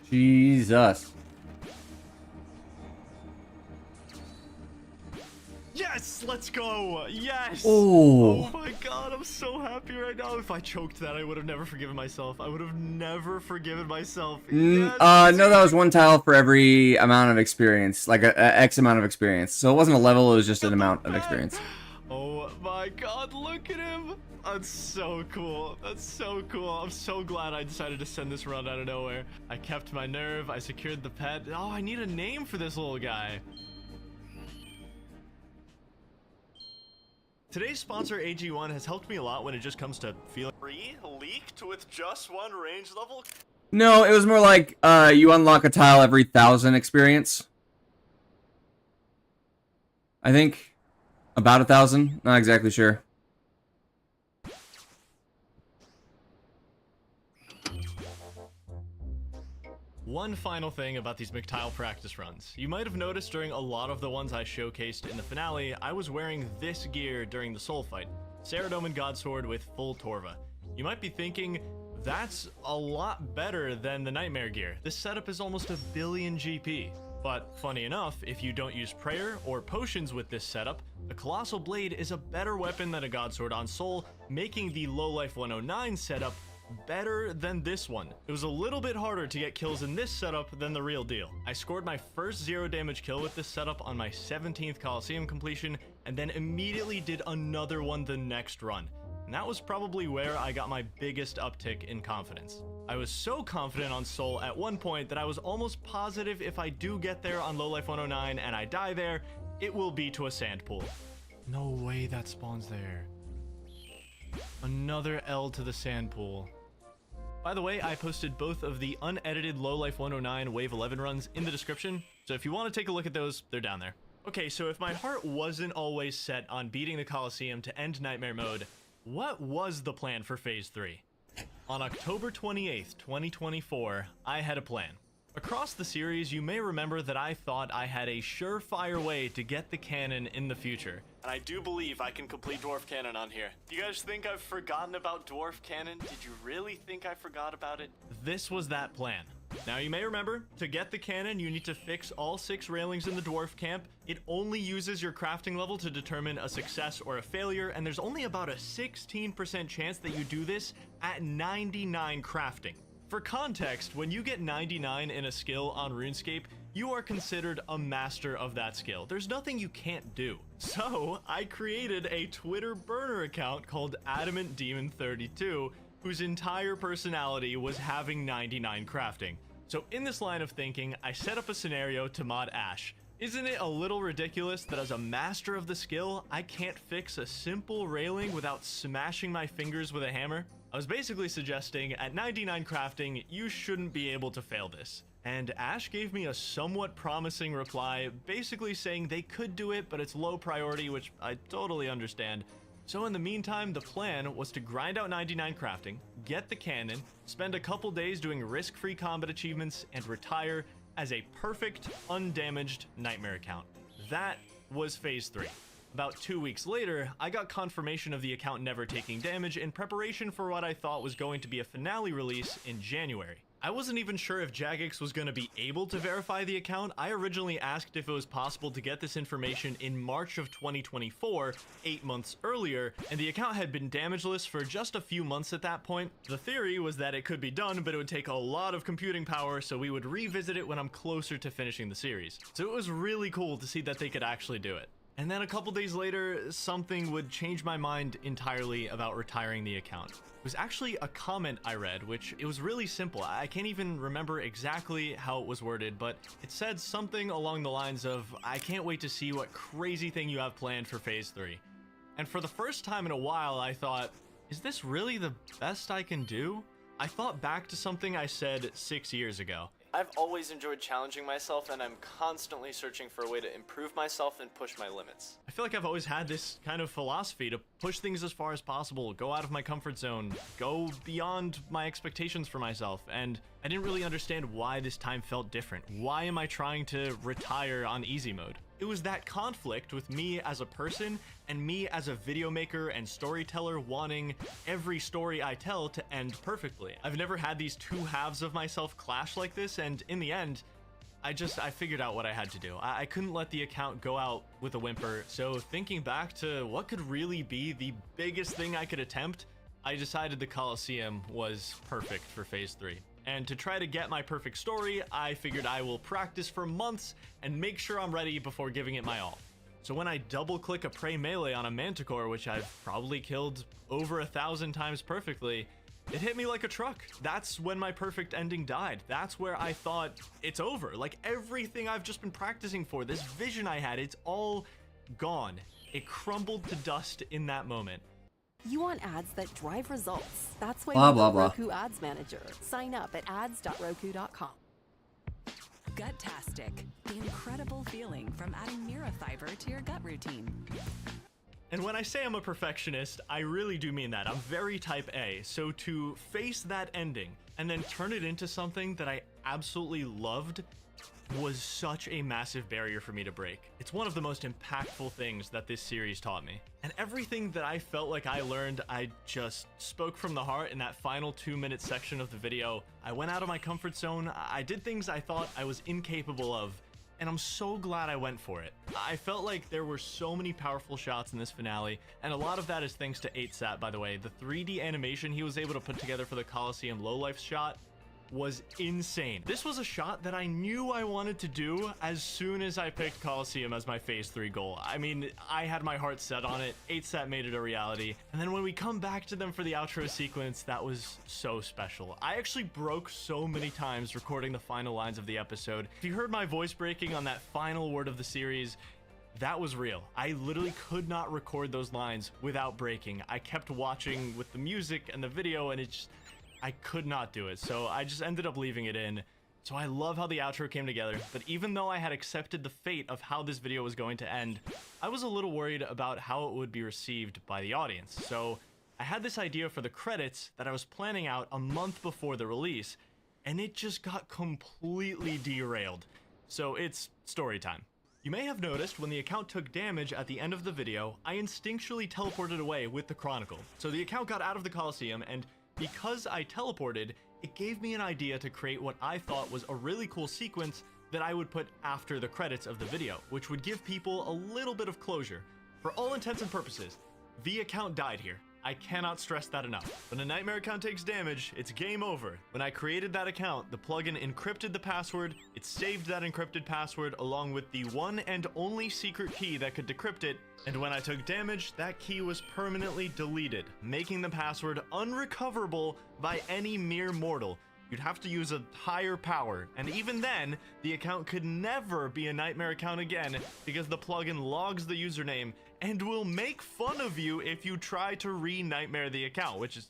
Jesus. Yes, let's go. Yes. Oh. Oh my god, I'm so happy right now. If I choked that, I would have never forgiven myself. I would have never forgiven myself. Yes, no, that was one tile for every amount of experience, like a X amount of experience. So it wasn't a level, it was just an amount of experience. Oh my god, look at him. That's so cool. That's so cool. I'm so glad I decided to send this run out of nowhere. I kept my nerve. I secured the pet. Oh, I need a name for this little guy. Today's sponsor, AG1, has helped me a lot when it just comes to feeling free, leaked with just one range level. No, it was more like you unlock a tile every 1,000 experience. I think about 1,000. Not exactly sure. One final thing about these McTile practice runs. You might have noticed during a lot of the ones I showcased in the finale, I was wearing this gear during the soul fight. Saradomin Godsword with full Torva. You might be thinking, that's a lot better than the Nightmare gear. This setup is almost 1 billion GP. But funny enough, if you don't use prayer or potions with this setup, the Colossal Blade is a better weapon than a Godsword on Soul, making the Low Life 109 setup better than this one. It was a little bit harder to get kills in this setup than the real deal. I scored my first 0 damage kill with this setup on my 17th Coliseum completion, and then immediately did another one the next run. And that was probably where I got my biggest uptick in confidence. I was so confident on Soul at one point that I was almost positive if I do get there on Low Life 109 and I die there, it will be to a sand pool. No way that spawns there. Another L to the sand pool. By the way, I posted both of the unedited Low Life 109 Wave 11 runs in the description, so if you want to take a look at those, they're down there. Okay, so if my heart wasn't always set on beating the Coliseum to end Nightmare Mode, what was the plan for Phase 3? On October 28th, 2024, I had a plan. Across the series, you may remember that I thought I had a surefire way to get the cannon in the future. And I do believe I can complete Dwarf Cannon on here. You guys think I've forgotten about Dwarf Cannon? Did you really think I forgot about it? This was that plan. Now you may remember, to get the cannon, you need to fix all 6 railings in the dwarf camp. It only uses your crafting level to determine a success or a failure, and there's only about a 16% chance that you do this at 99 crafting. For context, when you get 99 in a skill on RuneScape, you are considered a master of that skill. There's nothing you can't do. So I created a Twitter burner account called AdamantDemon32, whose entire personality was having 99 crafting. So in this line of thinking, I set up a scenario to mod Ash. Isn't it a little ridiculous that as a master of the skill, I can't fix a simple railing without smashing my fingers with a hammer? I was basically suggesting at 99 crafting, you shouldn't be able to fail this. And Ash gave me a somewhat promising reply, basically saying they could do it, but it's low priority, which I totally understand. So in the meantime, the plan was to grind out 99 crafting, get the cannon, spend a couple days doing risk-free combat achievements, and retire as a perfect, undamaged nightmare account. That was phase 3. About 2 weeks later, I got confirmation of the account never taking damage in preparation for what I thought was going to be a finale release in January. I wasn't even sure if Jagex was going to be able to verify the account. I originally asked if it was possible to get this information in March of 2024, 8 months earlier, and the account had been damageless for just a few months at that point. The theory was that it could be done, but it would take a lot of computing power, so we would revisit it when I'm closer to finishing the series. So it was really cool to see that they could actually do it. And then a couple days later, something would change my mind entirely about retiring the account. It was actually a comment I read, which it was really simple. I can't even remember exactly how it was worded, but it said something along the lines of, "I can't wait to see what crazy thing you have planned for phase 3. And for the first time in a while, I thought, is this really the best I can do? I thought back to something I said 6 years ago. I've always enjoyed challenging myself, and I'm constantly searching for a way to improve myself and push my limits. I feel like I've always had this kind of philosophy to push things as far as possible, go out of my comfort zone, go beyond my expectations for myself, and I didn't really understand why this time felt different. Why am I trying to retire on easy mode? It was that conflict with me as a person and me as a video maker and storyteller wanting every story I tell to end perfectly. I've never had these two halves of myself clash like this, and in the end, I figured out what I had to do. I couldn't let the account go out with a whimper, so thinking back to what could really be the biggest thing I could attempt, I decided the Coliseum was perfect for phase 3. And to try to get my perfect story, I figured I will practice for months and make sure I'm ready before giving it my all. So when I double click a prey melee on a manticore, which I've probably killed over 1,000 times perfectly, it hit me like a truck. That's when my perfect ending died. That's where I thought it's over. Like everything I've just been practicing for, this vision I had, it's all gone. It crumbled to dust in that moment. You want ads that drive results. That's why Blah, we blah, built blah. Roku Ads Manager. Sign up at ads.roku.com. Gut-tastic, the incredible feeling from adding Mira fiber to your gut routine. And when I say I'm a perfectionist, I really do mean that. I'm very type A, so to face that ending and then turn it into something that I absolutely loved was such a massive barrier for me to break. It's one of the most impactful things that this series taught me. And everything that I felt like I learned, I just spoke from the heart in that final 2-minute section of the video. I went out of my comfort zone, I did things I thought I was incapable of, and I'm so glad I went for it. I felt like there were so many powerful shots in this finale, and a lot of that is thanks to 8sat, by the way. The 3D animation he was able to put together for the Coliseum lowlife shot was insane. This was a shot that I knew I wanted to do as soon as I picked Coliseum as my phase 3 goal. I mean, I had my heart set on it. 8sat made it a reality. And then when we come back to them for the outro sequence, that was so special. I actually broke so many times recording the final lines of the episode. If you heard my voice breaking on that final word of the series, that was real. I literally could not record those lines without breaking. I kept watching with the music and the video, and I could not do it, so I just ended up leaving it in. So I love how the outro came together, but even though I had accepted the fate of how this video was going to end, I was a little worried about how it would be received by the audience. So I had this idea for the credits that I was planning out a month before the release, and it just got completely derailed. So it's story time. You may have noticed when the account took damage at the end of the video, I instinctually teleported away with the Chronicle. So the account got out of the Coliseum, and because I teleported, it gave me an idea to create what I thought was a really cool sequence that I would put after the credits of the video, which would give people a little bit of closure. For all intents and purposes, the account died here. I cannot stress that enough. When a Nightmare account takes damage, it's game over. When I created that account, the plugin encrypted the password, it saved that encrypted password along with the one and only secret key that could decrypt it, and when I took damage, that key was permanently deleted, making the password unrecoverable by any mere mortal. You'd have to use a higher power, and even then, the account could never be a Nightmare account again because the plugin logs the username and will make fun of you if you try to re-Nightmare the account, which is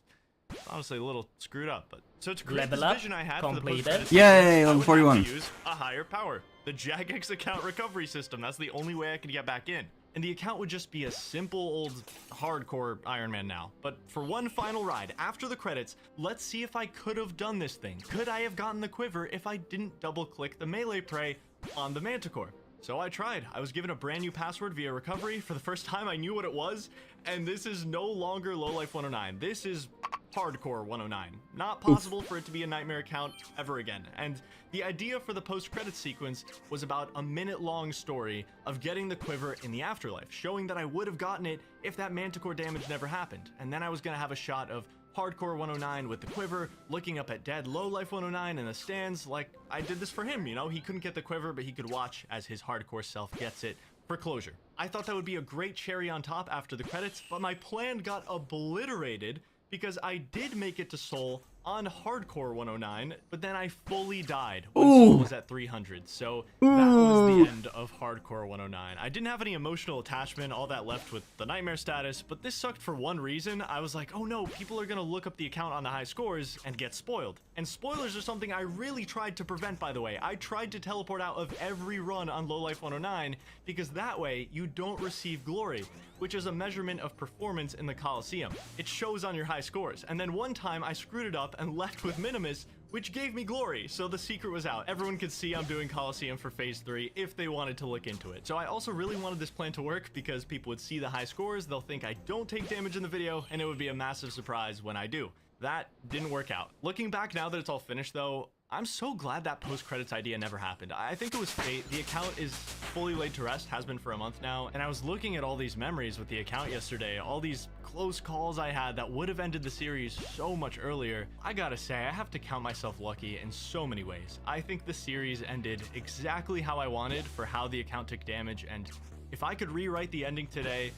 honestly a little screwed up. But so to create this vision I had for the post-credits, Yay, I level would 41. have to use a higher power. The Jagex account recovery system, that's the only way I could get back in. And the account would just be a simple old hardcore Iron Man now. But for one final ride, after the credits, let's see if I could have done this thing. Could I have gotten the quiver if I didn't double click the melee prey on the Manticore? So I tried. I was given a brand new password via recovery. For the first time, I knew what it was, and this is no longer Lowlife 109. This is Hardcore 109. Not possible for it to be a Nightmare account ever again. And the idea for the post-credits sequence was about a minute-long story of getting the quiver in the afterlife, showing that I would have gotten it if that Manticore damage never happened. And then I was going to have a shot of Hardcore 109 with the quiver, looking up at dead Lowlife 109 in the stands like I did this for him, you know? He couldn't get the quiver, but he could watch as his hardcore self gets it for closure. I thought that would be a great cherry on top after the credits, but my plan got obliterated because I did make it to Soul on Hardcore 109, but then I fully died when Soul was at 300, so that was the end of Hardcore 109. I didn't have any emotional attachment, all that left with the Nightmare status, but this sucked for one reason. I was like, oh no, people are gonna look up the account on the high scores and get spoiled. And spoilers are something I really tried to prevent, by the way. I tried to teleport out of every run on Lowlife 109 because that way you don't receive glory, which is a measurement of performance in the Coliseum. It shows on your high scores. And then one time I screwed it up and left with Minimus, which gave me glory, so the secret was out. Everyone could see I'm doing Coliseum for Phase 3 if they wanted to look into it. So I also really wanted this plan to work because people would see the high scores, they'll think I don't take damage in the video, and it would be a massive surprise when I do. That didn't work out. Looking back now that it's all finished though, I'm so glad that post-credits idea never happened. I think it was fate. The account is fully laid to rest, has been for a month now, and I was looking at all these memories with the account yesterday, all these close calls I had that would have ended the series so much earlier. I gotta say, I have to count myself lucky in so many ways. I think the series ended exactly how I wanted for how the account took damage, and if I could rewrite the ending today,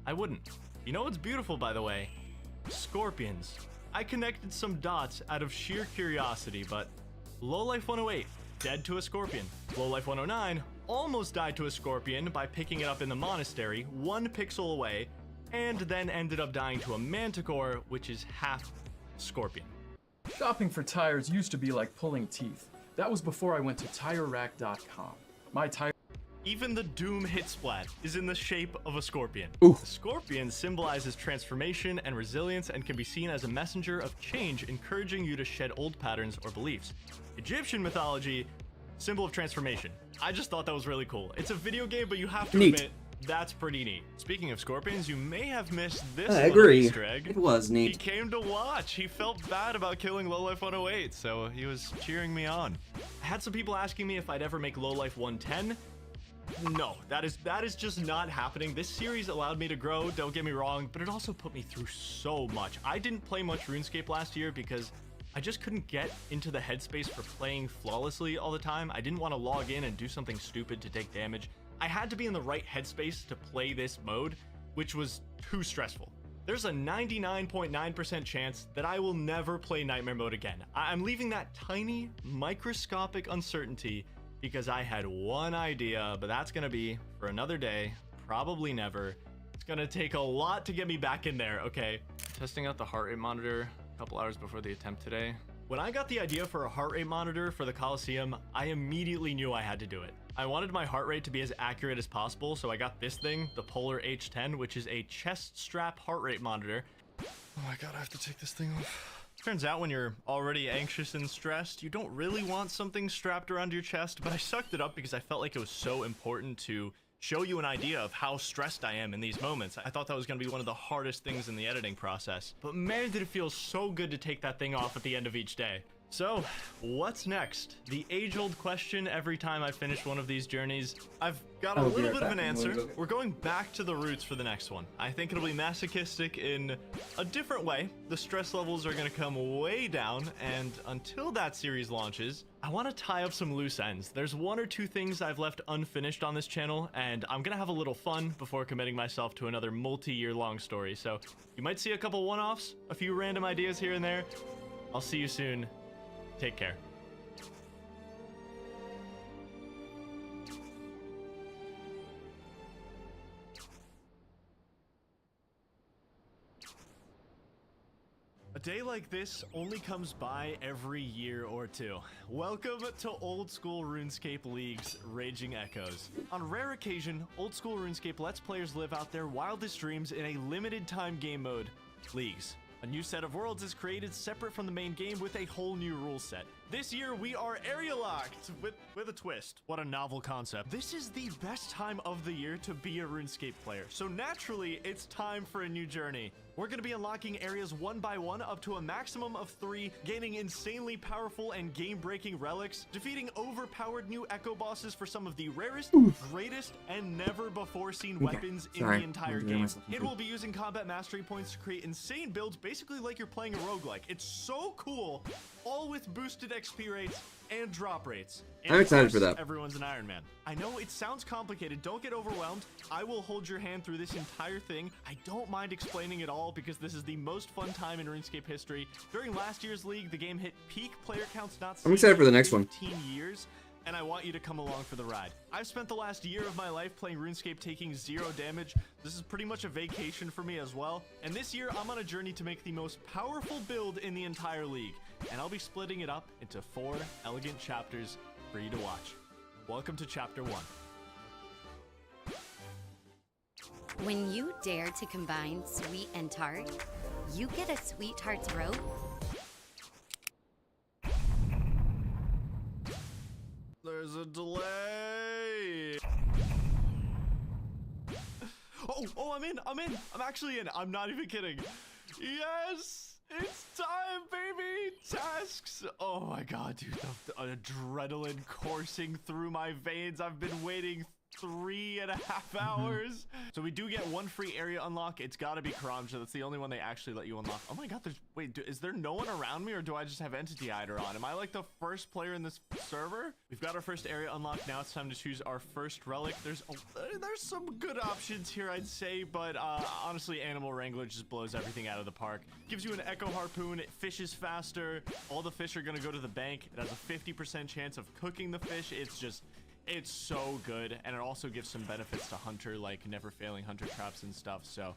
I wouldn't. You know what's beautiful, by the way? Scorpions. I connected some dots out of sheer curiosity, but Lowlife 108, dead to a scorpion. Lowlife 109 almost died to a scorpion by picking it up in the monastery, 1 pixel away, and then ended up dying to a manticore, which is half scorpion. Shopping for tires used to be like pulling teeth. That was before I went to TireRack.com. My tire... Even the Doom hit splat is in the shape of a scorpion. Oof. The scorpion symbolizes transformation and resilience and can be seen as a messenger of change, encouraging you to shed old patterns or beliefs. Egyptian mythology, symbol of transformation. I just thought that was really cool. It's a video game, but you have to admit, that's pretty neat. Speaking of scorpions, you may have missed this little Easter egg. It was neat. He came to watch. He felt bad about killing Lowlife 108, so he was cheering me on. I had some people asking me if I'd ever make Lowlife 110. No, that is just not happening. This series allowed me to grow, don't get me wrong, but it also put me through so much. I didn't play much RuneScape last year because I just couldn't get into the headspace for playing flawlessly all the time. I didn't want to log in and do something stupid to take damage. I had to be in the right headspace to play this mode, which was too stressful. There's a 99.9% chance that I will never play Nightmare mode again. I'm leaving that tiny, microscopic uncertainty because I had one idea, but that's gonna be for another day, probably never. It's gonna take a lot to get me back in there, okay? Testing out the heart rate monitor a couple hours before the attempt today. When I got the idea for a heart rate monitor for the Coliseum, I immediately knew I had to do it. I wanted my heart rate to be as accurate as possible, so I got this thing, the Polar H10, which is a chest strap heart rate monitor. Oh my god, I have to take this thing off. Turns out when you're already anxious and stressed, you don't really want something strapped around your chest, but I sucked it up because I felt like it was so important to show you an idea of how stressed I am in these moments. I thought that was going to be one of the hardest things in the editing process, but man, did it feel so good to take that thing off at the end of each day. So, what's next? The age-old question every time I finish one of these journeys. I've got a little bit of an answer. We're going back to the roots for the next one. I think it'll be masochistic in a different way. The stress levels are going to come way down, and until that series launches, I want to tie up some loose ends. There's one or two things I've left unfinished on this channel, and I'm going to have a little fun before committing myself to another multi-year long story. So, you might see a couple one-offs, a few random ideas here and there. I'll see you soon. Take care. A day like this only comes by every year or two. Welcome to Old School RuneScape League's Raging Echoes. On rare occasion, Old School RuneScape lets players live out their wildest dreams in a limited time game mode, Leagues. A new set of worlds is created separate from the main game with a whole new rule set. This year, we are area locked with a twist. What a novel concept. This is the best time of the year to be a RuneScape player. So naturally, it's time for a new journey. We're going to be unlocking areas one by one up to a maximum of 3, gaining insanely powerful and game-breaking relics, defeating overpowered new echo bosses for some of the rarest, greatest, and never-before-seen weapons in the entire game. It will be using combat mastery points to create insane builds, basically like you're playing a roguelike. It's so cool, all with boosted XP rates and drop rates. And I'm excited for that. Everyone's an Iron Man. I know it sounds complicated. Don't get overwhelmed. I will hold your hand through this entire thing. I don't mind explaining it all because this is the most fun time in RuneScape history. During last year's league, the game hit peak player counts not seen I'm excited for the in next one. 15 years. And I want you to come along for the ride. I've spent the last year of my life playing RuneScape taking 0 damage. This is pretty much a vacation for me as well. And this year, I'm on a journey to make the most powerful build in the entire league. And I'll be splitting it up into 4 elegant chapters for you to watch. Welcome to Chapter 1. When you dare to combine sweet and tart, you get a sweetheart's rope. There's a delay. Oh, I'm in. I'm actually in. I'm not even kidding. Yes, it's time, baby. Tasks. Oh my God, dude, the adrenaline coursing through my veins. I've been waiting 3.5 hours. So we do get 1 free area unlock. It's got to be Karamja. That's the only one they actually let you unlock. Oh my God, wait, is there no one around me, or do I just have Entity Hider on? Am I like the first player in this server? We've got our first area unlock. Now it's time to choose our first relic. There's some good options here, I'd say, but honestly, Animal Wrangler just blows everything out of the park. Gives you an Echo Harpoon. It fishes faster. All the fish are gonna go to the bank. It has a 50% chance of cooking the fish. It's so good, and it also gives some benefits to Hunter, like never failing Hunter traps and stuff. So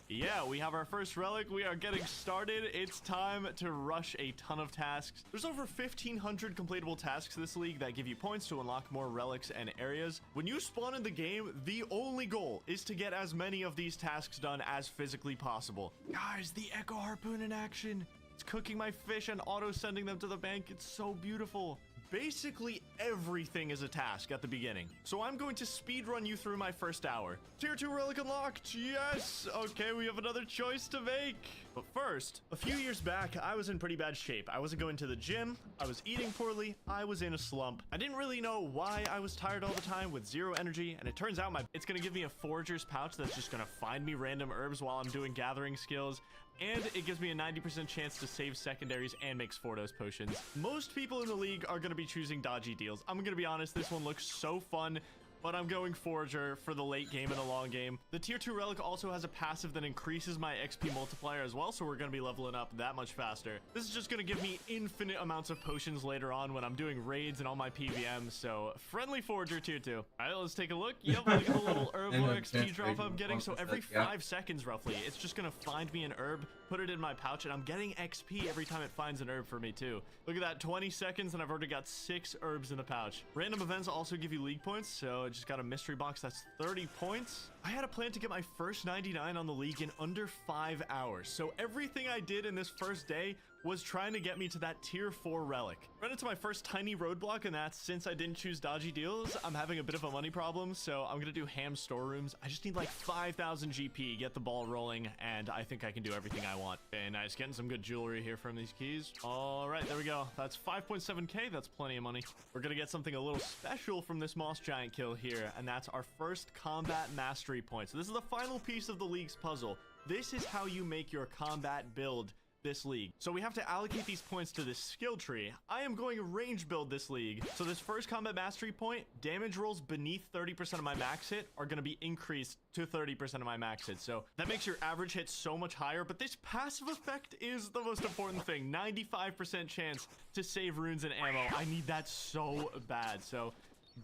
yeah, we have our first relic. We are getting started. It's time to rush a ton of tasks. There's over 1,500 completable tasks this league that give you points to unlock more relics and areas. When you spawn in the game, the only goal is to get as many of these tasks done as physically possible. Guys, the Echo Harpoon in action. It's cooking my fish and auto sending them to the bank. It's so beautiful. Basically everything is a task at the beginning. So I'm going to speed run you through my first hour. Tier 2 relic unlocked. Yes. Okay, we have another choice to make. But first, a few years back, I was in pretty bad shape. I wasn't going to the gym. I was eating poorly. I was in a slump. I didn't really know why I was tired all the time with 0 energy. And it turns out it's going to give me a forager's pouch that's just going to find me random herbs while I'm doing gathering skills. And it gives me a 90% chance to save secondaries and makes Fordos potions. Most people in the league are going to be choosing dodgy deals. I'm going to be honest, this one looks so fun, but I'm going Forager for the late game and the long game. The tier 2 relic also has a passive that increases my XP multiplier as well, so we're going to be leveling up that much faster. This is just going to give me infinite amounts of potions later on when I'm doing raids and all my PVMs, so friendly Forager tier 2. All right, let's take a look. Yep, look at the little herb XP drop I'm getting. So every 5 seconds roughly, it's just going to find me an herb, put it in my pouch, and I'm getting XP every time it finds an herb for me too. Look at that, 20 seconds and I've already got 6 herbs in the pouch. Random events also give you league points, so I just got a mystery box that's 30 points. I had a plan to get my first 99 on the league in under 5 hours. So everything I did in this first day was trying to get me to that tier 4 relic. Ran into my first tiny roadblock, and that's since I didn't choose dodgy deals, I'm having a bit of a money problem, so I'm gonna do ham storerooms. I just need like 5,000 GP, get the ball rolling, and I think I can do everything I want. Okay, nice, getting some good jewelry here from these keys. All right, there we go. That's 5.7k, that's plenty of money. We're gonna get something a little special from this moss giant kill here, and that's our first combat mastery point. So this is the final piece of the league's puzzle. This is how you make your combat build this league. So we have to allocate these points to this skill tree. I am going range build this league. So this first combat mastery point, damage rolls beneath 30% of my max hit are going to be increased to 30% of my max hit. So that makes your average hit so much higher, but this passive effect is the most important thing. 95% chance to save runes and ammo. I need that so bad. So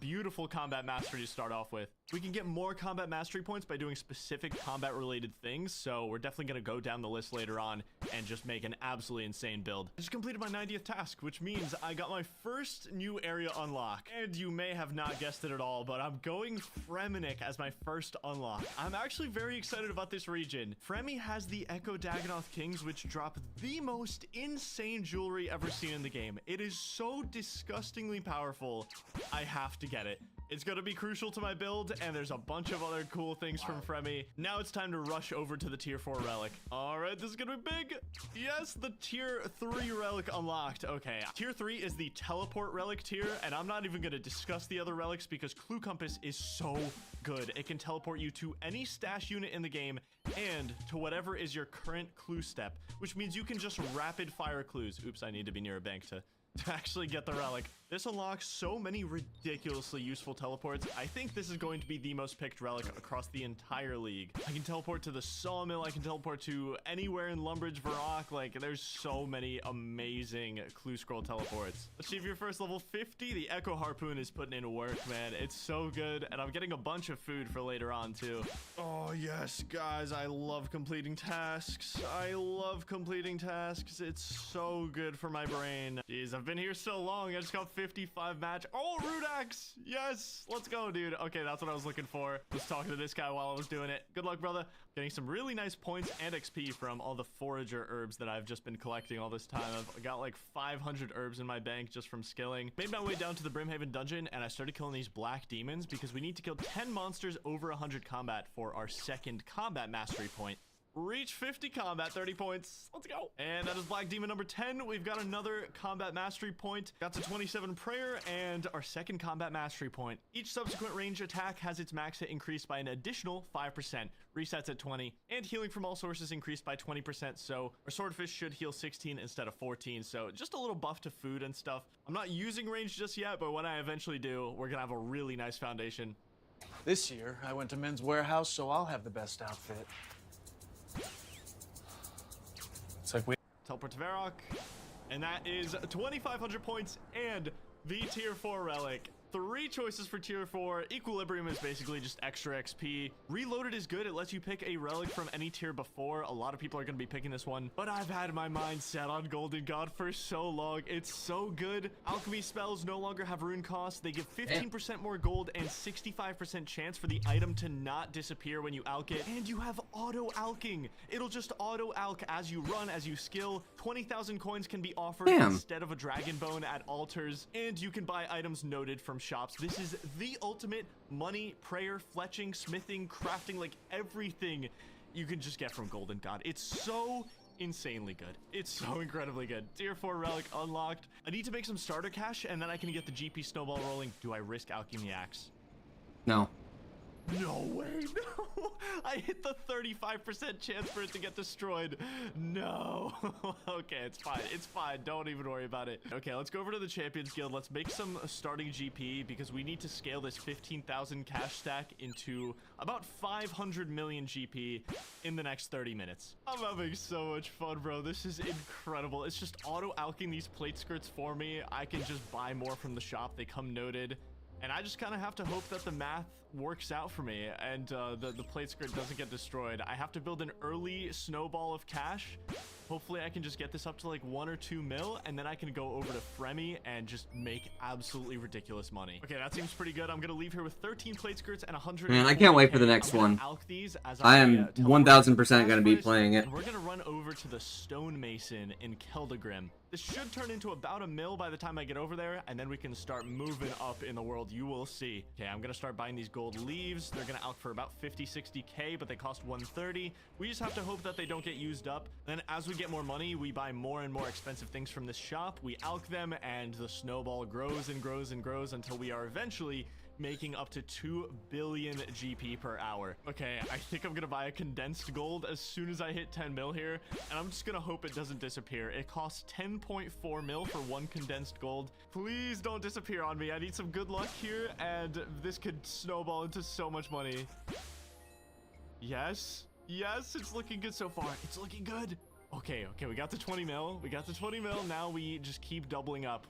beautiful combat mastery to start off with. We can get more combat mastery points by doing specific combat related things, so we're definitely going to go down the list later on and just make an absolutely insane build. I just completed my 90th task, which means I got my first new area unlock. And you may have not guessed it at all, but I'm going Fremennik as my first unlock. I'm actually very excited about this region. Fremi has the Echo Dagonoth Kings, which drop the most insane jewelry ever seen in the game. It is so disgustingly powerful. I have to get it. It's going to be crucial to my build, and there's a bunch of other cool things from Fremi. Now it's time to rush over to the tier 4 relic. All right, this is going to be big. Yes, the tier 3 relic unlocked. Okay, tier 3 is the teleport relic tier, and I'm not even going to discuss the other relics because Clue Compass is so good. It can teleport you to any stash unit in the game and to whatever is your current clue step, which means you can just rapid fire clues. Oops, I need to be near a bank to actually get the relic. This unlocks so many ridiculously useful teleports. I think this is going to be the most picked relic across the entire league. I can teleport to the sawmill. I can teleport to anywhere in Lumbridge Varrock. Like, there's so many amazing clue scroll teleports. Achieve your first level 50. The Echo Harpoon is putting in work, man. It's so good. And I'm getting a bunch of food for later on, too. Oh, yes, guys. I love completing tasks. I love completing tasks. It's so good for my brain. Jeez, I've been here so long. I just got 55 match. Oh, Rudax! Yes! Let's go, dude. Okay, that's what I was looking for. I was talking to this guy while I was doing it. Good luck, brother. Getting some really nice points and XP from all the forager herbs that I've just been collecting all this time. I've got like 500 herbs in my bank just from skilling. Made my way down to the Brimhaven dungeon, and I started killing these black demons because we need to kill 10 monsters over 100 combat for our second combat mastery point. Reach 50 combat, 30 points. Let's go. And that is Black Demon number 10. We've got another combat mastery point. Got to 27 prayer and our second combat mastery point. Each subsequent range attack has its max hit increased by an additional 5%. Resets at 20. And healing from all sources increased by 20%. So our swordfish should heal 16 instead of 14. So just a little buff to food and stuff. I'm not using range just yet, but when I eventually do, we're gonna have a really nice foundation. This year, I went to Men's Warehouse, so I'll have the best outfit. It's like we teleport to Varrock, and that is 2,500 points and the tier 4 relic. 3 choices for tier 4. Equilibrium is basically just extra XP. Reloaded is good. It lets you pick a relic from any tier before. A lot of people are going to be picking this one, but I've had my mind set on Golden God for so long. It's so good. Alchemy spells no longer have rune cost. They give 15% more gold and 65% chance for the item to not disappear when you alch it. And you have auto alching. It'll just auto alch as you run, as you skill. 20,000 coins can be offered instead of a dragon bone at altars, and you can buy items noted from shops. This is the ultimate money, prayer, fletching, smithing, crafting, like everything you can just get from Golden God. It's so insanely good. It's so incredibly good. Tier 4 relic unlocked. I need to make some starter cash and then I can get the GP snowball rolling. Do I risk Alchemy Axe? No. No way, no. I hit the 35% chance for it to get destroyed. No. Okay, it's fine. It's fine. Don't even worry about it. Okay, let's go over to the Champions Guild. Let's make some starting GP because we need to scale this 15,000 cash stack into about 500 million GP in the next 30 minutes. I'm having so much fun, bro. This is incredible. It's just auto-alching these plate skirts for me. I can just buy more from the shop. They come noted. And I just kind of have to hope that the math works out for me and the plate skirt doesn't get destroyed, I have to build an early snowball of cash. Hopefully I can just get this up to like 1 or 2 mil, and then I can go over to Fremy and just make absolutely ridiculous money. Okay, that seems pretty good. I'm gonna leave here with 13 plate skirts and 100. Man, I can't wait for the next one. I am 1000% gonna be playing it. And we're gonna run over to the stonemason in Keldagrim. This should turn into about 1 mil by the time I get over there, and then we can start moving up in the world. You will see. Okay, I'm gonna start buying these gold leaves. They're gonna out for about 50-60k, but they cost 130. We just have to hope that they don't get used up. Then as we get more money, we buy more and more expensive things from this shop. We alch them, and the snowball grows and grows and grows until we are eventually making up to 2 billion GP per hour. Okay, I think I'm gonna buy a condensed gold as soon as I hit 10 mil here, and I'm just gonna hope it doesn't disappear. It costs 10.4 mil for 1 condensed gold. Please don't disappear on me. I need some good luck here, and this could snowball into so much money. Yes, it's looking good so far. It's looking good. Okay, we got the 20 mil. We got the 20 mil. Now we just keep doubling up.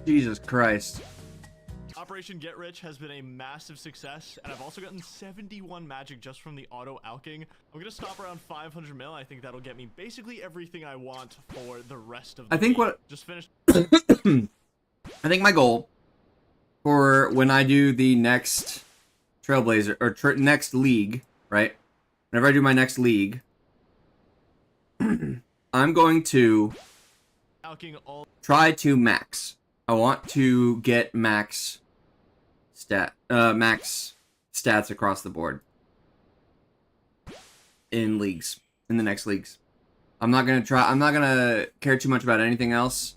Jesus Christ. Operation Get Rich has been a massive success, and I've also gotten 71 magic just from the auto alching. I'm gonna stop around 500 mil. I think that'll get me basically everything I want for the rest of the week. Just finished. I think my goal for when I do the next Trailblazer or next league, right? Whenever I do my next league, I'm going to try to max. I want to get max stats across the board in leagues, in the next leagues. I'm not gonna care too much about anything else,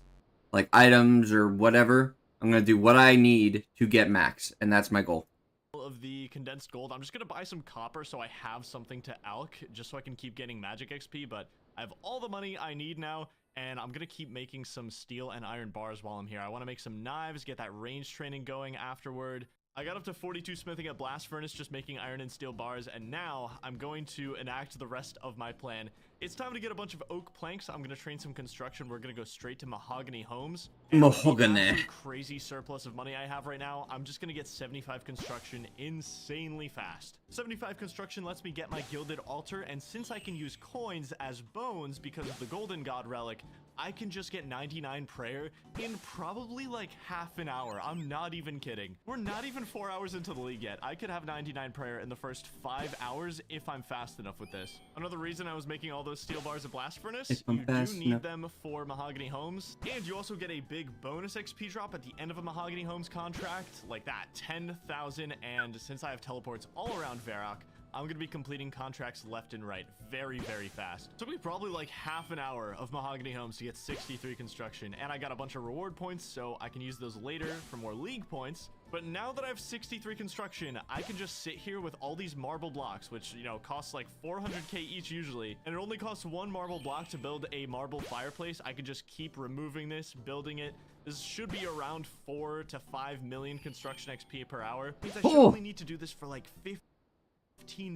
like items or whatever. I'm gonna do what I need to get max, and that's my goal. Of the condensed gold, I'm just gonna buy some copper so I have something to alch, just so I can keep getting magic XP, but I have all the money I need now. And I'm gonna keep making some steel and iron bars while I'm here. I want to make some knives, get that range training going afterward. I got up to 42 smithing at Blast Furnace, just making iron and steel bars, and now I'm going to enact the rest of my plan. It's time to get a bunch of oak planks. I'm going to train some construction. We're going to go straight to mahogany homes. Mahogany. Crazy surplus of money I have right now. I'm just going to get 75 construction insanely fast. 75 construction lets me get my gilded altar, and since I can use coins as bones because of the golden god relic, I can just get 99 prayer in probably like half an hour. I'm not even kidding. We're not even 4 hours into the league yet. I could have 99 prayer in the first 5 hours if I'm fast enough with this. Another reason I was making all those steel bars at Blast Furnace, you do need them for mahogany homes, and you also get a big bonus XP drop at the end of a mahogany homes contract, like that, 10,000, and since I have teleports all around Varrock, I'm going to be completing contracts left and right very, very fast. Took me probably like half an hour of mahogany homes to get 63 construction, and I got a bunch of reward points, so I can use those later for more league points. But now that I have 63 construction, I can just sit here with all these marble blocks, which, you know, costs like 400k each usually, and it only costs 1 marble block to build a marble fireplace. I can just keep removing this, building it. This should be around 4 to 5 million construction XP per hour. Means I should only need to do this for like 15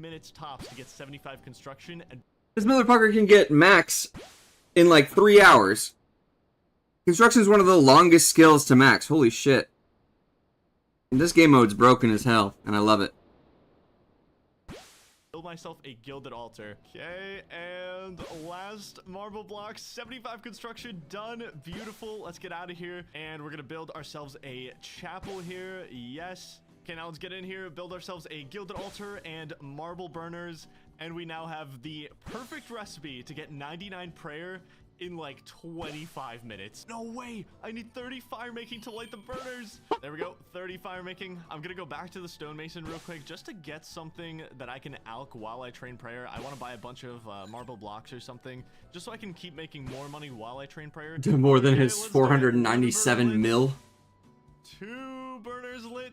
minutes tops to get 75 construction, and this motherfucker can get max in like 3 hours. Construction is one of the longest skills to max. Holy shit. And this game mode's broken as hell, and I love it. Build myself a gilded altar. Okay, and last marble block, 75 construction done. Beautiful. Let's get out of here, and we're gonna build ourselves a chapel here. Yes. Okay, now let's get in here, build ourselves a gilded altar and marble burners, and we now have the perfect recipe to get 99 prayer in like 25 minutes. No way! I need 30 fire making to light the burners! There we go, 30 fire making. I'm gonna go back to the stonemason real quick just to get something that I can alch while I train prayer. I want to buy a bunch of marble blocks or something, just so I can keep making more money while I train prayer. More than his 497 mil. 2 burners lit.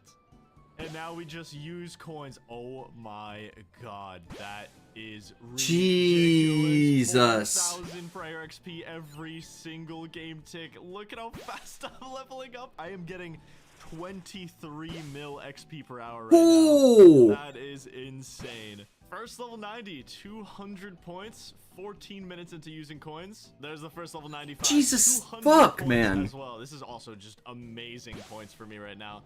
And now we just use coins. Oh my god, that is ridiculous. Jesus. 4,000 prayer XP every single game tick. Look at how fast I'm leveling up. I am getting 23 mil XP per hour right now. That is insane. First level 90, 200 points, 14 minutes into using coins. There's the first level 95. Jesus 200 fuck, points man. as well. This is also just amazing points for me right now.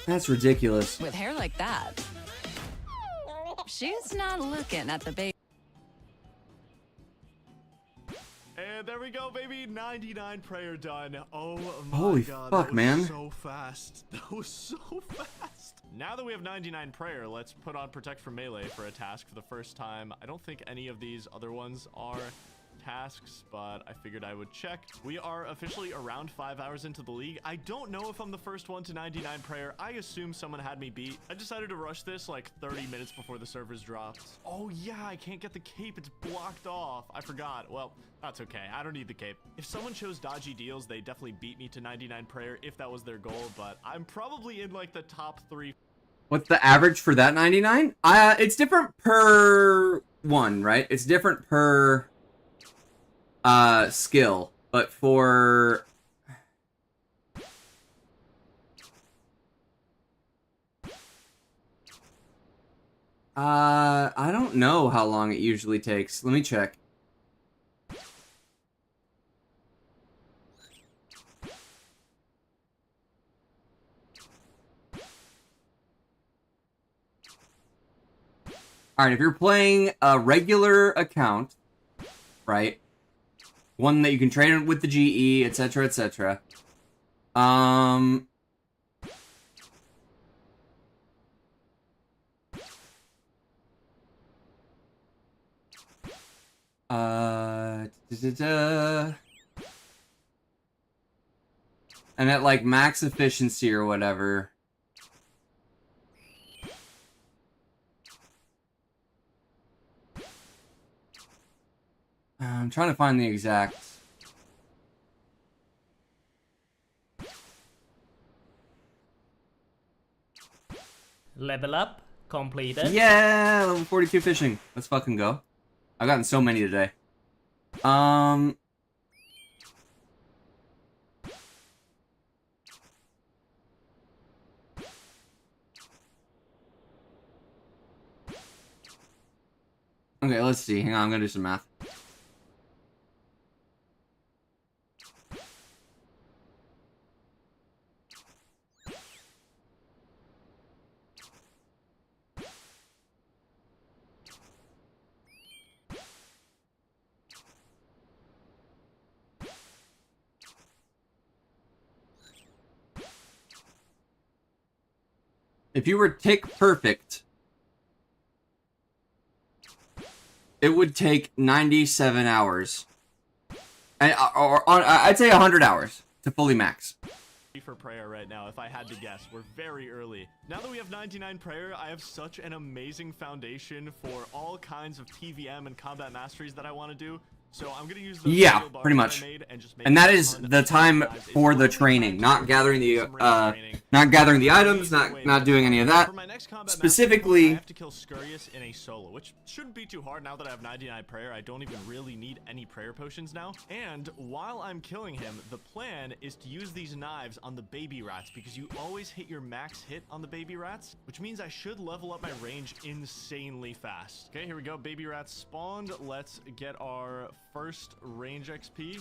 That's ridiculous. With hair like that, she's not looking at the baby. And there we go, baby. 99 prayer done. Oh my Holy god. fuck, that was man. So fast. That was so fast. Now that we have 99 prayer, let's put on protect from melee for a task for the first time. I don't think any of these other ones are tasks, but I figured I would check. We are officially around 5 hours into the league. I don't know if I'm the first one to 99 prayer. I assume someone had me beat. I decided to rush this like 30 minutes before the servers dropped. Oh yeah, I can't get the cape. It's blocked off. I forgot. Well, that's okay. I don't need the cape. If someone chose dodgy deals, they definitely beat me to 99 prayer if that was their goal, but I'm probably in like the top 3. What's the average for that 99? It's different per one, right? It's different per skill, but for I don't know how long it usually takes. Let me check. All right, if you're playing a regular account, right? One that you can trade with the GE, etc., etc. And at like max efficiency or whatever. I'm trying to find the exact. Level up completed. Yeah, level 42 fishing. Let's fucking go. I've gotten so many today. Okay, let's see. Hang on, I'm gonna do some math. If you were tick perfect, it would take 97 hours. And, I'd say 100 hours to fully max. For prayer right now, if I had to guess. We're very early. Now that we have 99 prayer, I have such an amazing foundation for all kinds of PVM and combat masteries that I want to do. So I'm gonna use the yeah, pretty much. And that is the time for the training, not gathering the items, not doing any of that. For my next combat Specifically, I have to kill Scurious in a solo, which shouldn't be too hard now that I have 99 prayer. I don't even really need any prayer potions now. And while I'm killing him, the plan is to use these knives on the baby rats because you always hit your max hit on the baby rats, which means I should level up my range insanely fast. Okay, here we go. Baby rats spawned. Let's get our first range XP.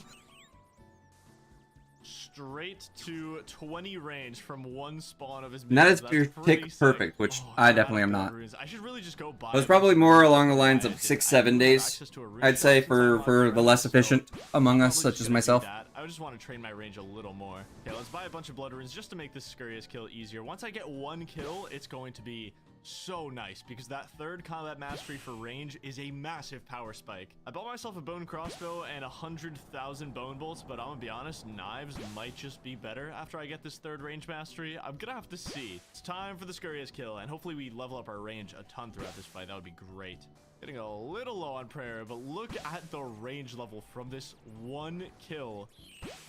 Straight to 20 range from one spawn of his and that is pure tick perfect, which I definitely am not. I should really just go buy it was probably more along the lines of 6-7 days, I'd say, for the less efficient among us, such as myself. I just want to train my range a little more. Okay, let's buy a bunch of blood runes just to make this Scurious kill easier. Once I get one kill, it's going to be so nice because that third combat mastery for range is a massive power spike. I bought myself a bone crossbow and 100,000 bone bolts, but I'm gonna be honest, knives might just be better after I get this third range mastery. I'm gonna have to see. It's time for the Scurious kill, and hopefully we level up our range a ton throughout this fight. That would be great. Getting a little low on prayer, but look at the range level from this one kill.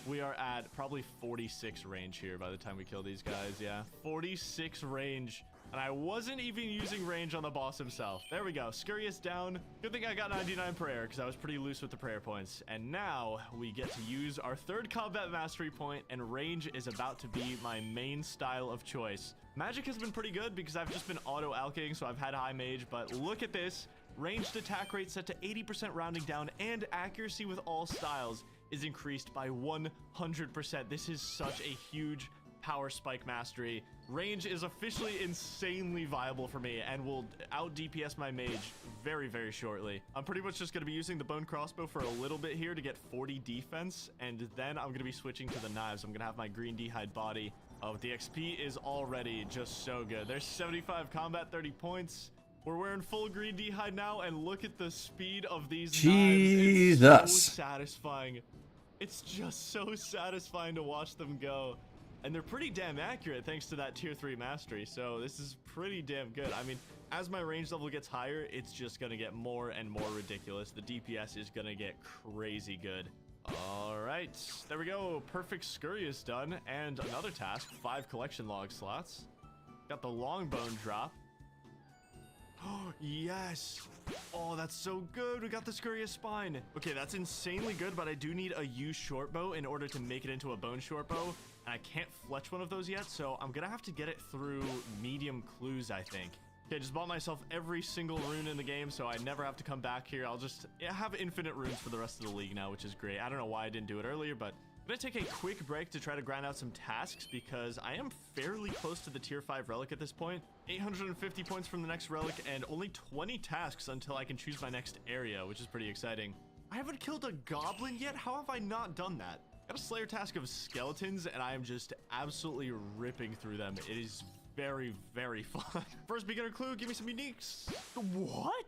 We are at probably 46 range here by the time we kill these guys. Yeah, 46 range. And I wasn't even using range on the boss himself. There we go. Scurious down. Good thing I got 99 prayer because I was pretty loose with the prayer points. And now we get to use our third combat mastery point, and range is about to be my main style of choice. Magic has been pretty good because I've just been auto-alking, so I've had high mage, but look at this. Ranged attack rate set to 80% rounding down, and accuracy with all styles is increased by 100%. This is such a huge power spike mastery. Range is officially insanely viable for me and will out DPS my mage very, very shortly. I'm pretty much just going to be using the bone crossbow for a little bit here to get 40 defense, and then I'm going to be switching to the knives. I'm going to have my green d'hide body. Oh, the XP is already just so good. There's 75 combat, 30 points. We're wearing full green d'hide now, and look at the speed of these Jesus. knives. It's so satisfying. It's just so satisfying to watch them go. And they're pretty damn accurate thanks to that tier 3 mastery, so this is pretty damn good. I mean, as my range level gets higher, it's just gonna get more and more ridiculous. The DPS is gonna get crazy good. All right, there we go. Perfect Scurry is done, and another task, 5 collection log slots. Got the longbone drop. Oh, yes. Oh, that's so good. We got the Scurrious Spine. Okay, that's insanely good, but I do need a U short bow in order to make it into a bone short bow. And I can't fletch one of those yet, so I'm gonna have to get it through medium clues, I think. Okay, just bought myself every single rune in the game, so I never have to come back here. I'll just have infinite runes for the rest of the league now, which is great. I don't know why I didn't do it earlier, but I'm gonna take a quick break to try to grind out some tasks because I am fairly close to the tier 5 relic at this point. 850 points from the next relic and only 20 tasks until I can choose my next area, which is pretty exciting. I haven't killed a goblin yet. How have I not done that? I have a Slayer task of skeletons, and I am just absolutely ripping through them. It is very, very fun. First beginner clue, give me some uniques. What?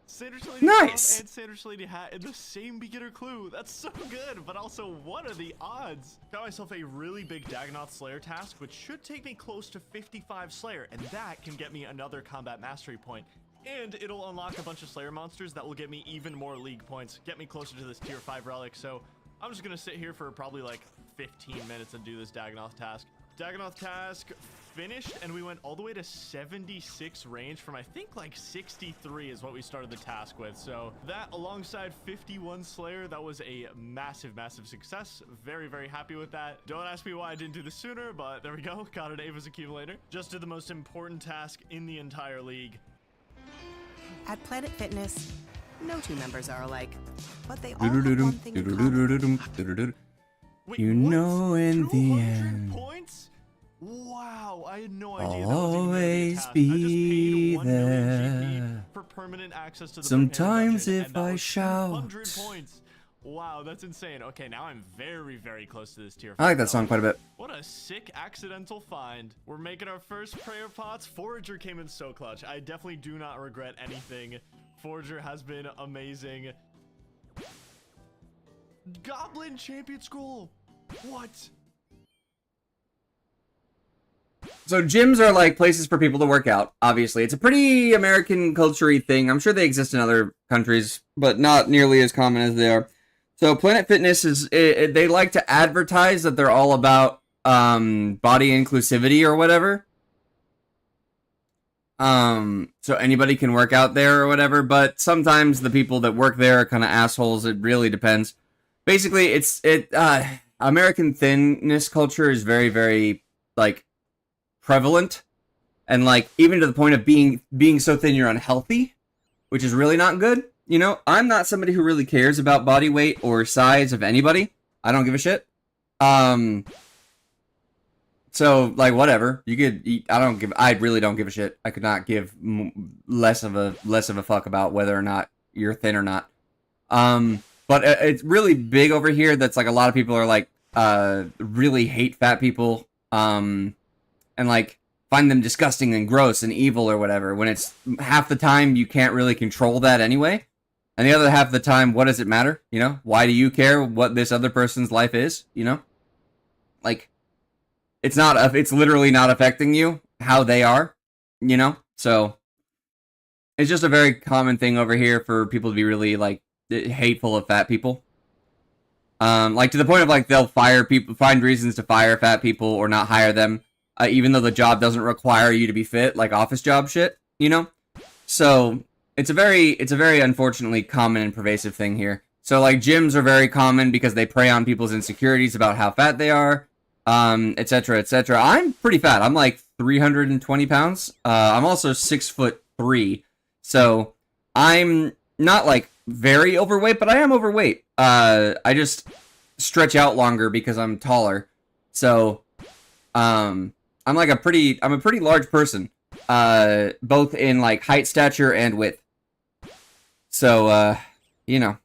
Sanders Lady nice. and Sanders Lady hat in the same beginner clue. That's so good, but also what are the odds? Got myself a really big Dagonoth Slayer task, which should take me close to 55 Slayer, and that can get me another combat mastery point. And it'll unlock a bunch of Slayer monsters that will get me even more league points, get me closer to this tier 5 relic. So I'm just gonna sit here for probably like 15 minutes and do this Dagonoth task. Dagonoth task finished, and we went all the way to 76 range from I think like 63 is what we started the task with. So that alongside 51 Slayer, that was a massive, massive success. Very, very happy with that. Don't ask me why I didn't do this sooner, but there we go. Got an Ava's accumulator. Just did the most important task in the entire league. At Planet Fitness, no two members are alike, but they all have one thing in common. Wait, you know, in the end, points? Wow, I had no idea. I'll always be there. For permanent access to the sometimes dungeon, if I shout. 100 points. Wow, that's insane. Okay, now I'm very, very close to this tier 5. I like that song quite a bit. What a sick accidental find. We're making our first prayer pots. Forager came in so clutch. I definitely do not regret anything. Forager has been amazing. Goblin Champion Scroll. What? So gyms are like places for people to work out, obviously. It's a pretty American culture-y thing. I'm sure they exist in other countries, but not nearly as common as they are. So Planet Fitness is, they like to advertise that they're all about body inclusivity or whatever. So anybody can work out there or whatever, but sometimes the people that work there are kind of assholes. It really depends. Basically, American thinness culture is very, very, like, prevalent. And, like, even to the point of being so thin you're unhealthy, which is really not good. You know, I'm not somebody who really cares about body weight or size of anybody. I don't give a shit. So, like, whatever. You could eat. I really don't give a shit. I could not give less of a fuck about whether or not you're thin or not. But it's really big over here. That's like a lot of people are like, really hate fat people. And like find them disgusting and gross and evil or whatever. When it's half the time you can't really control that anyway. And the other half of the time, what does it matter? You know, why do you care what this other person's life is? You know, like it's literally not affecting you how they are, you know? So it's just a very common thing over here for people to be really like hateful of fat people. Like to the point of like they'll fire people, find reasons to fire fat people or not hire them, even though the job doesn't require you to be fit, like office job shit, you know? So it's a very unfortunately common and pervasive thing here. So like gyms are very common because they prey on people's insecurities about how fat they are. etc., etc. I'm pretty fat. I'm like 320 pounds. I'm also 6'3", so I'm not like very overweight, but I am overweight. I just stretch out longer because I'm taller. So, I'm a pretty large person, both in like height, stature, and width. So, you know.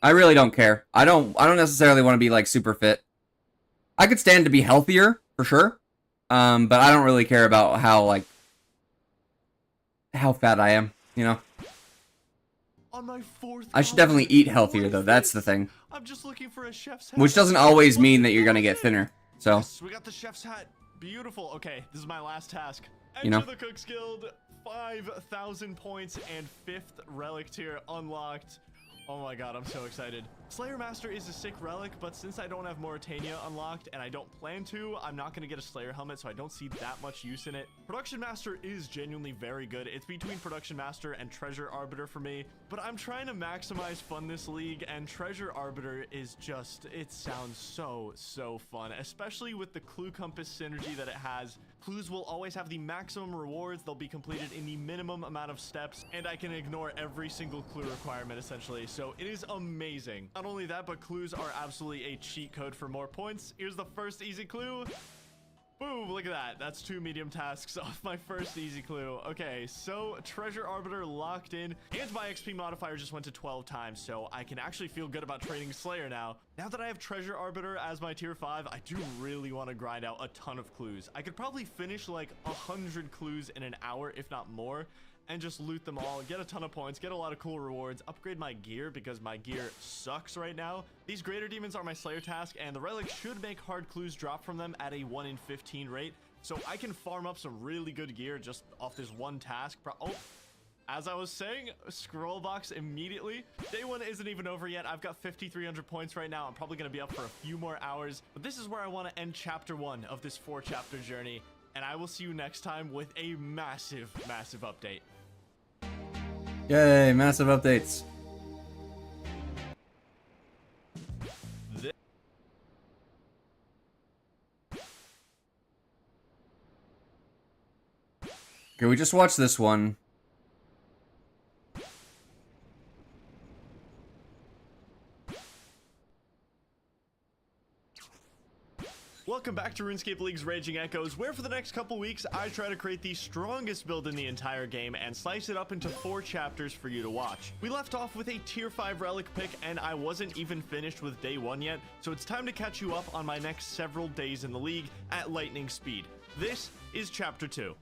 I really don't care. I don't necessarily want to be like super fit. I could stand to be healthier for sure. But I don't really care about how fat I am, you know. On my fourth I should definitely eat healthier though. That's the thing. I'm just looking for a chef's hat. Which doesn't always mean that you're gonna get thinner. So Yes, we got the chef's hat. Beautiful. Okay, this is my last task. You know. Enter the Cooks Guild. 5,000 points and 5th relic tier unlocked. Oh my god, I'm so excited. Slayer Master is a sick relic, but since I don't have Mauritania unlocked, and I don't plan to, I'm not going to get a Slayer helmet, so I don't see that much use in it. Production Master is genuinely very good. It's between Production Master and Treasure Arbiter for me, but I'm trying to maximize fun this league, and Treasure Arbiter is just, it sounds so fun, especially with the Clue Compass synergy that it has. Clues will always have the maximum rewards. They'll be completed in the minimum amount of steps, and I can ignore every single clue requirement essentially. So it is amazing. Not only that, but clues are absolutely a cheat code for more points. Here's the first easy clue. Boom, look at that. That's 2 medium tasks off my first easy clue. Okay, so Treasure Arbiter locked in, and my XP modifier just went to 12 times, so I can actually feel good about training Slayer now. Now that I have Treasure Arbiter as my tier 5, I do really want to grind out a ton of clues. I could probably finish like 100 clues in an hour, if not more, and just loot them all, get a ton of points, get a lot of cool rewards, upgrade my gear because my gear sucks right now. These greater demons are my Slayer task, and the relic should make hard clues drop from them at a 1 in 15 rate, so I can farm up some really good gear just off this one task. Oh, as I was saying, scroll box immediately. Day 1 isn't even over yet. I've got 5,300 points right now. I'm probably going to be up for a few more hours, but this is where I want to end chapter 1 of this 4-chapter journey, and I will see you next time with a massive update. Yay, massive updates. Okay, we just watched this one. Welcome back to RuneScape League's Raging Echoes, where for the next couple weeks I try to create the strongest build in the entire game and slice it up into 4 chapters for you to watch. We left off with a tier 5 relic pick, and I wasn't even finished with day 1 yet, so it's time to catch you up on my next several days in the league at lightning speed. This is chapter 2.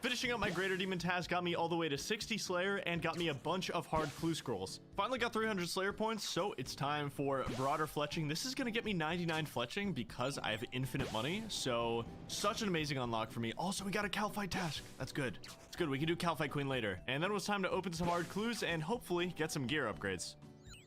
Finishing up my Greater Demon task got me all the way to 60 Slayer and got me a bunch of hard clue scrolls. Finally got 300 Slayer points, so it's time for broader fletching. This is going to get me 99 fletching because I have infinite money, so such an amazing unlock for me. Also, we got a Cal Fight task. That's good. It's good. We can do Cal Fight Queen later. And then it was time to open some hard clues and hopefully get some gear upgrades.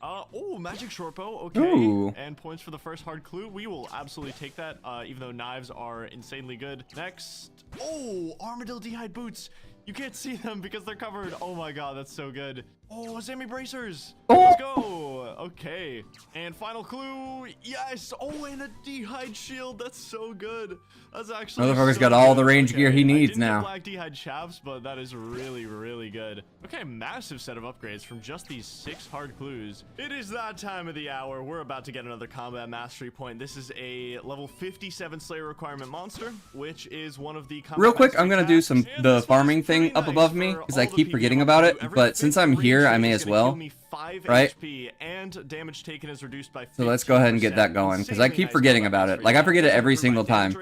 Oh, magic shortbow, okay. Ooh. And points for the first hard clue. We will absolutely take that, even though knives are insanely good. Next, oh, armadillo d'hide boots. You can't see them because they're covered. Oh my god, that's so good. Oh, Sammy bracers. Let's go. Okay. And final clue. Yes. Oh, and a d'hide shield. That's so good. That's actually Motherfucker's so got all good. the range Okay, gear he I needs didn't get now. black d'hide shafts, but that is really good. Okay, massive set of upgrades from just these 6 hard clues. It is that time of the hour. We're about to get another combat mastery point. This is a level 57 Slayer requirement monster, which is one of the combat Real quick, I'm mastery gonna do tasks. And the this farming is pretty thing up nice above me for because I all the keep PvP forgetting I about want it. to do. Every But since I'm fifth here, range I may is as gonna kill well. me 5 Right? HP, and damage taken is reduced by 15%. So let's go ahead and get that going because I keep forgetting about it. Like I forget it every single time.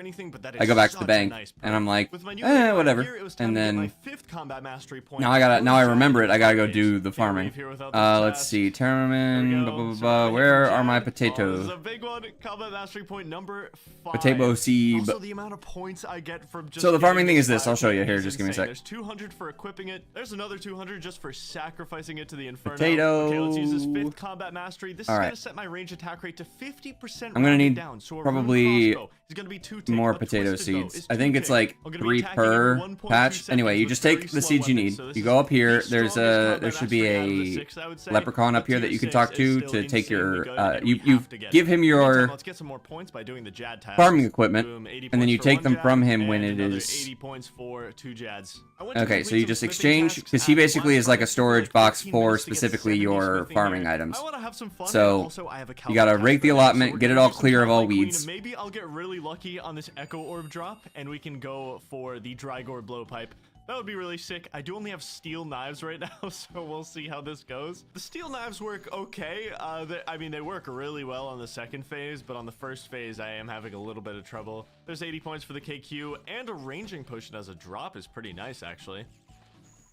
I go back to the bank and I'm like, whatever. And then now I remember it. I gotta go do the farming. Let's see, Termin. Where are my potatoes? This is a big one. Combat mastery point number 5. Potato seed. Also, the amount of points I get from just So the farming getting thing is this. I'll show you here. is Just give me a insane. sec. There's 200 for equipping it. There's another 200 just for sacrificing it to the Inferno. Potato. Okay, let's use this 5th combat mastery. This is All right. going to set my range attack rate to 50%. I'm gonna need down, so probably be 2 more potato seeds. I think it's like 3 per patch. Anyway, you just take the seeds you need. You go up here. There should be a leprechaun up here that you can talk to take your you give him your let's get some more points by doing the Jad task. farming equipment, Boom, 80 and then you points for take one them Jad, from him and when it another is 80 points for 2 Jads. I went to okay. complete So you some just smithing exchange tasks because he at basically is like a last storage like box 15 for minutes to get specifically 70 your smithing farming here. items. I wanna have some fun, and So also I have a you gotta Calvin rake the task right now, so allotment, we're get it gonna all do some clear of all Calvin Queen, weeds. and maybe I'll get really lucky on this Echo Orb drop, and we can go for the Drygore Blowpipe. That would be really sick. I do only have steel knives right now, so we'll see how this goes. The steel knives work okay. I mean, they work really well on the second phase, but on the first phase, I am having a little bit of trouble. There's 80 points for the KQ, and a ranging potion as a drop is pretty nice, actually.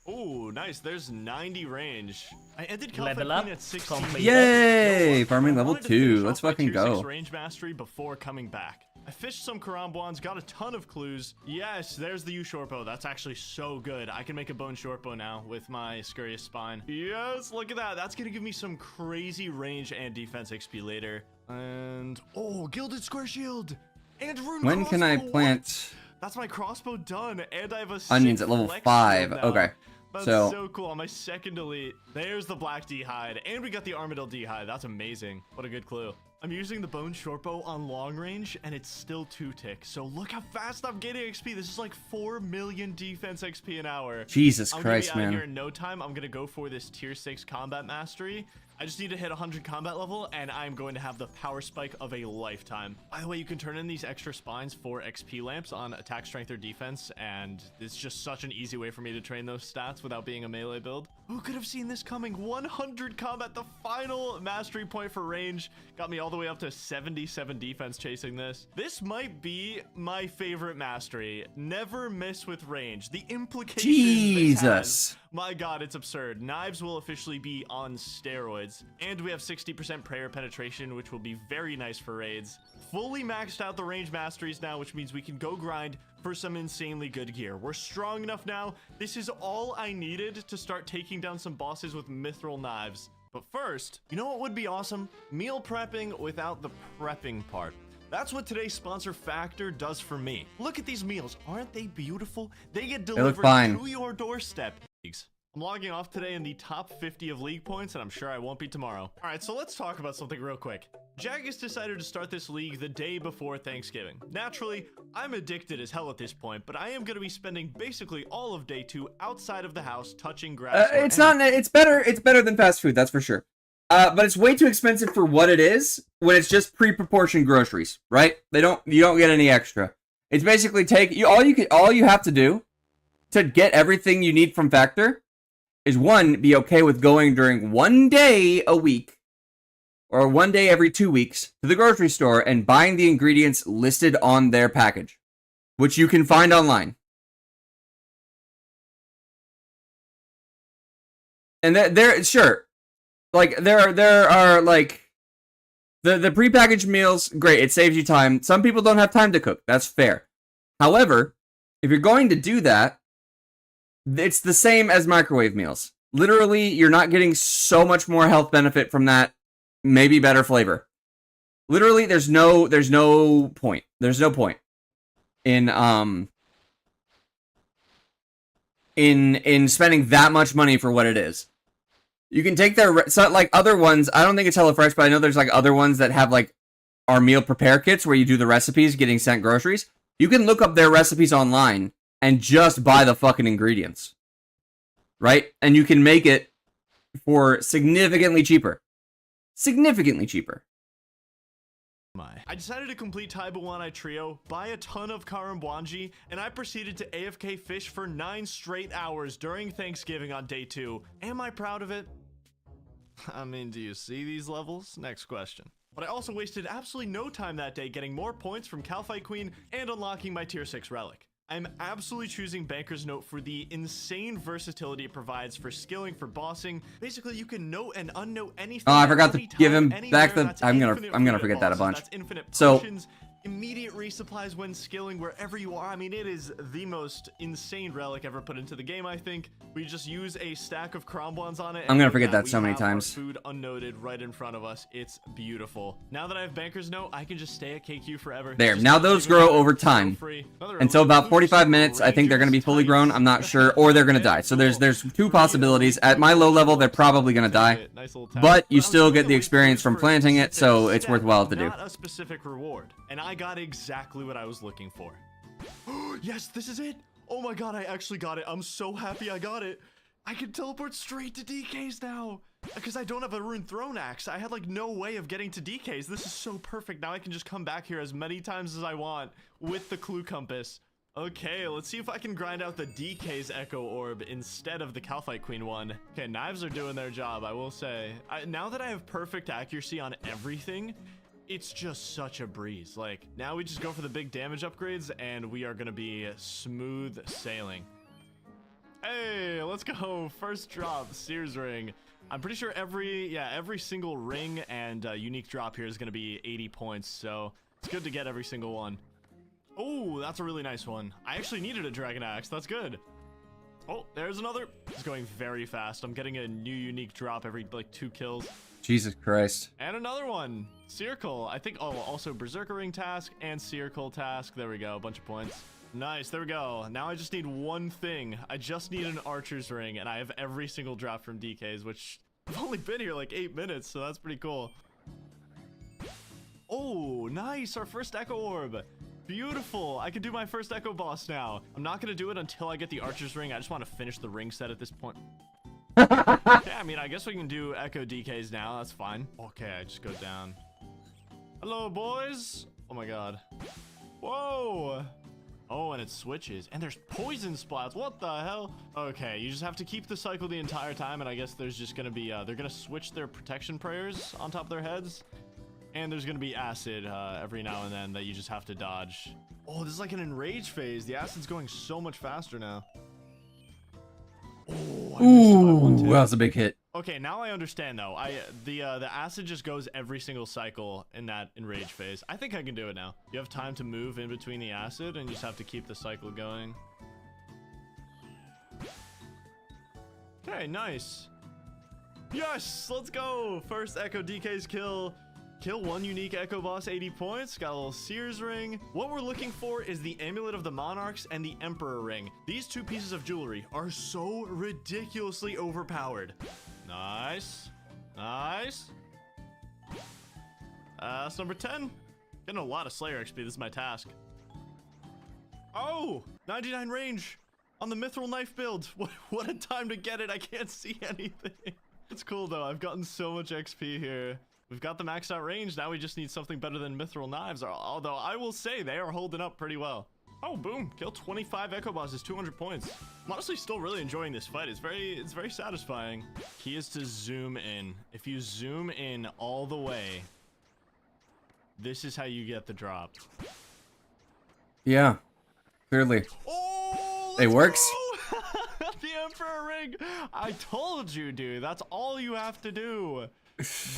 Ooh, nice. There's 90 range. I ended Calvin at 16. Yay! Farming level wanted to 2. finish Let's off my fucking tier 6 go. range mastery before coming back. I fished some Karambwans, got a ton of clues. Yes, there's the U-Shortbow. That's actually so good. I can make a bone shortbow now with my Scurious Spine. Yes, look at that. That's gonna give me some crazy range and defense XP later. And oh, Gilded Square Shield and Rune When can I Crossbow. plant That's my crossbow done, and I have a onions sick at level flex 5? shield now. Okay. That's So so cool. On my second elite, there's the black D-hide, and we got the Armadillo D-hide. That's amazing. What a good clue. I'm using the Bone Shortbow on long range, and it's still 2-tick. So look how fast I'm getting XP. This is like 4 million defense XP an hour. Jesus I'm Christ, gonna be out man. here in no time. I'm gonna go for this tier 6 combat mastery. I just need to hit 100 combat level, and I'm going to have the power spike of a lifetime. By the way, you can turn in these extra spines for XP lamps on attack, strength, or defense, and it's just such an easy way for me to train those stats without being a melee build. Who could have seen this coming? 100 combat, the final mastery point for range. Got me all the way up to 77 defense chasing this. This might be my favorite mastery. Never miss with range. The implications this has, my god, it's absurd. Knives will officially be on steroids. And we have 60% prayer penetration, which will be very nice for raids. Fully maxed out the range masteries now, which means we can go grind for some insanely good gear. We're strong enough now. This is all I needed to start taking down some bosses with mithril knives. But first, you know what would be awesome? Meal prepping without the prepping part. That's what today's sponsor Factor does for me. Look at these meals. Aren't they beautiful? They get delivered to your doorstep. I'm logging off today in the top 50 of league points, and I'm sure I won't be tomorrow. All right, so let's talk about something real quick. Jagus decided to start this league the day before Thanksgiving. Naturally, I'm addicted as hell at this point, but I am going to be spending basically all of day 2 outside of the house touching grass. it's not. It's better than fast food, that's for sure. But it's way too expensive for what it is when it's just pre-proportioned groceries, right? You don't get any extra. It's basically all you have to do to get everything you need from Factor is one, be okay with going during one day a week or one day every 2 weeks to the grocery store and buying the ingredients listed on their package, which you can find online. And there sure, like there are like the prepackaged meals, great, it saves you time. Some people don't have time to cook. That's fair. However, if you're going to do that, it's the same as microwave meals. Literally, you're not getting so much more health benefit from that. Maybe better flavor. Literally, there's no point. There's no point in spending that much money for what it is. You can take their like other ones. I don't think it's HelloFresh, but I know there's like other ones that have like our meal prepare kits where you do the recipes, getting sent groceries. You can look up their recipes online and just buy the fucking ingredients, right? And you can make it for significantly cheaper. Significantly cheaper. I decided to complete Taibawanai Trio, buy a ton of Karambwanji, and I proceeded to AFK fish for 9 straight hours during Thanksgiving on day 2. Am I proud of it? I mean, do you see these levels? Next question. But I also wasted absolutely no time that day getting more points from Calphite Queen and unlocking my tier 6 relic. I'm absolutely choosing Banker's Note for the insane versatility it provides for skilling, for bossing. Basically, you can note and unnote anything. Oh, I forgot to give him back the. That's I'm gonna forget that a bunch. So immediate resupplies when skilling wherever you are. I mean, it is the most insane relic ever put into the game, I think. We just use a stack of Crombons on it. I'm gonna and forget with that so we many have our times. Food unnoted right in front of us. It's beautiful. Now that I have Banker's Note, I can just stay at KQ forever. There. Just now not those even grow matter. over So time. free. Until about 45 minutes, I think they're gonna be fully grown. I'm not sure, or they're gonna die. So there's two possibilities. At my low level, they're probably gonna die, but you still get the experience from planting it, so it's worthwhile to do. Not a specific reward, and I got exactly what I was looking for. Yes, this is it. Oh my god, I actually got it. I'm so happy I got it. I can teleport straight to DKs now because I don't have a Rune Throne Axe. I had like no way of getting to DKs. This is so perfect. Now I can just come back here as many times as I want with the Clue Compass. Okay, let's see if I can grind out the DK's Echo Orb instead of the Calphite Queen one. Okay, knives are doing their job, I will say. Now that I have perfect accuracy on everything, it's just such a breeze. Like, now we just go for the big damage upgrades and we are gonna be smooth sailing. Hey, let's go. First drop, Sears Ring. I'm pretty sure every single ring and unique drop here is gonna be 80 points, so it's good to get every single one. Oh, that's a really nice one. I actually needed a Dragon Axe. That's good. Oh, there's another. It's going very fast. I'm getting a new unique drop every like 2 kills. Jesus Christ. And another one. Circle. I think, oh, also Berserker Ring task and Circle task. There we go. A bunch of points. Nice. There we go. Now I just need one thing. I just need an Archer's Ring, and I have every single drop from DKs, which I've only been here like 8 minutes, so that's pretty cool. Oh, nice. Our first Echo Orb. Beautiful. I can do my first Echo Boss now. I'm not going to do it until I get the Archer's Ring. I just want to finish the ring set at this point. Yeah, I mean, I guess we can do Echo DKs now. That's fine. Okay, I just go down. Hello, boys. Oh my god. Whoa. Oh, and it switches. And there's poison splats. What the hell? Okay, you just have to keep the cycle the entire time. And I guess there's just going to be, they're going to switch their protection prayers on top of their heads. And there's going to be acid every now and then that you just have to dodge. Oh, this is like an enrage phase. The acid's going so much faster now. Oh, ooh, that was a big hit. Okay, now I understand though. The acid just goes every single cycle in that enrage phase. I think I can do it now. You have time to move in between the acid and you just have to keep the cycle going. Okay, nice. Yes, let's go. First Echo DK's kill. Kill 1 unique Echo Boss, 80 points. Got a little Sears Ring. What we're looking for is the Amulet of the Monarchs and the Emperor Ring. These 2 pieces of jewelry are so ridiculously overpowered. Nice. Nice. That's number 10. Getting a lot of Slayer XP. This is my task. Oh, 99 range on the Mithril Knife build. What a time to get it. I can't see anything. It's cool though. I've gotten so much XP here. We've got the maxed out range. Now we just need something better than Mithril Knives. Although I will say they are holding up pretty well. Oh, boom. Kill 25 Echo Bosses, 200 points. I'm honestly still really enjoying this fight. It's very satisfying. Key is to zoom in. If you zoom in all the way, this is how you get the drop. Yeah, clearly. Oh, it works. The Emperor Ring. I told you, dude. That's all you have to do.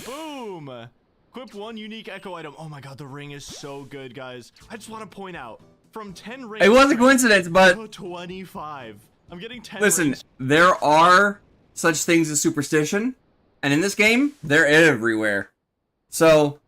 Boom. Equip 1 unique Echo item. Oh my god, the ring is so good, guys. I just want to point out, from 10 rings, it was a coincidence, but to 25. I'm getting 10 listen, rings. there are such things as superstition, and in this game, they're everywhere. So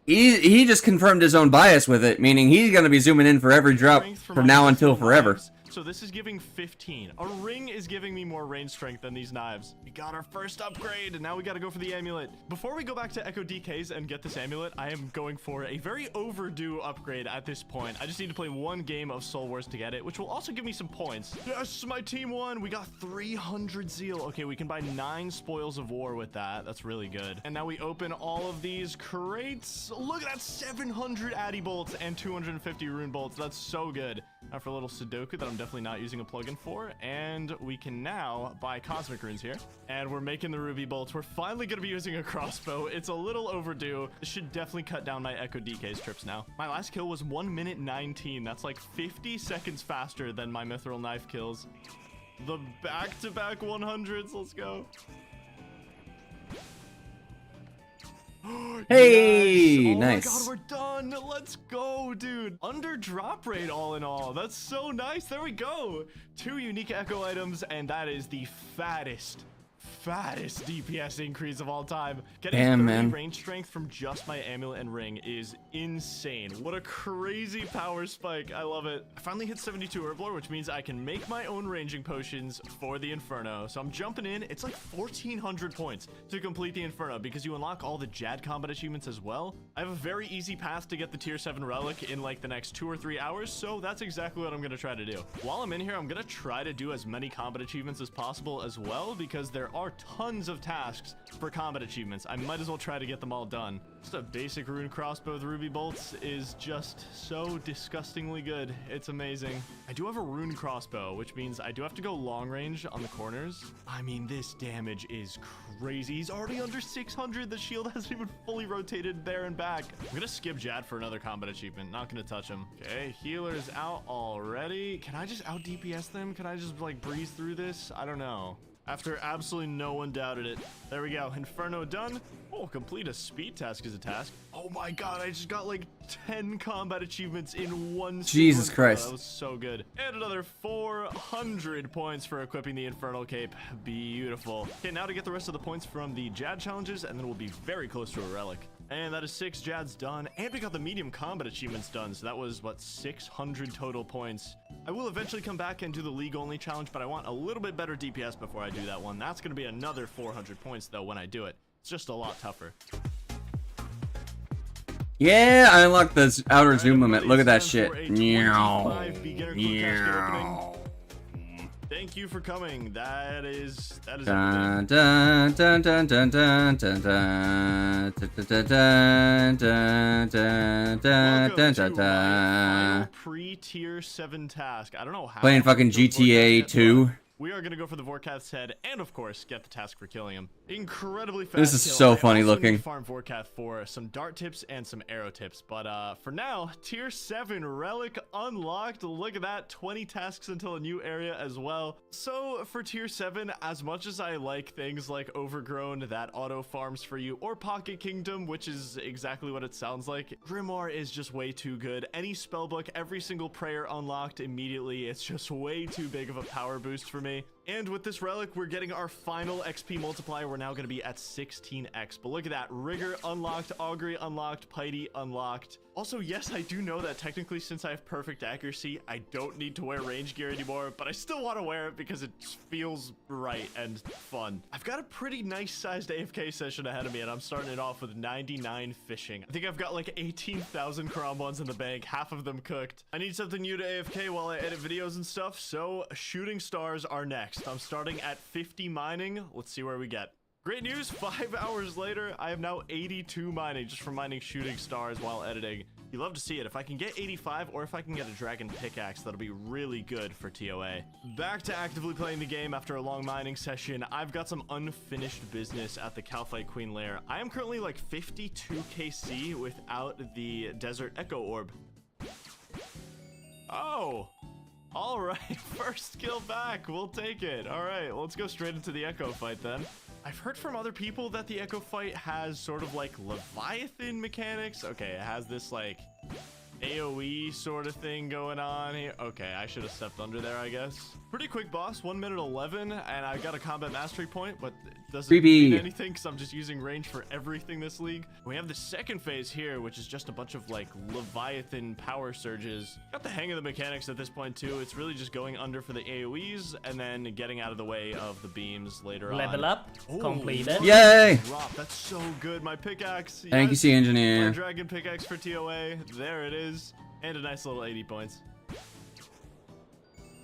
he just confirmed his own bias with it, meaning he's going to be zooming in for every drop from now until forever. So this is giving 15. A ring is giving me more range strength than these knives. We got our first upgrade, and now we got to go for the amulet. Before we go back to Echo DKs and get this amulet, I am going for a very overdue upgrade at this point. I just need to play 1 game of Soul Wars to get it, which will also give me some points. Yes, my team won. We got 300 zeal. Okay, we can buy 9 spoils of war with that. That's really good. And now we open all of these crates. Look at that, 700 Addy bolts and 250 rune bolts. That's so good. Now for a little Sudoku that I'm definitely not using a plugin for, and we can now buy cosmic runes here, and we're making the ruby bolts. We're finally going to be using a crossbow. It's a little overdue. This should definitely cut down my Echo DK's trips now. My last kill was 1 minute 19. That's like 50 seconds faster than my Mithril Knife kills. The back-to-back 100s. Let's go. Hey, yes. Oh nice. my god, we're done. Let's go, dude. Under drop rate all in all. That's so nice. There we go. 2 unique echo items, and that is the fattest DPS increase of all time. Getting 30 range strength from just my amulet and ring is insane. What a crazy power spike. I love it. I finally hit 72 herblore, which means I can make my own ranging potions for the Inferno. So I'm jumping in. It's like 1,400 points to complete the Inferno because you unlock all the Jad combat achievements as well. I have a very easy path to get the tier 7 relic in like the next 2 or 3 hours. So that's exactly what I'm going to try to do. While I'm in here, I'm going to try to do as many combat achievements as possible as well, because there are tons of tasks for combat achievements. I might as well try to get them all done. Just a basic rune crossbow with ruby bolts is just so disgustingly good. It's amazing. I do have a rune crossbow, which means I do have to go long range on the corners. I mean, this damage is crazy. He's already under 600. The shield hasn't even fully rotated there and back. I'm gonna skip Jad for another combat achievement. Not gonna touch him. Okay, healer's out already. Can I just out DPS them? Can I just like breeze through this? I don't know. After absolutely no one doubted it. There we go. Inferno done. Oh, complete a speed task is a task. Oh my god, I just got like 10 combat achievements in one Jesus sequence. Christ. Oh, that was so good. And another 400 points for equipping the Infernal Cape. Beautiful. Okay, now to get the rest of the points from the Jad challenges, and then we'll be very close to a relic. And that is 6 Jads done, and we got the medium combat achievements done, so that was, what, 600 total points. I will eventually come back and do the league only challenge, but I want a little bit better DPS before I do that one. That's going to be another 400 points, though, when I do it. It's just a lot tougher. Yeah, I unlocked this outer zoom limit. Look at that shit. Meow. Meow. Thank you for coming. That is dun, dun, dun, dun, dun, dun, dun, dun, dun, dun, dun, dun. Pre-tier 7 task. I don't know how. Playing fucking GTA 2. We are going to go for the Vorkath's head and, of course, get the task for killing him. Incredibly fast. This is kill. so funny looking. Farm Vorkath for some dart tips and some arrow tips. But for now, tier 7 relic unlocked. Look at that. 20 tasks until a new area as well. So for tier 7, as much as I like things like Overgrown that auto farms for you, or Pocket Kingdom, which is exactly what it sounds like, Grimoire is just way too good. Any spellbook, every single prayer unlocked immediately. It's just way too big of a power boost for me. And with this relic, we're getting our final XP multiplier. We're now going to be at 16x. But look at that. Rigor unlocked, Augury unlocked, Piety unlocked. Also, yes, I do know that technically, since I have perfect accuracy, I don't need to wear range gear anymore, but I still want to wear it because it feels right and fun. I've got a pretty nice sized AFK session ahead of me, and I'm starting it off with 99 fishing. I think I've got like 18,000 Karambons in the bank, half of them cooked. I need something new to AFK while I edit videos and stuff, so shooting stars are next. I'm starting at 50 mining. Let's see where we get. Great news, 5 hours later, I have now 82 mining just from mining shooting stars while editing. You love to see it. If I can get 85 or if I can get a dragon pickaxe, that'll be really good for TOA. Back to actively playing the game after a long mining session. I've got some unfinished business at the Calphite Queen lair. I am currently like 52 KC without the Desert Echo Orb. Oh! Alright, first kill back. We'll take it. Alright, let's go straight into the Echo fight then. I've heard from other people that the Echo fight has sort of like Leviathan mechanics. Okay, it has this like AoE sort of thing going on here. Okay, I should have stepped under there, I guess. Pretty quick boss, 1 minute 11, and I got a combat mastery point, but it doesn't mean anything because I'm just using range for everything this league. We have the second phase here, which is just a bunch of like Leviathan power surges. Got the hang of the mechanics at this point too. It's really just going under for the AoEs and then getting out of the way of the beams later on. Level up, completed. Yay! Drop. That's so good. My pickaxe. Thank you, Sea Engineer. My dragon pickaxe for TOA. There it is. And a nice little 80 points.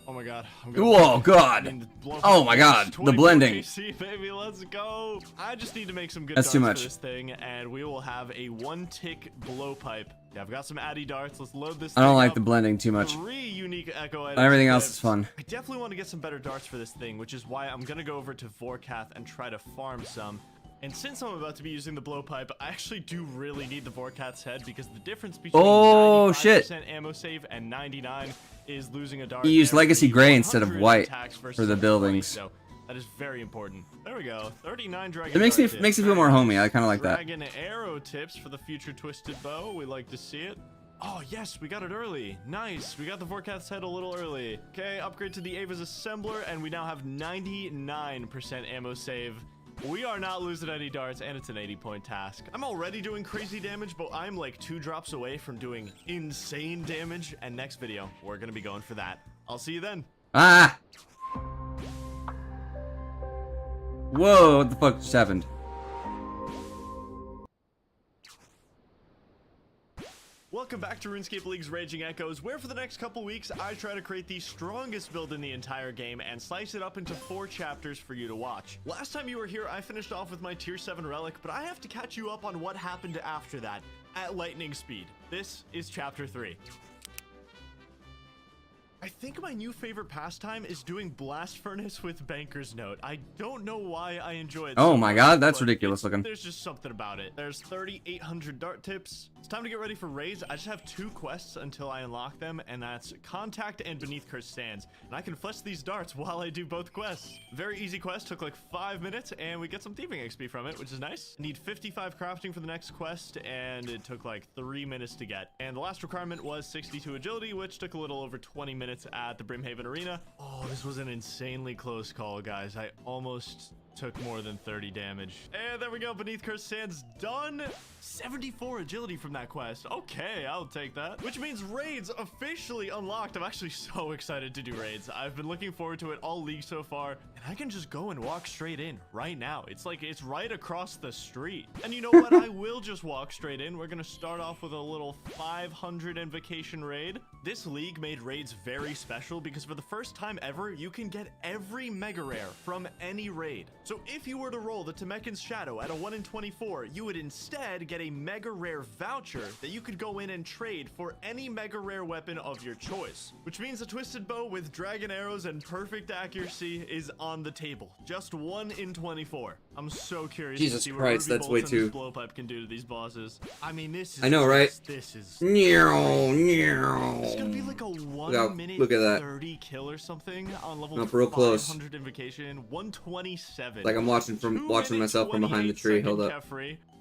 Oh my god. Oh god. Oh my god. The blending. KC, baby, let's go. I just need to make some good darts too much for this thing, and we will have a 1-tick blowpipe. Yeah, I've got some Addy darts. Let's load this I don't thing like up. the blending too much. 3 unique echo items. Everything else is fun. I definitely want to get some better darts for this thing, which is why I'm gonna go over to Vorkath and try to farm some. And since I'm about to be using the blowpipe, I actually do really need the Vorkath's head because the difference between 95% ammo save and 99 is losing a dart. You use Legacy Gray instead of white for the buildings. So that is very important. There we go. 39 dragon. It makes me feel more homey. I kind of like that. Dragon arrow tips for the future twisted bow. We like to see it. Oh, yes, we got it early. Nice. We got the forecast head a little early. Okay, upgrade to the Ava's Assembler, and we now have 99% ammo save. We are not losing any darts, and it's an 80-point task. I'm already doing crazy damage, but I'm like 2 drops away from doing insane damage, and next video, we're going to be going for that. I'll see you then. Ah! Whoa, what the fuck just happened? Welcome back to RuneScape League's Raging Echoes, where for the next couple weeks, I try to create the strongest build in the entire game and slice it up into 4 chapters for you to watch. Last time you were here, I finished off with my tier 7 relic, but I have to catch you up on what happened after that at lightning speed. This is chapter 3. I think my new favorite pastime is doing Blast Furnace with Banker's Note. I don't know why I enjoy it. Oh so my much, god, that's but ridiculous looking. There's just something about it. There's 3,800 dart tips. It's time to get ready for raids. I just have 2 quests until I unlock them, and that's Contact and Beneath Cursed Sands. And I can flesh these darts while I do both quests. Very easy quest, took like 5 minutes, and we get some thieving XP from it, which is nice. Need 55 crafting for the next quest, and it took like 3 minutes to get. And the last requirement was 62 agility, which took a little over 20 minutes at the Brimhaven Arena. Oh, this was an insanely close call, guys. I almost took more than 30 damage. And there we go, Beneath Cursed Sands done. 74 agility from that quest. Okay, I'll take that. Which means raids officially unlocked. I'm actually so excited to do raids. I've been looking forward to it all league so far, and I can just go and walk straight in right now. It's like it's right across the street. And you know what? I will just walk straight in. We're gonna start off with a little 500 invocation raid. This league made raids very special because for the first time ever, you can get every mega rare from any raid. So if you were to roll the Temekin's Shadow at a 1 in 24, you would instead get a mega rare voucher that you could go in and trade for any mega rare weapon of your choice. Which means a Twisted Bow with dragon arrows and perfect accuracy is on the table. Just 1 in 24. I'm so curious Jesus to see Christ, what Ruby that's way Bolts and this too. blowpipe can do to these bosses. I mean, this is I know, right? This is It's gonna be like a 1 minute look at that. 30 kill or something on level Up real close. 500 invocation, 127. Like I'm watching myself from behind the tree. Hold up.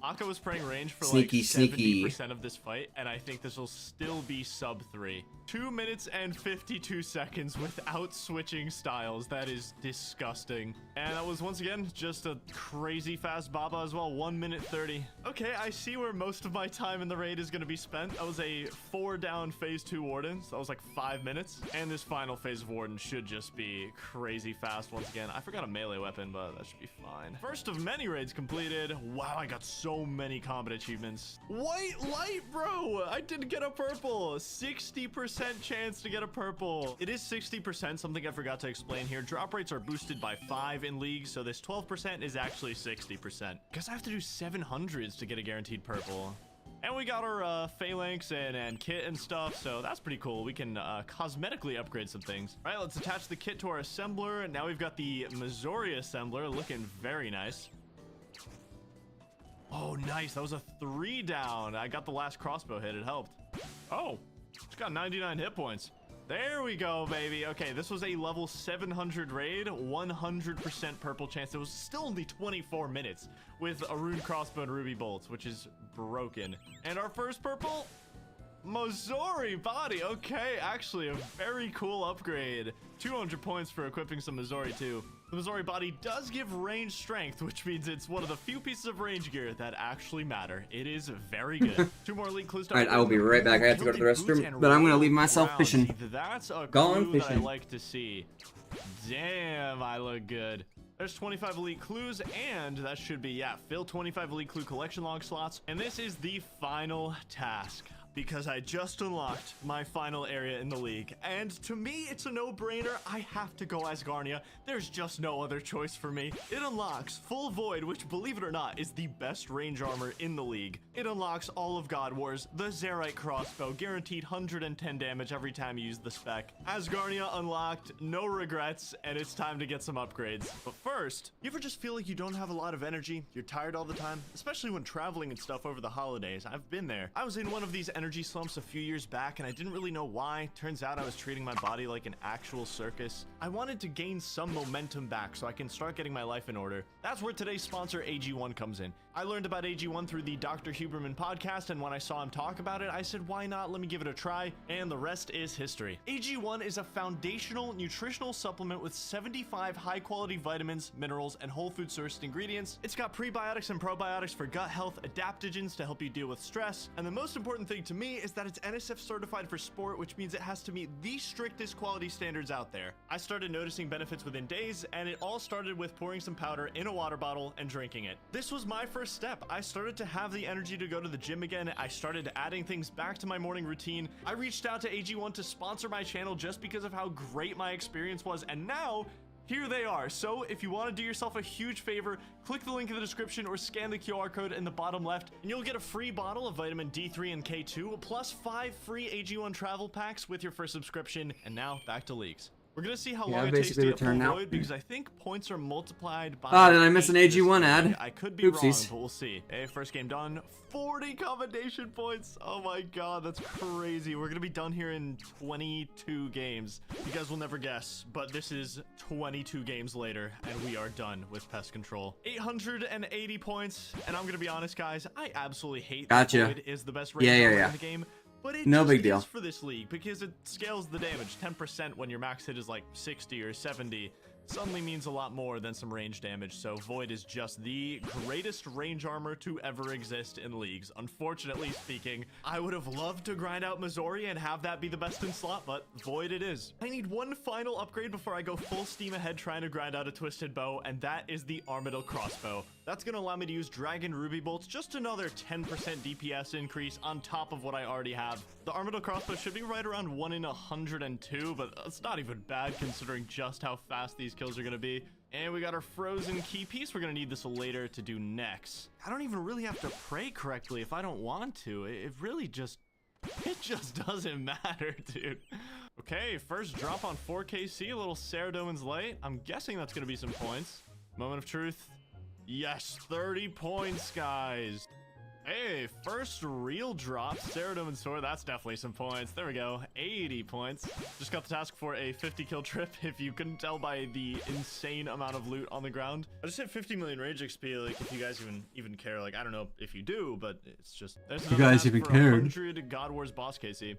Akka was praying range for Sneaky, like sneaky. 70% of this fight, and I think this will still be sub 3. 2 minutes and 52 seconds without switching styles. That is disgusting. And that was once again just a crazy fast Baba as well. 1 minute 30. Okay, I see where most of my time in the raid is going to be spent. That was a 4 down phase 2 Warden. So that was like 5 minutes. And this final phase of Warden should just be crazy fast once again. I forgot a melee weapon, but that should be fine. First of many raids completed. Wow, I got so many combat achievements. White light, bro! I didn't get a purple. 60% chance to get a purple. It is 60%, something I forgot to explain here. Drop rates are boosted by 5 in League, so this 12% is actually 60%. Guess I have to do 700s to get a guaranteed purple. And we got our phalanx and kit and stuff, so that's pretty cool. We can cosmetically upgrade some things. All right, let's attach the kit to our assembler. And now we've got the Missouri assembler looking very nice. Oh, nice. That was a 3 down. I got the last crossbow hit. It helped. Oh, it's got 99 hit points. There we go, baby. Okay, this was a level 700 raid, 100% purple chance. It was still only 24 minutes with a rune crossbow and ruby bolts, which is broken. And our first purple, Missouri body. Okay, actually a very cool upgrade. 200 points for equipping some Missouri too. The Missouri body does give range strength, which means it's one of the few pieces of range gear that actually matter. It is very good. 2 more elite clues. Alright, I will be right back. I have to go to the restroom, but I'm gonna leave myself fishing. That's a Gone clue fishing. that I like to see. Damn, I look good. There's 25 elite clues, and that should be, yeah, fill 25 elite clue collection log slots. And this is the final task, because I just unlocked my final area in the league. And to me, it's a no-brainer. I have to go as Garnia. There's just no other choice for me. It unlocks Full Void, which, believe it or not, is the best range armor in the league. It unlocks all of God Wars, the Zerite crossbow, guaranteed 110 damage every time you use the spec. As Garnia unlocked, no regrets, and it's time to get some upgrades. But first, you ever just feel like you don't have a lot of energy? You're tired all the time? Especially when traveling and stuff over the holidays. I've been there. I was in one of these energy slumps a few years back, and I didn't really know why. Turns out I was treating my body like an actual circus. I wanted to gain some momentum back so I can start getting my life in order. That's where today's sponsor AG1 comes in. I learned about AG1 through the Dr. Huberman podcast, and when I saw him talk about it, I said, why not? Let me give it a try, and the rest is history. AG1 is a foundational nutritional supplement with 75 high-quality vitamins, minerals, and whole food sourced ingredients. It's got prebiotics and probiotics for gut health, adaptogens to help you deal with stress, and the most important thing to me is that it's NSF certified for sport, which means it has to meet the strictest quality standards out there. I started noticing benefits within days, and it all started with pouring some powder in a water bottle and drinking it. This was my first step. I started to have the energy to go to the gym again. I started adding things back to my morning routine. I reached out to AG1 to sponsor my channel just because of how great my experience was, and now here they are. So if you want to do yourself a huge favor, click the link in the description or scan the QR code in the bottom left, and you'll get a free bottle of vitamin D3 and K2 plus 5 free AG1 travel packs with your first subscription. And now back to leagues. We're gonna see how long it takes to get full void, because I think points are multiplied by... Ah, did I miss an AG1 ad? I could be wrong, but we'll see. Hey, first game done. 40 commendation points. Oh my god, that's crazy. We're gonna be done here in 22 games. You guys will never guess, but this is 22 games later, and we are done with pest control. 880 points, and I'm gonna be honest, guys, I absolutely hate that Void is the best range in the game. But it no just big deal is for this league because it scales the damage. 10% when your max hit is like 60 or 70 suddenly means a lot more than some range damage. So Void is just the greatest range armor to ever exist in leagues. Unfortunately speaking, I would have loved to grind out Missouri and have that be the best in slot, but Void it is. I need one final upgrade before I go full steam ahead trying to grind out a twisted bow, and that is the Armadillo crossbow. That's going to allow me to use Dragon Ruby Bolts, just another 10% DPS increase on top of what I already have. The Armadillo crossbow should be right around 1 in 102, but that's not even bad considering just how fast these kills are going to be. And we got our frozen key piece. We're going to need this later to do next. I don't even really have to pray correctly if I don't want to. It really just... it just doesn't matter, dude. Okay, first drop on 4KC, a little Saradomin's Light. I'm guessing that's going to be some points. Moment of truth. Yes, 30 points, guys. Hey, first real drop, Saradomin Sword. That's definitely some points. There we go, 80 points. Just got the task for a 50 kill trip, if you couldn't tell by the insane amount of loot on the ground. I just hit 50 million rage XP, like, if you guys even care. Like, I don't know if you do, but it's just... there's you guys even care. 100 God Wars boss, Casey.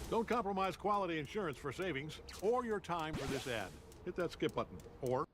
Don't compromise quality insurance for savings or your time for this ad. Hit that skip button, or...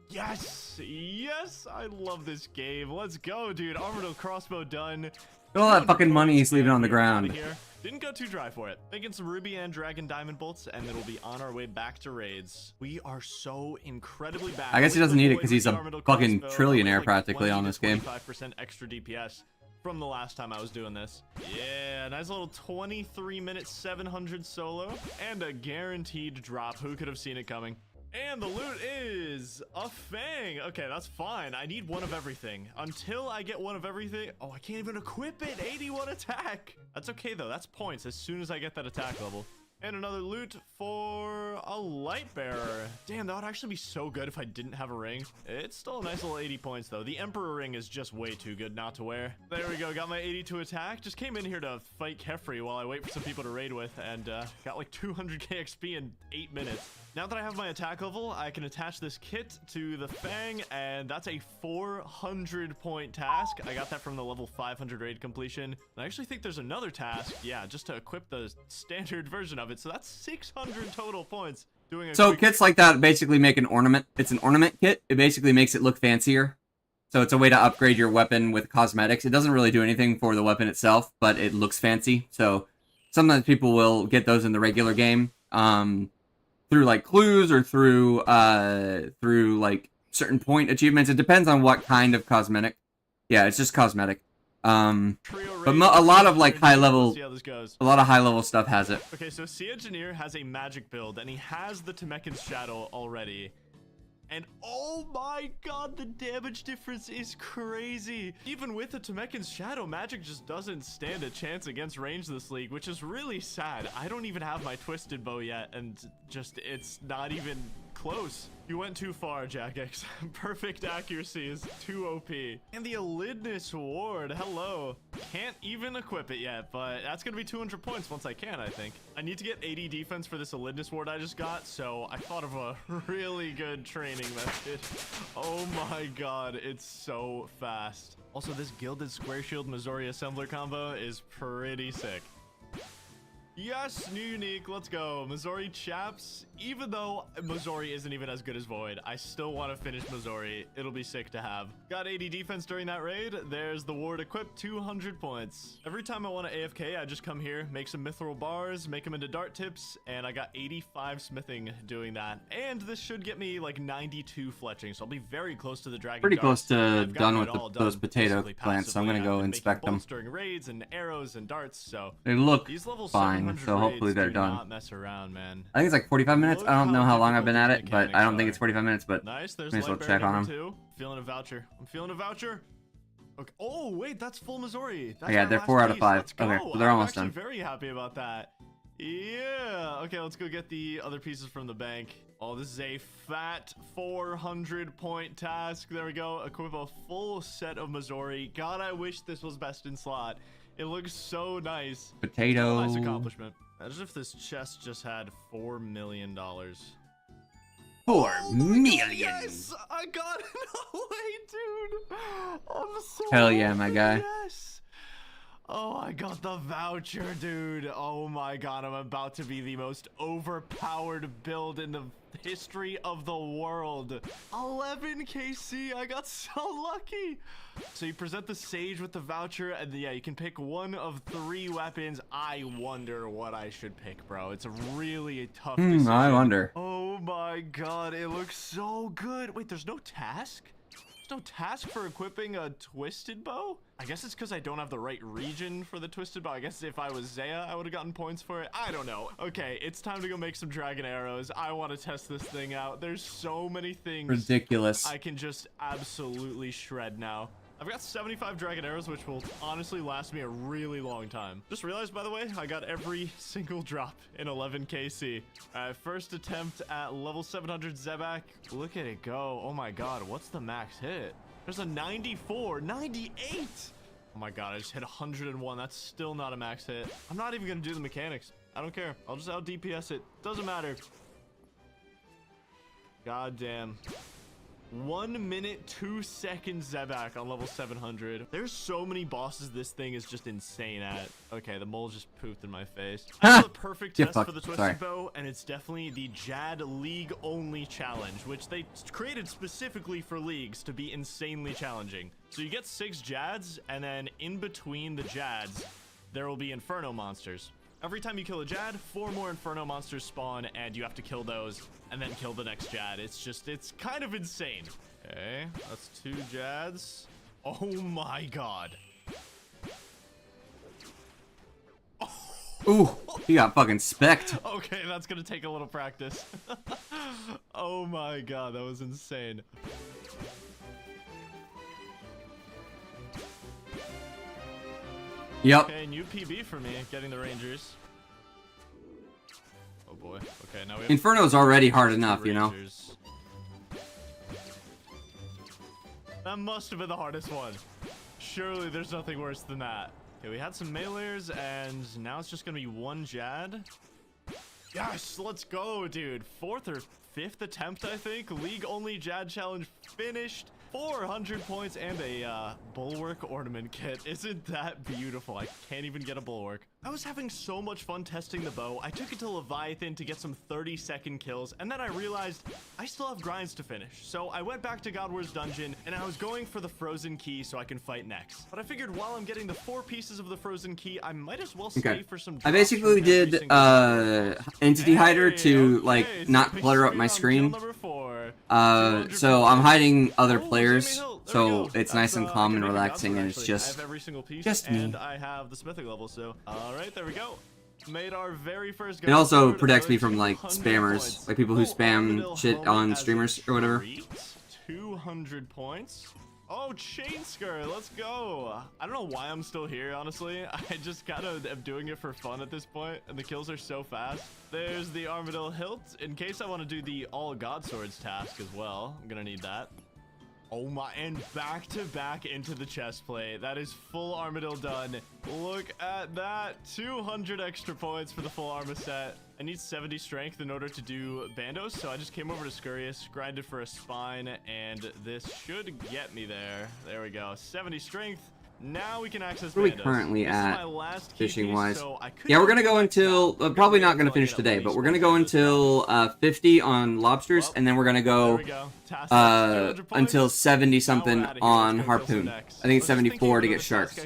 Yes! Yes! I love this game. Let's go, dude. Armadillo crossbow done. Look at all that fucking money he's leaving on the ground. Didn't go too dry for it. Making some ruby and dragon diamond bolts, and it'll be on our way back to raids. We are so incredibly bad. I guess he doesn't need it because he's a fucking trillionaire practically on this game. 5% extra DPS from the last time I was doing this. Yeah, nice little 23-minute 700 solo and a guaranteed drop. Who could have seen it coming? And the loot is a Fang. Okay, that's fine. I need one of everything. Until I get one of everything. Oh, I can't even equip it. 81 attack. That's okay, though. That's points as soon as I get that attack level. And another loot for a light bearer. Damn, that would actually be so good if I didn't have a ring. It's still a nice little 80 points, though. The Emperor ring is just way too good not to wear. There we go. Got my 82 attack. Just came in here to fight Kefri while I wait for some people to raid with, and got like 200k XP in 8 minutes. Now that I have my attack level, I can attach this kit to the Fang, and that's a 400 point task. I got that from the level 500 raid completion. I actually think there's another task, yeah, just to equip the standard version of it. So that's 600 total points. Doing a so kits like that basically make an ornament. It's an ornament kit. It basically makes it look fancier. So it's a way to upgrade your weapon with cosmetics. It doesn't really do anything for the weapon itself, but it looks fancy. So sometimes people will get those in the regular game. Through like clues or through like certain point achievements. It depends on what kind of cosmetic. Yeah, it's just cosmetic. But a lot of like high level stuff has it. Okay, so Sea Engineer has a magic build and he has the Temekin's Shadow already. And oh my god, the damage difference is crazy. Even with the Temekin's Shadow, Magic just doesn't stand a chance against range this league, which is really sad. I don't even have my Twisted Bow yet, and just, it's not even close. You went too far, Jagex. Perfect accuracy is too OP. And the Elidness Ward, hello. Can't even equip it yet, but that's gonna be 200 points once I can, I think. I need to get 80 defense for this Elidness Ward I just got, so I thought of a really good training method. Oh my god, it's so fast. Also, this Gilded Square Shield Missouri Assembler combo is pretty sick. Yes, new unique, let's go. Missouri chaps. Even though Missouri isn't even as good as Void, I still want to finish Missouri. It'll be sick to have. Got 80 defense during that raid. There's the ward equipped, 200 points. Every time I want to AFK, I just come here, make some mithril bars, make them into dart tips, and I got 85 smithing doing that. And this should get me like 92 fletching, so I'll be very close to the dragon. Pretty close to done with done those potato plants, so I'm gonna go inspect them. During raids and arrows and darts, so They look these level fine, so hopefully they're done. Not mess around, man. I think it's like 45 minutes. I don't know how long I've been at it, but I don't think it's 45 minutes, but nice. There's may as well light check bearer on number them. 2. Feeling a voucher. I'm feeling a voucher. Okay. Oh, wait, that's full Missouri. That's Yeah, our they're last 4 out of piece. 5. Let's go. Okay, so they're almost I'm done. actually very happy about that. Yeah. Okay, let's go get the other pieces from the bank. Oh, this is a fat 400-point task. There we go. Equip a full set of Missouri. God, I wish this was best in slot. It looks so nice. Potato. Nice accomplishment. As if this chest just had $4 million. 4 million. Yes, I got it. No way, dude. I'm so Hell yeah, my guy. Yes. Oh, I got the voucher, dude. Oh my god, I'm about to be the most overpowered build in the history of the world. 11 KC, I got so lucky. So you present the sage with the voucher, and yeah, you can pick one of 3 weapons. I wonder what I should pick, bro. It's a really tough decision. I wonder. Oh my god, it looks so good. Wait, there's no task? There's no task for equipping a twisted bow? I guess it's because I don't have the right region for the twisted bow. I guess if I was Zaya, I would have gotten points for it. I don't know. Okay, it's time to go make some dragon arrows. I want to test this thing out. There's so many things. Ridiculous. I can just absolutely shred now. I've got 75 dragon arrows, which will honestly last me a really long time. Just realized, by the way, I got every single drop in 11 KC. First attempt at level 700 Zebak. Look at it go. Oh my god, what's the max hit? There's a 94, 98. Oh my god, I just hit 101. That's still not a max hit. I'm not even gonna do the mechanics. I don't care. I'll just out DPS it. Doesn't matter. God damn. 1 minute 2 seconds Zebak on level 700. There's so many bosses this thing is just insane at. Okay, the mole just pooped in my face. I have the perfect test for the twisted bow, and it's definitely the Jad League only challenge, which they created specifically for leagues to be insanely challenging. So you get 6 Jads, and then in between the Jads, there will be Inferno monsters. Every time you kill a Jad, 4 more Inferno monsters spawn, and you have to kill those, and then kill the next Jad. It's kind of insane. Okay, that's 2 Jads. Oh my god. Ooh, he got fucking specced. Okay, that's gonna take a little practice. Oh my god, that was insane. Yep. Okay, new PB for me, getting the Rangers. Oh boy. Okay, now we have Inferno's already hard enough, you know. That must have been the hardest one. Surely there's nothing worse than that. Okay, we had some melees, and now it's just gonna be 1 Jad. Yes, let's go, dude. 4th or 5th attempt, I think. League only Jad challenge finished. 400 points and a bulwark ornament kit. Isn't that beautiful? I can't even get a bulwark. I was having so much fun testing the bow. I took it to Leviathan to get some 30-second kills, and then I realized I still have grinds to finish. So I went back to God War's dungeon, and I was going for the frozen key so I can fight next. But I figured while I'm getting the 4 pieces of the frozen key, I might as well save for some I drops basically from every did single entity hider to like not clutter up my screen. So I'm hiding other players, so it's nice and calm and relaxing, and it's just I have every single piece, me. and I have the smithing level. So all right, there we go. Made our very first. It also protects me from like spammers, like people who spam shit on streamers or whatever. 200 points. Oh, chain skirt, let's go. I don't know why I'm still here, honestly. I just kind of am doing it for fun at this point, and the kills are so fast. There's the Armadillo hilt, in case I want to do the all god swords task as well. I'm gonna need that. Oh my, and back to back into the chest plate. That is full Armadillo done. Look at that, 200 extra points for the full armor set. I need 70 strength in order to do bandos, so I just came over to Scurious, grinded for a spine, and this should get me there. There we go, 70 strength. Now we can access Where are we bandos. currently This is at my last key fishing piece, wise? so I could Yeah, we're do gonna go like until now. probably not gonna finish today, but we're gonna go until 50 on lobsters, and then we're gonna go until 70 something on harpoon. I think it's 74 to get sharks.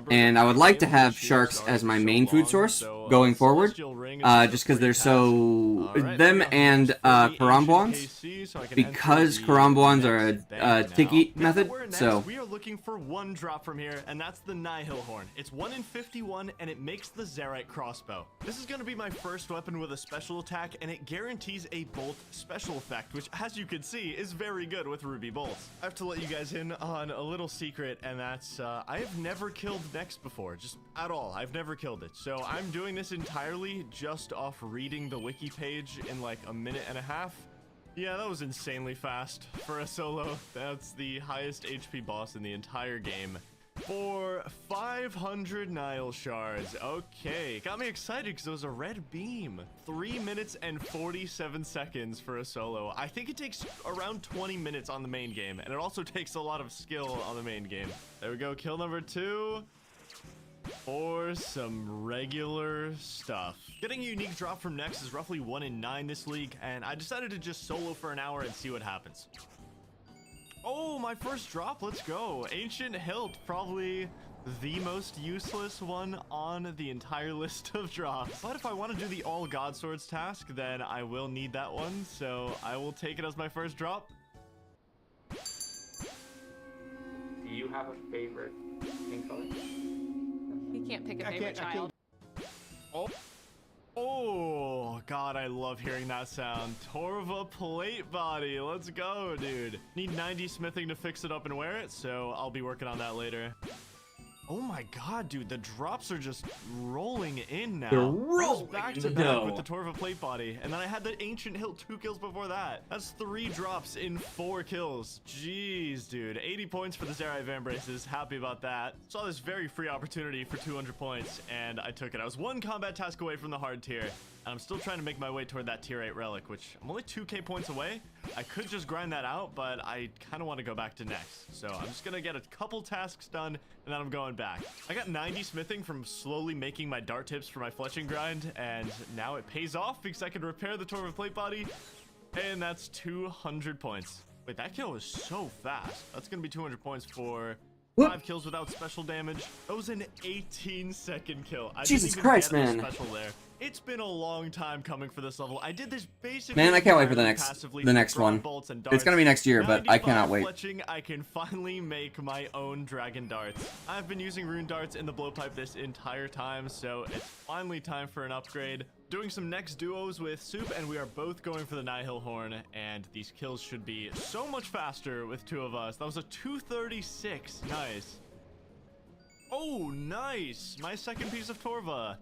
And I would like to have sharks as my main food source going forward, just because they're so them and Karambwans, because Karambwans are a tiki method. So we are looking for one drop from here, and that's the Nihil Horn. It's 1 in 51, and it makes the Zerite crossbow. This is going to be my first weapon with a special attack, and it guarantees a bolt special effect, which, as you can see, is very good with ruby bolts. I have to let you guys in on a little secret, and that's I have never killed Nex before, just at all. I've never killed it, so I'm doing this entirely just off reading the wiki page in like a minute and a half. Yeah, that was insanely fast for a solo. That's the highest HP boss in the entire game. For 500 Nile shards. Okay, got me excited because it was a red beam. 3 minutes and 47 seconds for a solo. I think it takes around 20 minutes on the main game, and it also takes a lot of skill on the main game. There we go, kill number 2. For some regular stuff. Getting a unique drop from Nex is roughly 1 in 9 this league, and I decided to just solo for an hour and see what happens. Oh, my first drop, let's go. Ancient Hilt, probably the most useless one on the entire list of drops. But if I want to do the all god swords task, then I will need that one, so I will take it as my first drop. Do you have a favorite skin color? You can't pick a favorite child. Oh, God, I love hearing that sound. Torva plate body. Let's go, dude. Need 90 smithing to fix it up and wear it, so I'll be working on that later. Oh my God, dude, the drops are just rolling in now. They're rolling back to back with the Torva plate body, and then I had the Ancient Hilt 2 kills before that. That's 3 drops in 4 kills. Jeez, dude. 80 points for the Zerai Van Braces. Happy about that. Saw this very free opportunity for 200 points, and I took it. I was 1 combat task away from the hard tier, and I'm still trying to make my way toward that tier 8 relic, which I'm only 2k points away. I could just grind that out, but I kind of want to go back to Nex. So I'm just going to get a couple tasks done, and then I'm going back. I got 90 smithing from slowly making my dart tips for my fletching grind, and now it pays off because I can repair the Torva plate body, and that's 200 points. Wait, that kill was so fast. That's going to be 200 points for 5 kills without special damage. That was an 18-second kill. Jesus Christ, man. Special there. It's been a long time coming for this level. I did this basically. Man, I can't wait for the next one. It's gonna be next year, but I cannot wait. Fletching, I can finally make my own dragon darts. I've been using rune darts in the blowpipe this entire time, so it's finally time for an upgrade. Doing some next duos with Soup, and we are both going for the Nihil Horn, and these kills should be so much faster with 2 of us. That was a 236. Nice. Oh, nice. My second piece of Torva.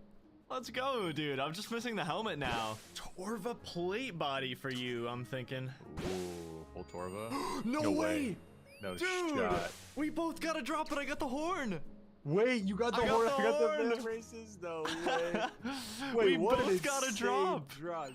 Let's go, dude. I'm just missing the helmet now. Torva plate body for you, I'm thinking. Ooh, full Torva? No way! No dude, shot. We both got a drop, but I got the horn. Wait, you got the horn? I got the van braces? No way. Wait, we both got a drop.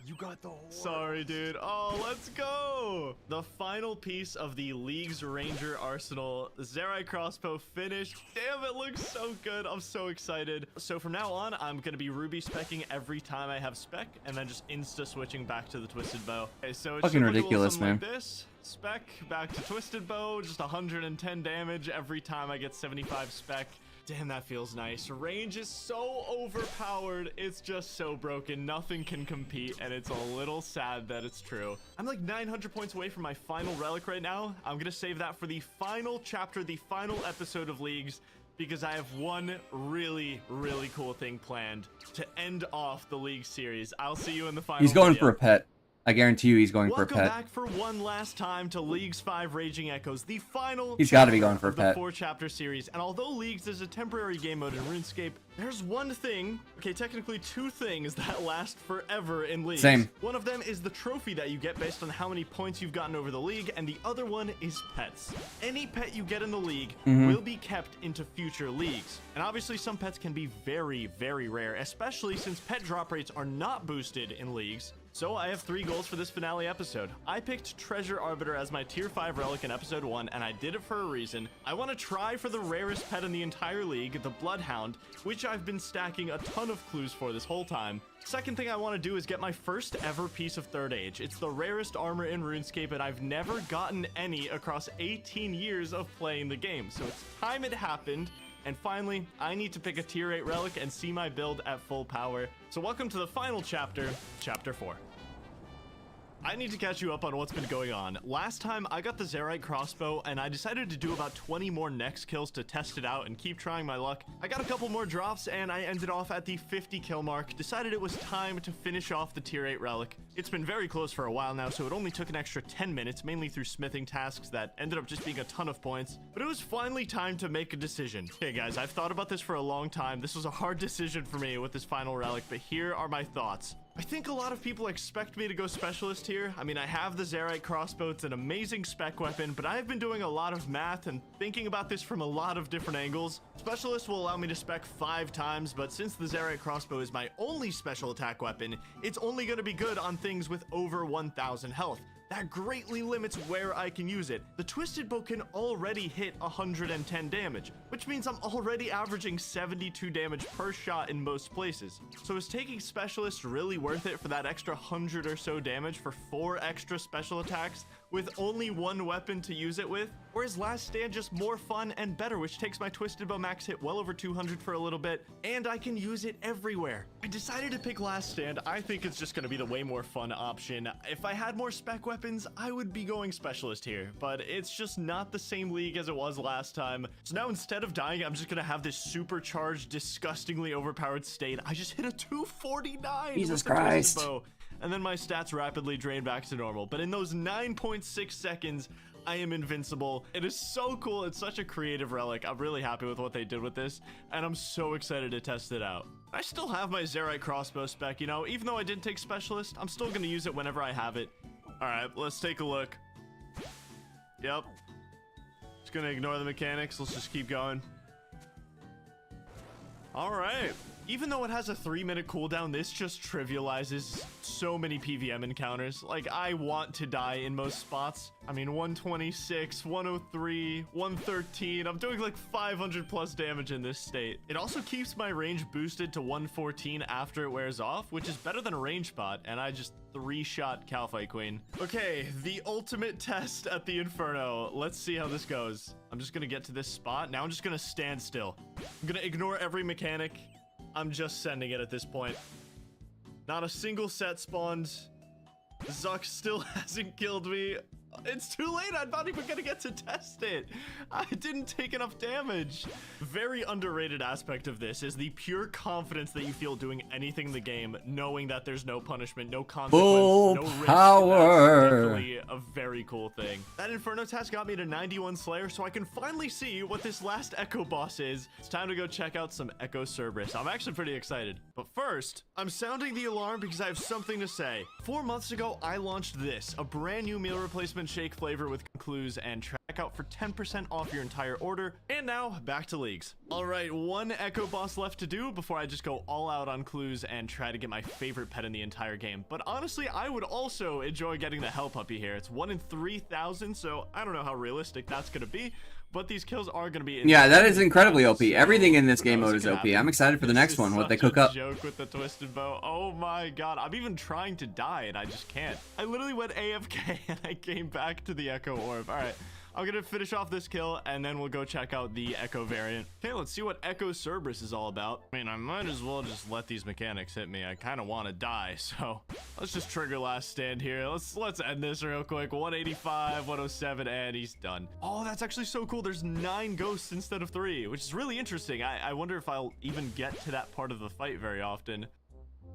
You got the horn. Sorry, dude. Oh, let's go. The final piece of the League's Ranger arsenal, Zerai crossbow finished. Damn, it looks so good. I'm so excited. So from now on, I'm going to be ruby specking every time I have spec, and then just insta switching back to the twisted bow. Okay, so it's fucking ridiculous, man. Like this. Spec back to twisted bow, just 110 damage every time I get 75 spec. Damn, that feels nice. Range is so overpowered. It's just so broken. Nothing can compete, and it's a little sad that it's true. I'm like 900 points away from my final relic right now. I'm gonna save that for the final chapter, the final episode of Leagues, because I have one really, really cool thing planned to end off the League series. I'll see you in the final He's going video. for a pet. I guarantee you he's going for a Welcome pet. back for one last time to Leagues 5 Raging Echoes, the final He's got to be chapter going for a of the pet. 4-chapter series. And although Leagues is a temporary game mode in RuneScape, there's one thing, okay, technically two things that last forever in Leagues. Same. One of them is the trophy that you get based on how many points you've gotten over the league, and the other one is pets. Any pet you get in the league will be kept into future leagues. And obviously some pets can be very, very rare, especially since pet drop rates are not boosted in Leagues. So I have 3 goals for this finale episode. I picked Treasure Arbiter as my tier 5 relic in episode 1, and I did it for a reason. I want to try for the rarest pet in the entire league, the Bloodhound, which I've been stacking a ton of clues for this whole time. Second thing I want to do is get my first ever piece of Third Age. It's the rarest armor in RuneScape, and I've never gotten any across 18 years of playing the game. So it's time it happened. And finally, I need to pick a tier 8 relic and see my build at full power. So welcome to the final chapter, chapter 4. I need to catch you up on what's been going on. Last time I got the Zerite crossbow and I decided to do about 20 more next kills to test it out and keep trying my luck. I got a couple more drops and I ended off at the 50 kill mark. Decided it was time to finish off the tier 8 relic. It's been very close for a while now, so it only took an extra 10 minutes, mainly through smithing tasks that ended up just being a ton of points. But it was finally time to make a decision. Okay guys, I've thought about this for a long time. This was a hard decision for me with this final relic, but here are my thoughts. I think a lot of people expect me to go specialist here. I mean, I have the Zerite crossbow. It's an amazing spec weapon, but I've been doing a lot of math and thinking about this from a lot of different angles. Specialist will allow me to spec 5 times, but since the Zerite crossbow is my only special attack weapon, it's only going to be good on things with over 1,000 health. That greatly limits where I can use it. The Twisted Bow can already hit 110 damage, which means I'm already averaging 72 damage per shot in most places. So is taking Specialist really worth it for that extra 100 or so damage for 4 extra special attacks with only 1 weapon to use it with? Or is Last Stand just more fun and better, which takes my Twisted Bow max hit well over 200 for a little bit, and I can use it everywhere? I decided to pick Last Stand. I think it's just going to be the way more fun option. If I had more spec weapons, I would be going Specialist here, but it's just not the same league as it was last time. So now instead of dying, I'm just going to have this supercharged, disgustingly overpowered state. I just hit a 249 Jesus with the Christ. Twisted Bow, and then my stats rapidly drain back to normal. But in those 9.6 seconds, I am invincible. It is so cool. It's such a creative relic. I'm really happy with what they did with this, and I'm so excited to test it out. I still have my Zerite crossbow spec, you know, even though I didn't take Specialist, I'm still going to use it whenever I have it. All right, let's take a look. Yep. Just going to ignore the mechanics. Let's just keep going. All right. Even though it has a 3-minute cooldown, this just trivializes so many PVM encounters. Like, I want to die in most spots. I mean, 126, 103, 113. I'm doing like 500 plus damage in this state. It also keeps my range boosted to 114 after it wears off, which is better than a range bot, and I just 3-shot Calfight Queen. Okay, the ultimate test at the Inferno. Let's see how this goes. I'm just gonna get to this spot. Now I'm just gonna stand still. I'm gonna ignore every mechanic. I'm just sending it at this point. Not a single set spawned. Zuck still hasn't killed me. It's too late. I'm not even gonna get to test it. I didn't take enough damage. Very underrated aspect of this is the pure confidence that you feel doing anything in the game, knowing that there's no punishment, no consequence, Full no risk. power. That's definitely a very cool thing. That Inferno task got me to 91 Slayer, so I can finally see what this last Echo boss is. It's time to go check out some Echo Cerberus. I'm actually pretty excited. But first, I'm sounding the alarm because I have something to say. 4 months ago, I launched this, a brand new meal replacement shake flavor with clues and track out for 10% off your entire order. And now back to leagues. All right, 1 Echo boss left to do before I just go all out on clues and try to get my favorite pet in the entire game. But honestly, I would also enjoy getting the Hell Puppy here. It's 1 in 3,000, so I don't know how realistic that's gonna be, but these kills are gonna be Yeah, that is incredibly OP. Everything in this game mode is OP. I'm excited for the next one, what they cook up. Joke with the Twisted Bow. Oh my god, I'm even trying to die and I just can't. I literally went AFK and I came back to the Echo Orb. All right, I'm gonna finish off this kill and then we'll go check out the Echo variant. Okay, let's see what Echo Cerberus is all about. I mean, I might as well just let these mechanics hit me. I kind of want to die, so let's just trigger Last Stand here. Let's end this real quick. 185, 107, and he's done. Oh, that's actually so cool. There's 9 ghosts instead of 3, which is really interesting. I wonder if I'll even get to that part of the fight very often.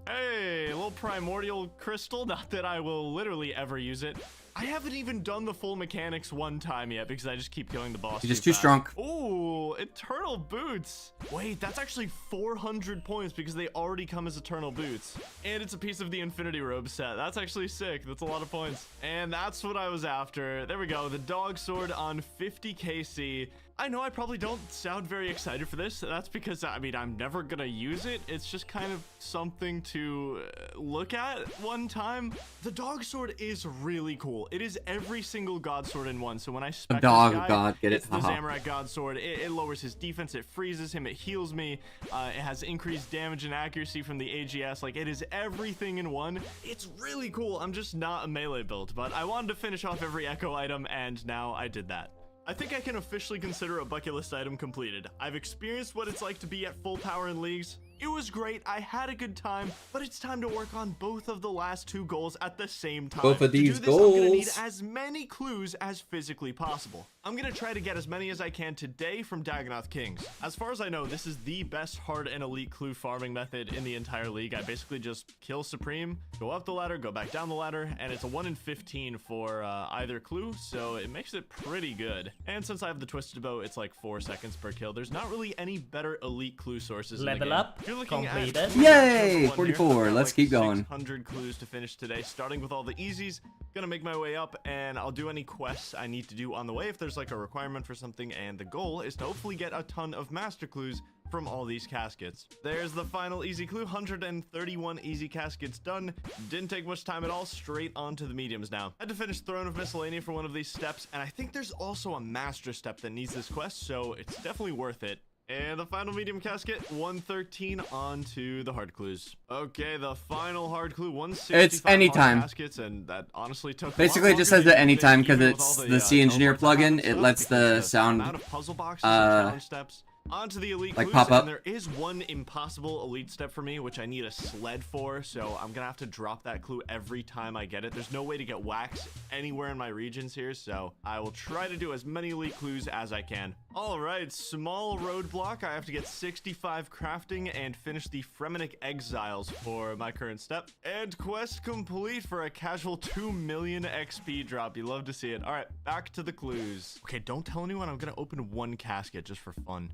Hey, a little primordial crystal. Not that I will literally ever use it. I haven't even done the full mechanics one time yet because I just keep killing the boss. You're just too strong. Ooh, eternal boots. Wait, that's actually 400 points because they already come as eternal boots. And it's a piece of the infinity robe set. That's actually sick. That's a lot of points. And that's what I was after. There we go. The dog sword on 50 KC. I know I probably don't sound very excited for this. That's because, I mean, I'm never gonna use it. It's just kind of something to look at one time. The dog sword is really cool. It is every single god sword in one. So when I spec this guy, it's the Zamorak god sword. It lowers his defense, it freezes him, it heals me. It has increased damage and accuracy from the AGS. Like, it is everything in one. It's really cool. I'm just not a melee build, but I wanted to finish off every echo item, and now I did that. I think I can officially consider a bucket list item completed. I've experienced what it's like to be at full power in leagues. It was great, I had a good time, but it's time to work on both of the last two goals at the same time. Both of these to do this, I'm gonna need goals. as many clues as physically possible. I'm gonna try to get as many as I can today from Dagonoth Kings. As far as I know, this is the best hard and elite clue farming method in the entire league. I basically just kill Supreme, go up the ladder, go back down the ladder, and it's a 1 in 15 for either clue, so it makes it pretty good. And since I have the Twisted Bow, it's like 4 seconds per kill. There's not really any better elite clue sources in the game. Level up. You're looking Completed. at Yay! 44. Let's keep going. 600 clues to finish today, starting with all the easies. Gonna make my way up, and I'll do any quests I need to do on the way if there's like a requirement for something, and the goal is to hopefully get a ton of master clues from all these caskets. There's the final easy clue, 131 easy caskets done. Didn't take much time at all, straight on to the mediums now. Had to finish Throne of Miscellania for one of these steps, and I think there's also a master step that needs this quest, so it's definitely worth it. And the final medium casket, 113 on to the hard clues. Okay, the final hard clue, 165 It's anytime. hard caskets, and that honestly took Basically, it just says that anytime because it's the C Engineer plugin. It lets the sound puzzle boxes and challenge steps onto the elite like clues, pop up. and there is one impossible elite step for me, which I need a sled for, so I'm gonna have to drop that clue every time I get it. There's no way to get wax anywhere in my regions here, so I will try to do as many elite clues as I can. All right, small roadblock. I have to get 65 crafting and finish the Fremenic Exiles for my current step. And quest complete for a casual 2 million XP drop. You love to see it. All right, back to the clues. Okay, don't tell anyone. I'm gonna open one casket just for fun.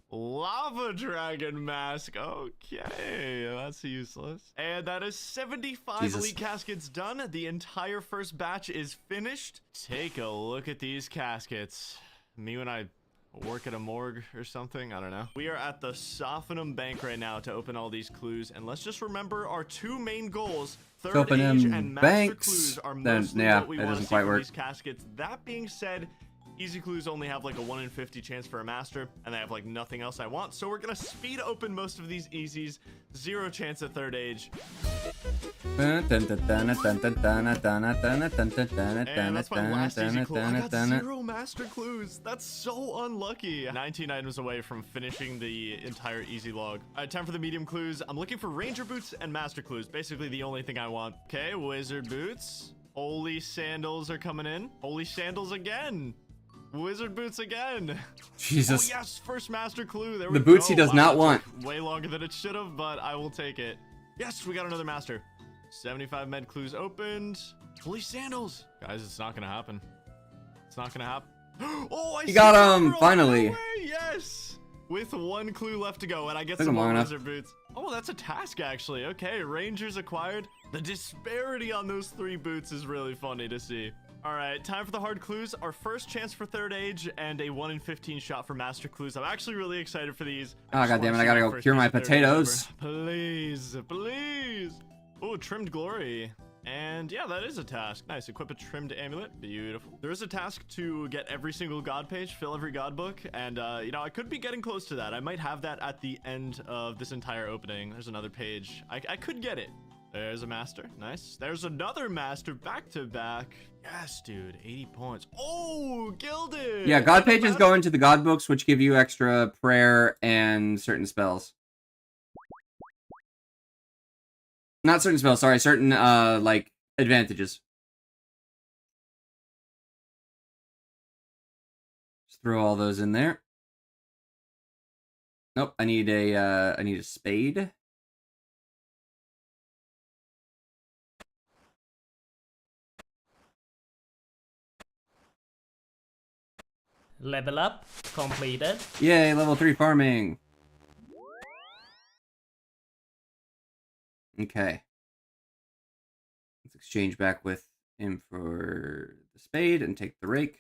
Lava Dragon Mask. Okay, that's useless. And that is 75 elite caskets done. The entire first batch is finished. Take a look at these caskets. Me when I work at a morgue or something, I don't know. We are at the Sophanum Bank right now to open all these clues, and let's just remember our two main goals. Third Age and Master Clues are mostly what we want to see from these caskets. That being said, easy clues only have like a 1 in 50 chance for a master, and they have like nothing else I want, so we're gonna speed open most of these easies. 0 chance at Third Age. And that's my last easy clue. I got 0 master clues. That's so unlucky. 19 items away from finishing the entire easy log. All right, time for the medium clues. I'm looking for ranger boots and master clues. Basically the only thing I want. Okay, wizard boots. Holy sandals are coming in. Holy sandals again. Wizard boots again. Jesus. Oh yes, first master clue. There we The go. boots he does not want. Way longer than it should have, but I will take it. Yes, we got another master. 75 med clues opened. Holy sandals. Guys, it's not gonna happen. It's not gonna happen. Oh, I You got him, several. finally. No way, yes. With 1 clue left to go, and I get Took some him long more enough. wizard boots. Oh, that's a task actually. Okay, rangers acquired. The disparity on those 3 boots is really funny to see. All right, time for the hard clues. Our first chance for Third Age and a 1 in 15 shot for master clues. I'm actually really excited for these. Oh, goddammit, I gotta go cure my potatoes. Please, please. Oh, trimmed glory. And yeah, that is a task. Nice. Equip a trimmed amulet. Beautiful. There is a task to get every single god page, fill every god book. And, you know, I could be getting close to that. I might have that at the end of this entire opening. There's another page. I could get it. There's a master. Nice. There's another master back to back. Yes, dude. 80 points. Oh, gilded. Yeah, god pages go into the god books, which give you extra prayer and certain spells. Not certain spells, sorry, certain, like, advantages. Just throw all those in there. Nope, I need a spade. Level up completed. Yay, level 3 farming. Okay. Let's exchange back with him for the spade and take the rake.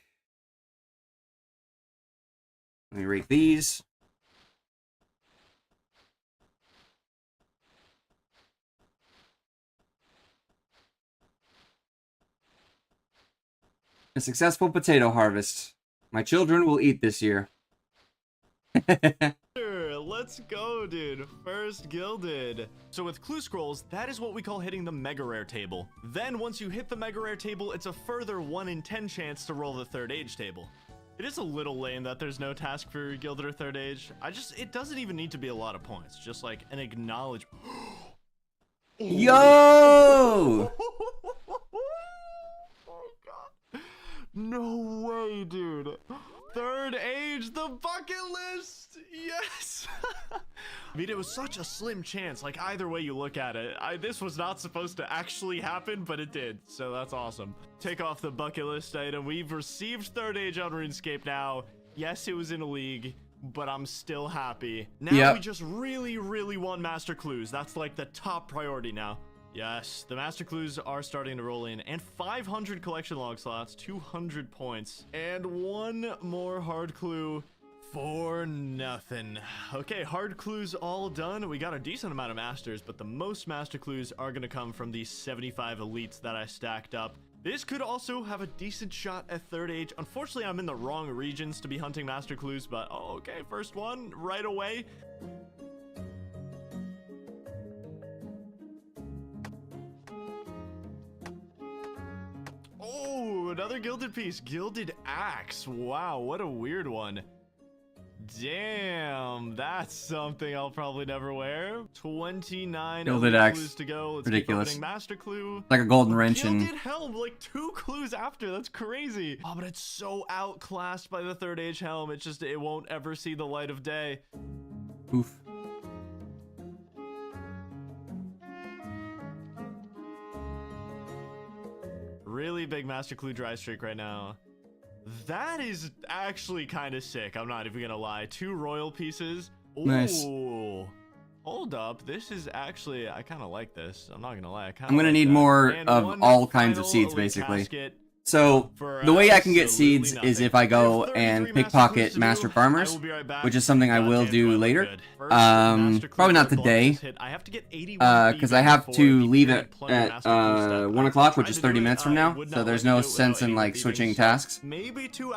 Let me rake these. A successful potato harvest. My children will eat this year. Let's go, dude. First gilded. So with clue scrolls, that is what we call hitting the mega rare table. Then once you hit the mega rare table, it's a further 1 in 10 chance to roll the third age table. It is a little lame that there's no task for gilded or third age. It doesn't even need to be a lot of points. Just like an acknowledgement. Yo! No way, dude. Third age, the bucket list. Yes. I mean, it was such a slim chance. Like either way you look at it, this was not supposed to actually happen, but it did. So that's awesome. Take off the bucket list item. We've received third age on RuneScape now. Yes, it was in a league, but I'm still happy. Now we just really, really want master clues. That's like the top priority now. Yes, the master clues are starting to roll in, and 500 collection log slots, 200 points, and 1 more hard clue for nothing. Okay, hard clues all done. We got a decent amount of masters, but the most master clues are going to come from these 75 elites that I stacked up. This could also have a decent shot at third age. Unfortunately, I'm in the wrong regions to be hunting master clues, but okay, first one right away. Oh, another gilded piece. Gilded axe. Wow, what a weird one. Damn, that's something I'll probably never wear. 29 gilded axe. Clues to go. Let's ridiculous. keep master clue. Like a golden wrench. Gilded helm, like 2 clues after. That's crazy. Oh, but it's so outclassed by the third age helm. It won't ever see the light of day. Oof. Really big master clue dry streak right now. That is actually kind of sick. I'm not even gonna lie. 2 royal pieces. Ooh. Nice. Hold up. This is actually, I kind of like this. I'm not gonna lie. I'm gonna need more of all kinds of seeds, basically. So the way I can get seeds is if I go and pickpocket master farmers, which is something I will do later. Probably not today, because I have to leave it at 1 o'clock, which is 30 minutes from now. So there's no sense in like switching tasks.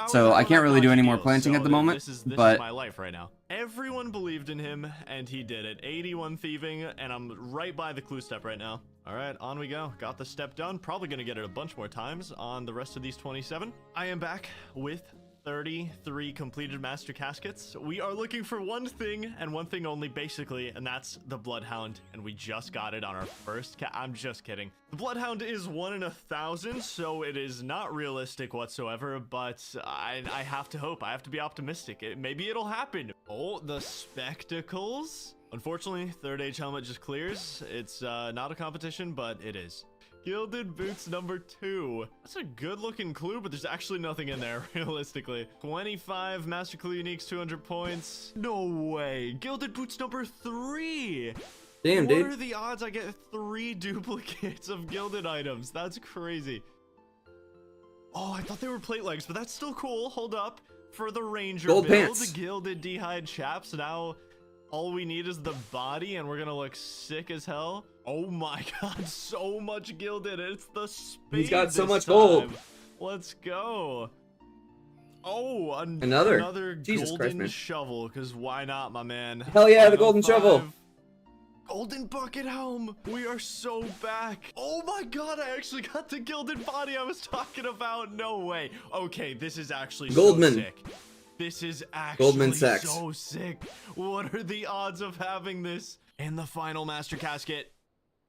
So I can't really do any more planting at the moment. But my life right now. Everyone believed in him, and he did it. 81 thieving, and I'm right by the clue step right now. All right, on we go. Got the step done. Probably going to get it a bunch more times on the rest of these 27. I am back with 33 completed master caskets. We are looking for one thing and one thing only, basically, and that's the Bloodhound. And we just got it on our first I'm just kidding. The Bloodhound is 1 in 1,000, so it is not realistic whatsoever, but I have to hope. I have to be optimistic. Maybe it'll happen. Oh, the spectacles. Unfortunately, third age helmet just clears. It's not a competition, but it is. Gilded boots number 2. That's a good looking clue, but there's actually nothing in there, realistically. 25 master clue uniques, 200 points. No way. Gilded boots number 3. Damn, dude. What are the odds I get 3 duplicates of gilded items? That's crazy. Oh, I thought they were plate legs, but that's still cool. Hold up. For the ranger gold build, pants. Gilded d'hide chaps. Now all we need is the body, and we're gonna look sick as hell. Oh my god, so much gilded. It's the spade. He's got so much time. gold. Let's go. Oh, another Jesus golden Christ, shovel, because why not, my man? Hell yeah, the golden shovel. Golden bucket helm. We are so back. Oh my god, I actually got the gilded body I was talking about. No way. Okay, this is actually Goldman. so sick. This is actually Sachs. so sick. What are the odds of having this? And the final master casket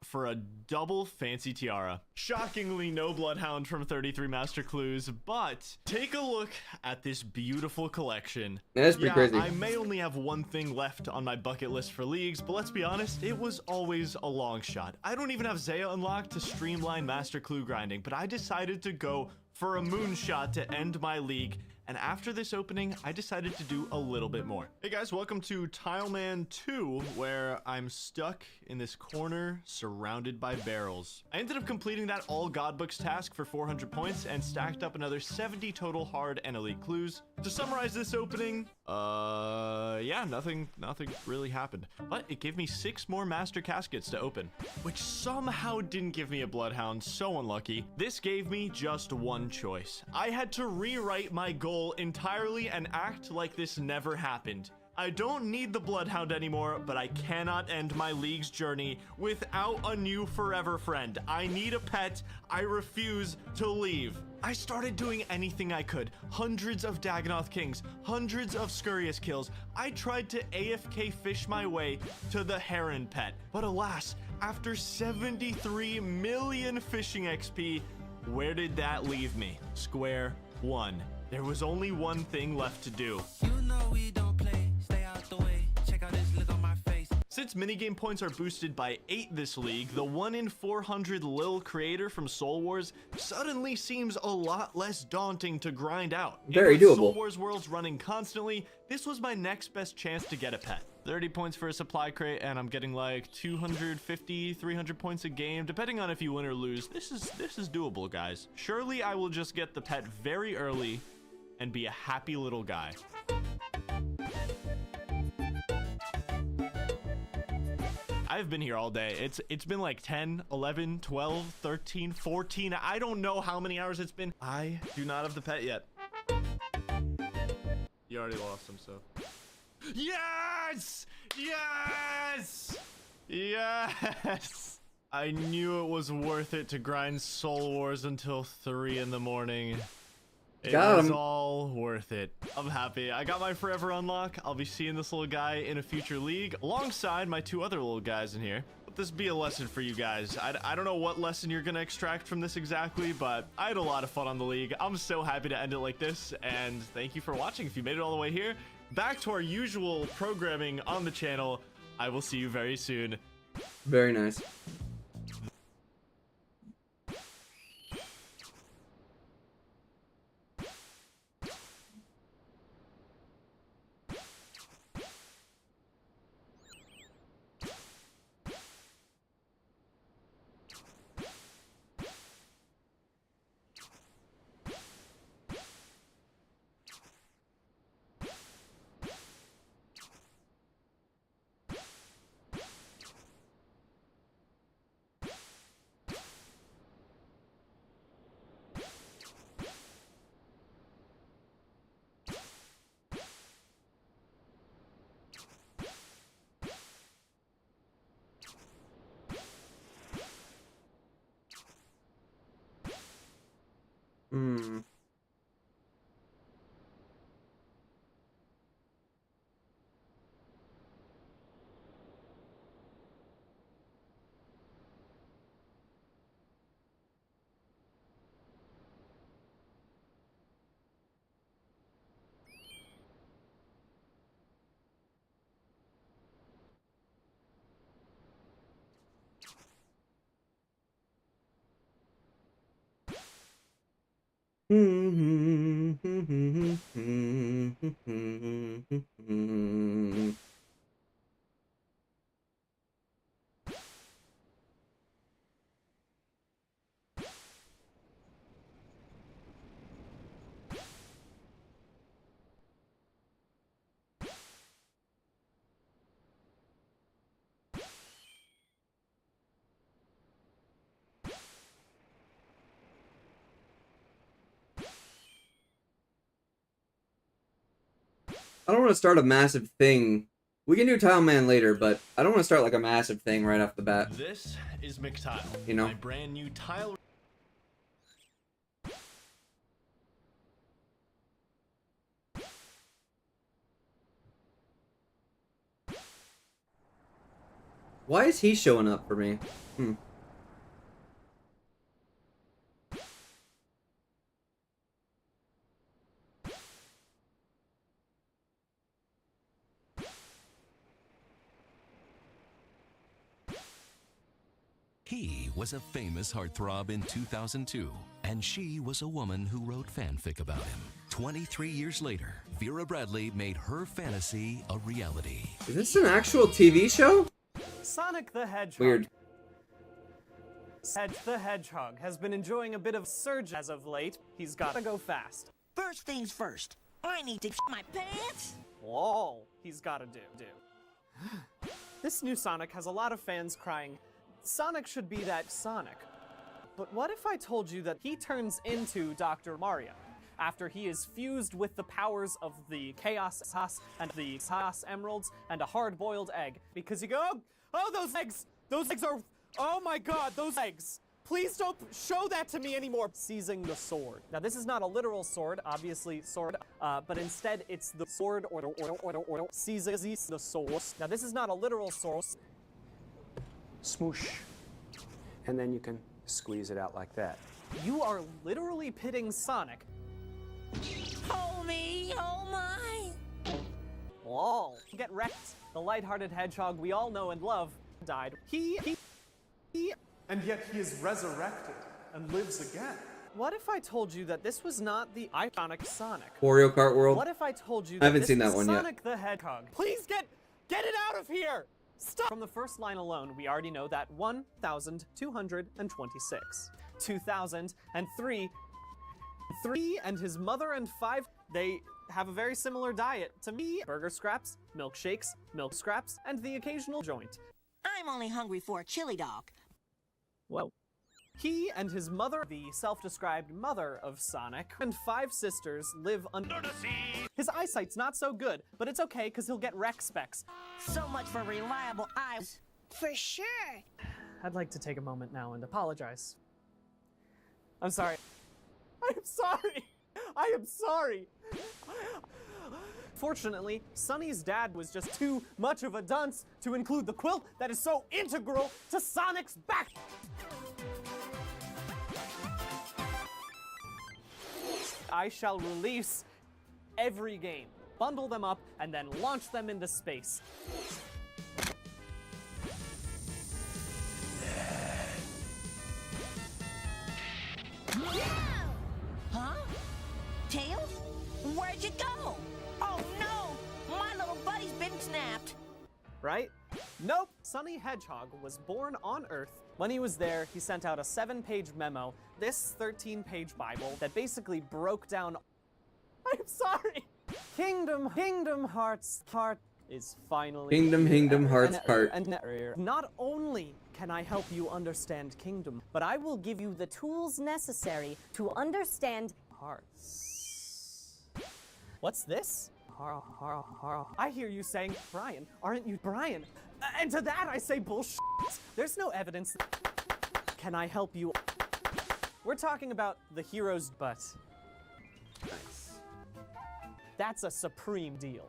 for a double fancy tiara. Shockingly, no Bloodhound from 33 master clues, but take a look at this beautiful collection. Yeah, that's pretty crazy. I may only have one thing left on my bucket list for leagues, but let's be honest, it was always a long shot. I don't even have Zaya unlocked to streamline master clue grinding, but I decided to go for a moonshot to end my league, and after this opening, I decided to do a little bit more. Hey guys, welcome to Tileman 2, where I'm stuck in this corner surrounded by barrels. I ended up completing that all Godbooks task for 400 points and stacked up another 70 total hard and elite clues. To summarize this opening, yeah, nothing really happened, but it gave me 6 more master caskets to open, which somehow didn't give me a bloodhound. So unlucky. This gave me just one choice. I had to rewrite my goal entirely and act like this never happened. I don't need the bloodhound anymore, but I cannot end my league's journey without a new forever friend. I need a pet. I refuse to leave. I started doing anything I could. Hundreds of Dagonoth Kings, hundreds of Scurious kills. I tried to AFK fish my way to the Heron pet. But alas, after 73 million fishing XP, where did that leave me? Square one. There was only one thing left to do. You know we don't play. Stay out the way. Check out this look on my face. Since minigame points are boosted by 8 this league, the 1 in 400 Lil creator from Soul Wars suddenly seems a lot less daunting to grind out. Very With doable. Soul Wars worlds running constantly, this was my next best chance to get a pet. 30 points for a supply crate, and I'm getting like 250, 300 points a game, depending on if you win or lose. This is doable, guys. Surely I will just get the pet very early and be a happy little guy. I've been here all day. It's been like 10, 11, 12, 13, 14. I don't know how many hours it's been. I do not have the pet yet. You already lost him, so. Yes! Yes! Yes! I knew it was worth it to grind Soul Wars until 3 in the morning. It was all worth it. I'm happy. I got my forever unlock. I'll be seeing this little guy in a future league alongside my 2 other little guys in here. Let this be a lesson for you guys. I don't know what lesson you're gonna extract from this exactly, but I had a lot of fun on the league. I'm so happy to end it like this, and thank you for watching. If you made it all the way here, back to our usual programming on the channel. I will see you very soon. Very nice. I don't want to start a massive thing. We can do Tile Man later, but I don't want to start like a massive thing right off the bat. This is McTile, you know, my brand new tile. Why is he showing up for me? He was a famous heartthrob in 2002, and she was a woman who wrote fanfic about him. 23 years later, Vera Bradley made her fantasy a reality. Is this an actual TV show? Sonic the Hedgehog. Weird. The Hedgehog has been enjoying a bit of surge as of late. He's gotta go fast. First things first. I need to my pants. All he's gotta do. This new Sonic has a lot of fans crying, Sonic should be that Sonic. But what if I told you that he turns into Dr. Mario after he is fused with the powers of the Chaos Sauce and the Sauce Emeralds and a hard-boiled egg? Because you go, oh, those eggs are, oh my god, those eggs. Please don't show that to me anymore. Seizing the sword. Now this is not a literal sword, obviously sword, but instead it's the sword or seizes the sword. Now this is not a literal sword. Smoosh. And then you can squeeze it out like that. You are literally pitting Sonic. Hold me, oh my. Lol. Get wrecked. The lighthearted hedgehog we all know and love died. He. And yet he is resurrected and lives again. What if I told you that this was not the iconic Sonic? Wario Kart World. What if I told you I that haven't this seen that was one yet. Sonic the Hedgehog? Please get it out of here! Stop! From the first line alone, we already know that 1,226. 2003. 3 and his mother and 5, they have a very similar diet to me. Burger scraps, milkshakes, milk scraps, and the occasional joint. I'm only hungry for a chili dog. Whoa. He and his mother, the self-described mother of Sonic, and 5 sisters live under the sea. His eyesight's not so good, but it's okay because he'll get rec specs. So much for reliable eyes. For sure. I'd like to take a moment now and apologize. I'm sorry. I am sorry. I am sorry. Fortunately, Sonny's dad was just too much of a dunce to include the quilt that is so integral to Sonic's back. I shall release every game, bundle them up, and then launch them into space. Huh? Tails? Where'd you go? Oh no! My little buddy's been snapped. Right? Nope. Sonny Hedgehog was born on Earth. When he was there, he sent out a 7-page memo, this 13-page Bible, that basically broke down. I'm sorry. Kingdom Hearts heart is finally Kingdom Hearts heart. And not only can I help you understand Kingdom, but I will give you the tools necessary to understand Hearts. What's this? I hear you saying, Brian, aren't you Brian? And to that I say bullshit. There's no evidence. Can I help you? We're talking about the hero's butt. Nice. That's a supreme deal.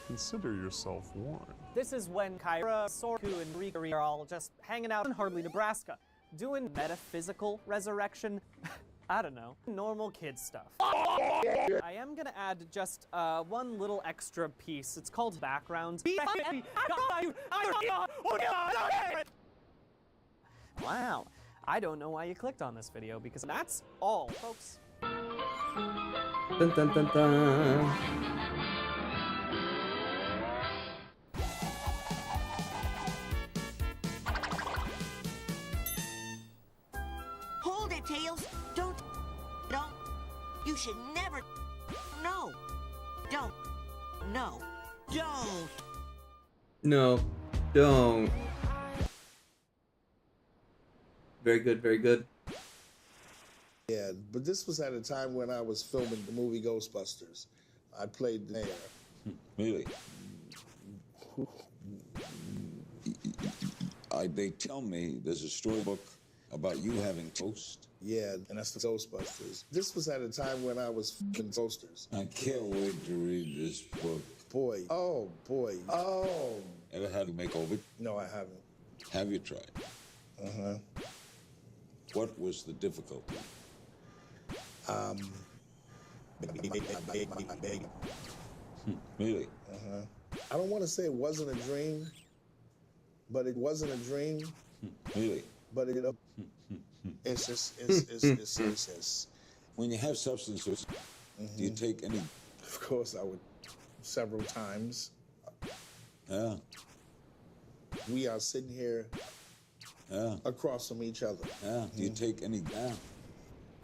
Consider yourself warned. This is when Kyra, Sorku, and Rikari are all just hanging out in Hardly, Nebraska, doing metaphysical resurrection. I don't know, normal kid stuff. I am gonna add just one little extra piece. It's called background. Wow, I don't know why you clicked on this video because that's all, folks. Dun, dun, dun, dun. Hold it, Tails. Don't. You should never. No. Don't. No. Don't. No, don't. Very good, very good. Yeah, but this was at a time when I was filming the movie Ghostbusters. I played there. Really? They tell me there's a storybook about you having toast. Yeah, and that's the Ghostbusters. This was at a time when I was filming Ghostbusters. I can't wait to read this book. Boy. Oh, boy. Oh. Ever had to make over? No, I haven't. Have you tried? Uh-huh. What was the difficulty? Really? Uh-huh. I don't want to say it wasn't a dream, but it wasn't a dream. Really? But it's just. When you have substances, do you take any? Of course, I would several times. Yeah. We are sitting here across from each other. Yeah. Do you take any? Yeah.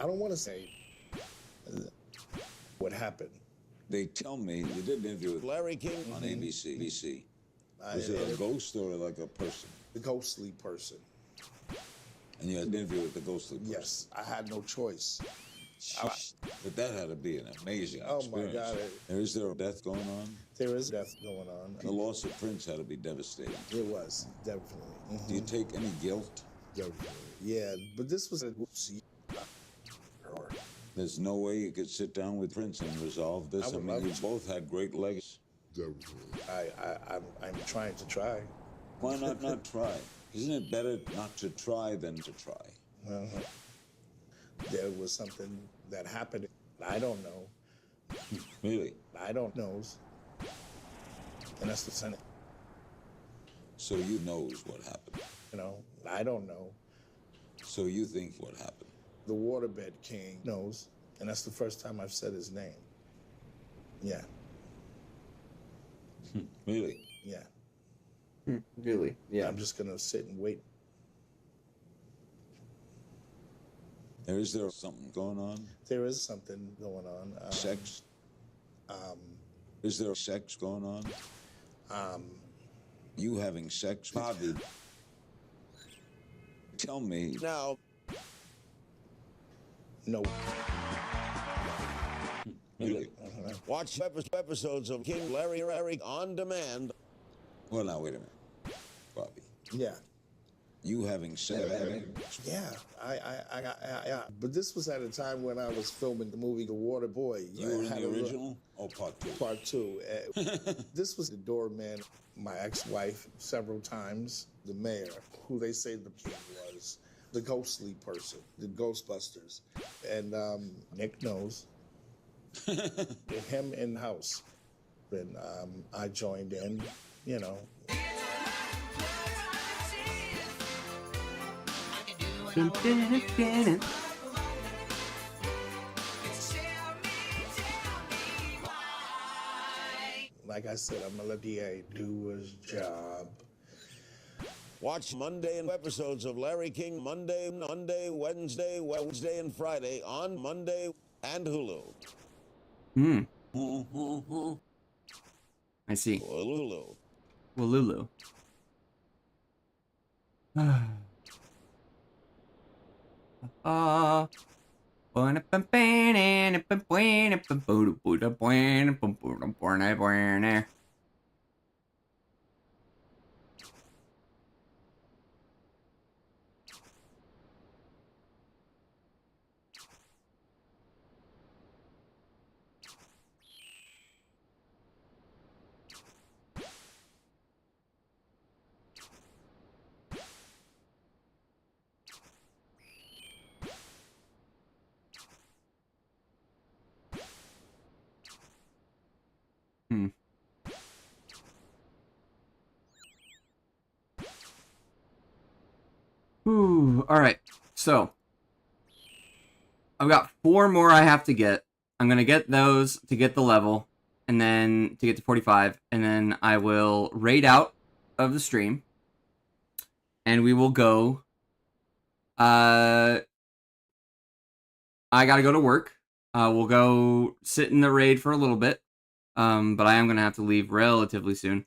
I don't want to say what happened. They tell me you did an interview with Larry King on ABC. Was it a ghost or like a person? The ghostly person. And you had an interview with the ghostly person? Yes, I had no choice. But that had to be an amazing experience. Oh my God. Is there a death going on? There is death going on. The loss of Prince had to be devastating. It was, definitely. Do you take any guilt? Definitely. Yeah, but this was a... There's no way you could sit down with Prince and resolve this? I mean, you both had great legacies. I'm trying to try. Why not try? Isn't it better not to try than to try? There was something that happened. I don't know. Really? I don't know. And that's the Senate. So you knows what happened? You know, I don't know. So you think what happened? The Waterbed King knows, and that's the first time I've said his name. Yeah. Really? Yeah. Really? Yeah. I'm just gonna sit and wait. Is there something going on? There is something going on. Sex? Is there sex going on? You having sex? Bobby, tell me. Now. No. Really? Watch episodes of King Larry on demand. Well, now, wait a minute. Bobby. Yeah. You having sex? Yeah, I. But this was at a time when I was filming the movie The Water Boy. You were in the original? Or part two? Part two. This was the doorman, my ex-wife, several times. The mayor, who they say the king was. The ghostly person, the Ghostbusters. And Nick knows. Him in-house. And I joined in, you know. Like I said, I'm gonna let DA do his job. Watch Monday and episodes of Larry King Monday, Wednesday, and Friday on Monday and Hulu. I see. Hulu. Walulu. Ooh, all right. So I've got 4 more I have to get. I'm gonna get those to get the level, and then to get to 45, and then I will raid out of the stream, and we will go. I gotta go to work. We'll go sit in the raid for a little bit, but I am gonna have to leave relatively soon,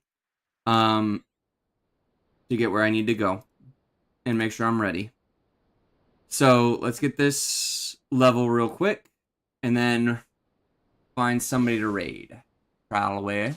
to get where I need to go. And make sure I'm ready. So let's get this level real quick, and then find somebody to raid. Probably.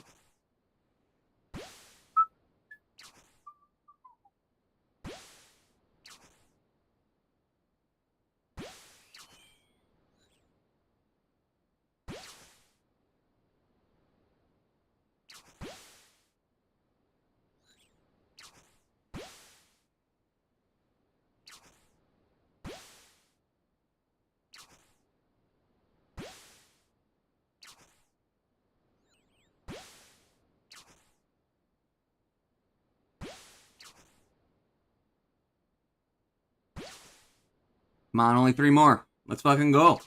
Come on, only 3 more. Let's fucking go.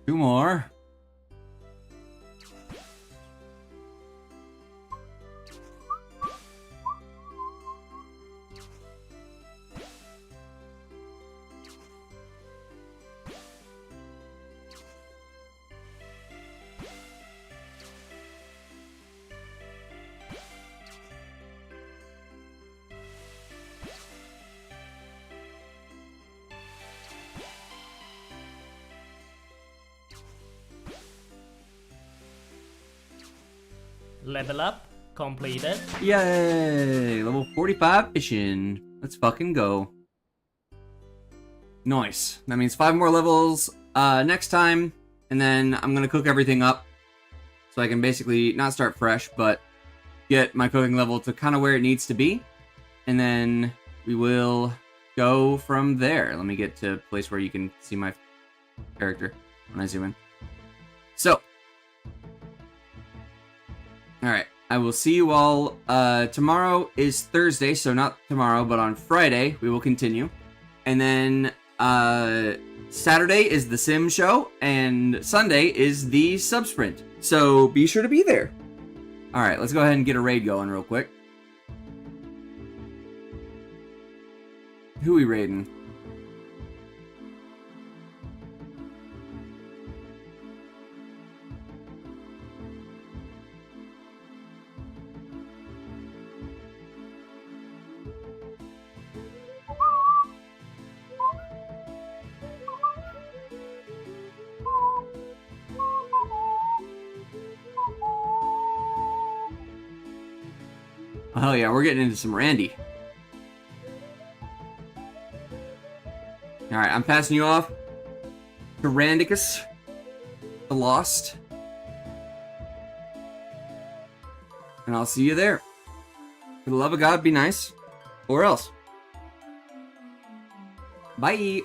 Two more. Level up completed. Yay! Level 45 fishing. Let's fucking go. Nice. That means 5 more levels next time, and then I'm gonna cook everything up so I can basically not start fresh, but get my cooking level to kind of where it needs to be, and then we will go from there. Let me get to a place where you can see my character when I zoom in. So, alright, I will see you all. Tomorrow is Thursday, so not tomorrow, but on Friday we will continue. And then Saturday is the Sim show, and Sunday is the Sub Sprint. So be sure to be there. Alright, let's go ahead and get a raid going real quick. Who we raiding? Oh yeah, we're getting into some Randy. Alright, I'm passing you off to Randicus, the Lost. And I'll see you there. For the love of God, be nice. Or else. Bye.